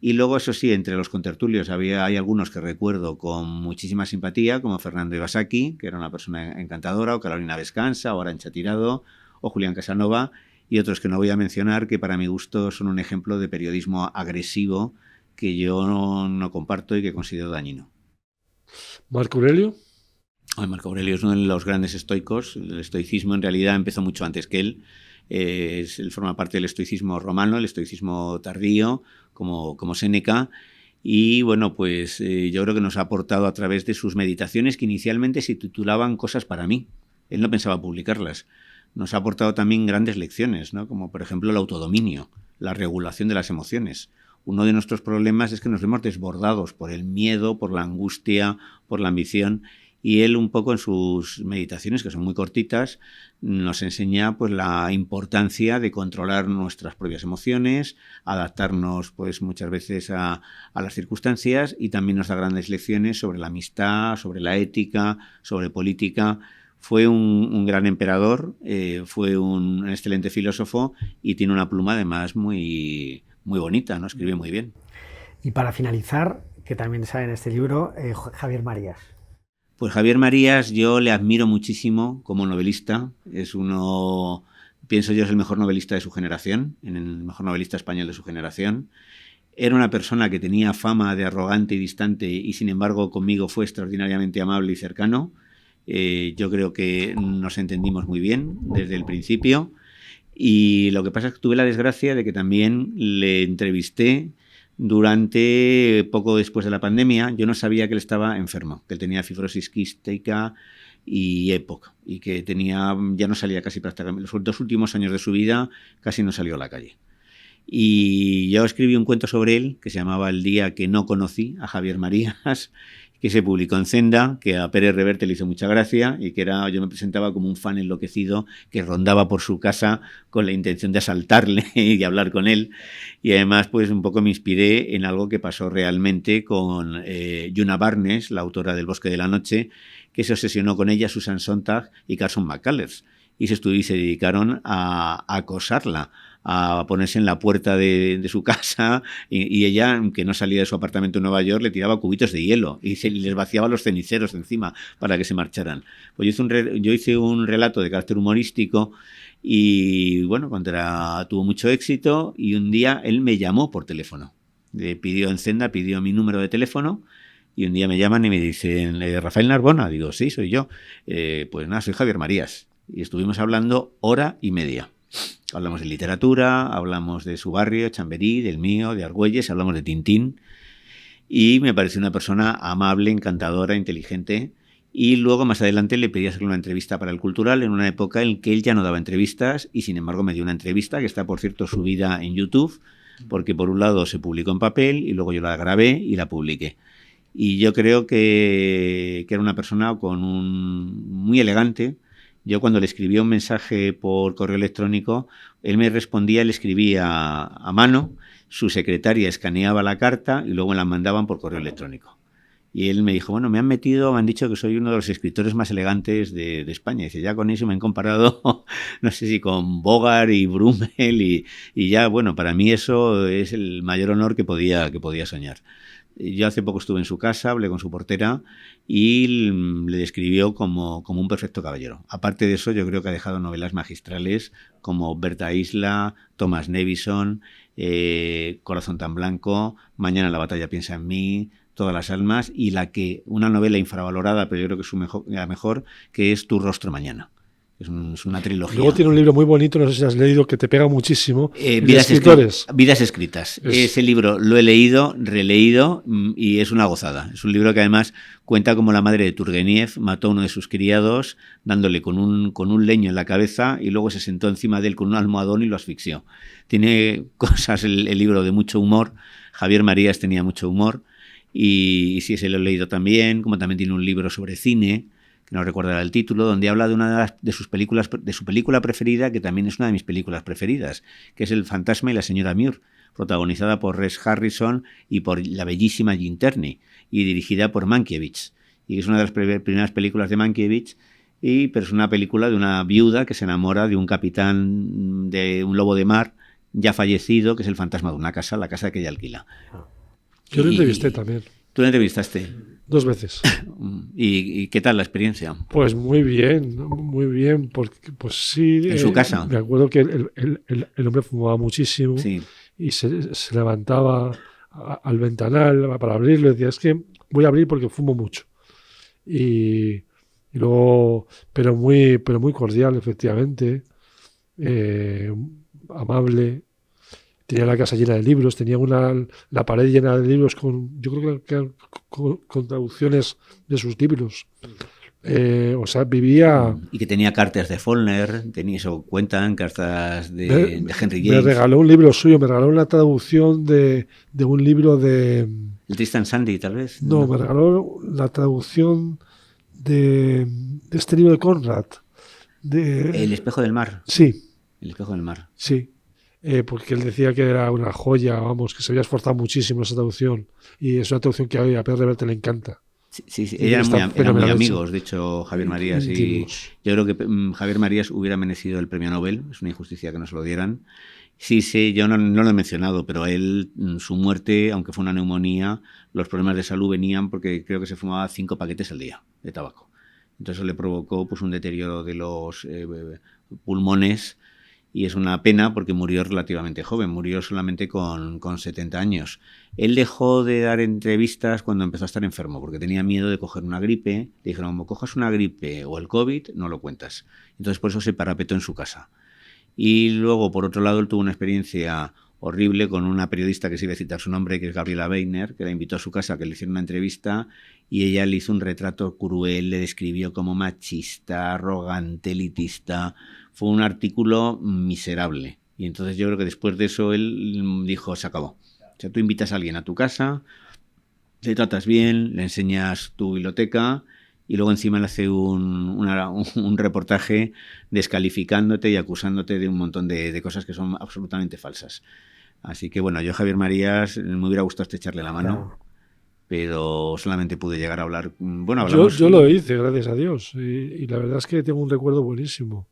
Y luego, eso sí, entre los contertulios hay algunos que recuerdo con muchísima simpatía, como Fernando Iwasaki, que era una persona encantadora, o Carolina Vescansa, o Arantxa Tirado, o Julián Casanova, y otros que no voy a mencionar, que para mi gusto son un ejemplo de periodismo agresivo que yo no comparto y que considero dañino. ¿Marco Aurelio? Marco Aurelio es uno de los grandes estoicos. El estoicismo en realidad empezó mucho antes que él. Él forma parte del estoicismo romano, el estoicismo tardío, como Séneca. Y bueno, pues yo creo que nos ha aportado a través de sus meditaciones, que inicialmente se titulaban Cosas para mí. Él no pensaba publicarlas. Nos ha aportado también grandes lecciones, ¿no? Como por ejemplo el autodominio, la regulación de las emociones. Uno de nuestros problemas es que nos vemos desbordados por el miedo, por la angustia, por la ambición. Y él un poco en sus meditaciones, que son muy cortitas, nos enseña pues la importancia de controlar nuestras propias emociones, adaptarnos pues muchas veces a las circunstancias, y también nos da grandes lecciones sobre la amistad, sobre la ética, sobre política. Fue un gran emperador, fue un excelente filósofo y tiene una pluma además muy, muy bonita, ¿no? Escribe muy bien. Y para finalizar, que también sale en este libro, Javier Marías. Pues Javier Marías yo le admiro muchísimo como novelista. Es uno, pienso yo, es el mejor novelista de su generación, el mejor novelista español de su generación. Era una persona que tenía fama de arrogante y distante y sin embargo conmigo fue extraordinariamente amable y cercano. Yo creo que nos entendimos muy bien desde el principio y lo que pasa es que tuve la desgracia de que también le entrevisté durante poco después de la pandemia. Yo no sabía que él estaba enfermo, que él tenía fibrosis quística y EPOC y que ya no salía casi prácticamente. Los 2 últimos años de su vida casi no salió a la calle. Y yo escribí un cuento sobre él que se llamaba El día que no conocí a Javier Marías, que se publicó en Zenda, que a Pérez Reverte le hizo mucha gracia y que yo me presentaba como un fan enloquecido que rondaba por su casa con la intención de asaltarle y de hablar con él. Y además pues un poco me inspiré en algo que pasó realmente con Una Barnes, la autora del Bosque de la Noche, que se obsesionó con ella Susan Sontag y Carson McCullers y se dedicaron a acosarla, a ponerse en la puerta de su casa y ella, que no salía de su apartamento en Nueva York, le tiraba cubitos de hielo y les vaciaba los ceniceros encima para que se marcharan. Pues yo hice un relato de carácter humorístico y bueno, tuvo mucho éxito y un día él me llamó por teléfono. Pidió mi número de teléfono y un día me llaman y me dicen, ¿Rafael Narbona? Digo, sí, soy yo. Pues nada, soy Javier Marías. Y estuvimos hablando 1h30. Hablamos de literatura, hablamos de su barrio, Chamberí, del mío, de Argüelles, hablamos de Tintín. Y me pareció una persona amable, encantadora, inteligente. Y luego, más adelante, le pedí hacerle una entrevista para El Cultural en una época en que él ya no daba entrevistas y, sin embargo, me dio una entrevista que está, por cierto, subida en YouTube, porque por un lado se publicó en papel y luego yo la grabé y la publiqué. Y yo creo que era una persona muy elegante. Yo cuando le escribía un mensaje por correo electrónico, él me respondía, le escribía a mano, su secretaria escaneaba la carta y luego me la mandaban por correo electrónico. Y él me dijo, bueno, me han dicho que soy uno de los escritores más elegantes de España. Y dice, ya con eso me han comparado, no sé si con Bogart y Brummel y ya, bueno, para mí eso es el mayor honor que podía soñar. Yo hace poco estuve en su casa, hablé con su portera y le describió como un perfecto caballero. Aparte de eso, yo creo que ha dejado novelas magistrales como Berta Isla, Thomas Nevison, Corazón tan blanco, Mañana la batalla piensa en mí, Todas las almas y una novela infravalorada, pero yo creo que es la mejor, que es Tu rostro mañana. Es una trilogía. Luego tiene un libro muy bonito, no sé si has leído, que te pega muchísimo. Vidas escritas. Ese libro lo he leído, releído y es una gozada. Es un libro que además cuenta cómo la madre de Turgeniev mató a uno de sus criados dándole con un leño en la cabeza y luego se sentó encima de él con un almohadón y lo asfixió. Tiene cosas, el libro, de mucho humor. Javier Marías tenía mucho humor y sí, se lo he leído también, como también tiene un libro sobre cine, que no recuerdo el título, donde habla de una de sus películas, de su película preferida, que también es una de mis películas preferidas, que es El fantasma y la señora Muir, protagonizada por Rex Harrison y por la bellísima Jean Turney, y dirigida por Mankiewicz. Y es una de las primeras películas de Mankiewicz, pero es una película de una viuda que se enamora de un capitán de un lobo de mar ya fallecido, que es el fantasma de una casa, la casa que ella alquila. Yo lo entrevisté también. ¿Tú lo entrevistaste? 2 veces. ¿Y qué tal la experiencia? Pues muy bien, porque pues sí. ¿En su casa? Me acuerdo que el hombre fumaba muchísimo, sí, y se levantaba al ventanal para abrirlo y decía, es que voy a abrir porque fumo mucho. Y luego, pero muy cordial, efectivamente, amable. Tenía la casa llena de libros, tenía la pared llena de libros yo creo que con traducciones de sus libros. O sea, vivía... Y que tenía cartas de Faulkner, cuentan cartas de Henry James. Me regaló un libro suyo, me regaló una traducción de un libro de... ¿El Tristan Sandy, tal vez? No, me regaló la traducción de este libro de Conrad. El espejo del mar. Sí. El espejo del mar. Sí. Porque él decía que era una joya, vamos, que se había esforzado muchísimo esa traducción. Y es una traducción que a Pérez Reverte le encanta. Sí, eran muy amigos, de hecho, Javier Marías. Y yo creo que Javier Marías hubiera merecido el premio Nobel. Es una injusticia que no se lo dieran. Sí, yo no lo he mencionado, pero él, su muerte, aunque fue una neumonía, los problemas de salud venían porque creo que se fumaba 5 paquetes al día de tabaco. Entonces eso le provocó pues un deterioro de los pulmones. Y es una pena porque murió relativamente joven, murió solamente con 70 años. Él dejó de dar entrevistas cuando empezó a estar enfermo, porque tenía miedo de coger una gripe. Le dijeron, como cojas una gripe o el COVID, no lo cuentas. Entonces por eso se parapetó en su casa. Y luego, por otro lado, él tuvo una experiencia horrible con una periodista que se iba a citar su nombre, que es Gabriela Weiner, que la invitó a su casa a que le hiciera una entrevista y ella le hizo un retrato cruel, le describió como machista, arrogante, elitista. Fue un artículo miserable. Y entonces yo creo que después de eso él dijo, se acabó. O sea, tú invitas a alguien a tu casa, le tratas bien, le enseñas tu biblioteca y luego encima le hace un reportaje descalificándote y acusándote de un montón de cosas que son absolutamente falsas. Así que bueno, yo a Javier Marías me hubiera gustado estrecharle la mano, pero solamente pude llegar a hablar. Bueno, hablamos. Yo lo hice, gracias a Dios, y la verdad es que tengo un recuerdo buenísimo.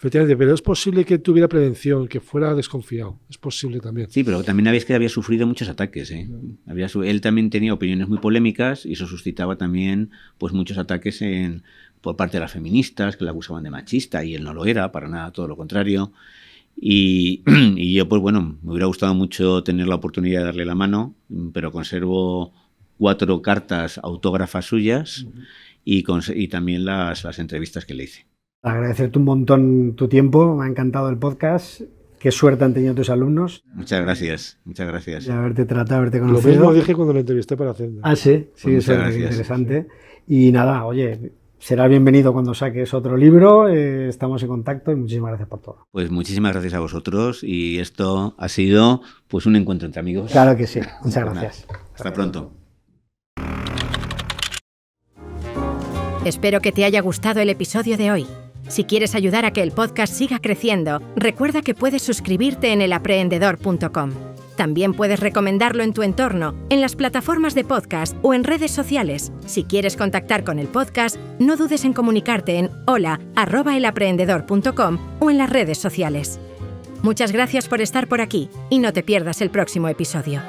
Efectivamente, pero es posible que tuviera prevención, que fuera desconfiado. Es posible también. Sí, pero también habéis que había sufrido muchos ataques. Él también tenía opiniones muy polémicas y eso suscitaba también pues muchos ataques por parte de las feministas que le acusaban de machista y él no lo era, para nada, todo lo contrario. Y yo, pues bueno, me hubiera gustado mucho tener la oportunidad de darle la mano, pero conservo 4 cartas autógrafas suyas y también las entrevistas que le hice. Agradecerte un montón tu tiempo, me ha encantado el podcast. Qué suerte han tenido tus alumnos. Muchas gracias, muchas gracias. De haberte tratado, haberte Lo conocido. mismo dije cuando lo entrevisté para Hacienda. Ah, sí, sí, Pues eso muchas es gracias. interesante. Y nada, oye, serás bienvenido cuando saques otro libro. Estamos en contacto y muchísimas gracias por todo. Pues muchísimas gracias a vosotros y esto ha sido pues un encuentro entre amigos. Claro que sí, muchas Pues nada, gracias. hasta pronto. Espero que te haya gustado el episodio de hoy. Si quieres ayudar a que el podcast siga creciendo, recuerda que puedes suscribirte en elaprendedor.com. También puedes recomendarlo en tu entorno, en las plataformas de podcast o en redes sociales. Si quieres contactar con el podcast, no dudes en comunicarte en hola@elaprendedor.com o en las redes sociales. Muchas gracias por estar por aquí y no te pierdas el próximo episodio.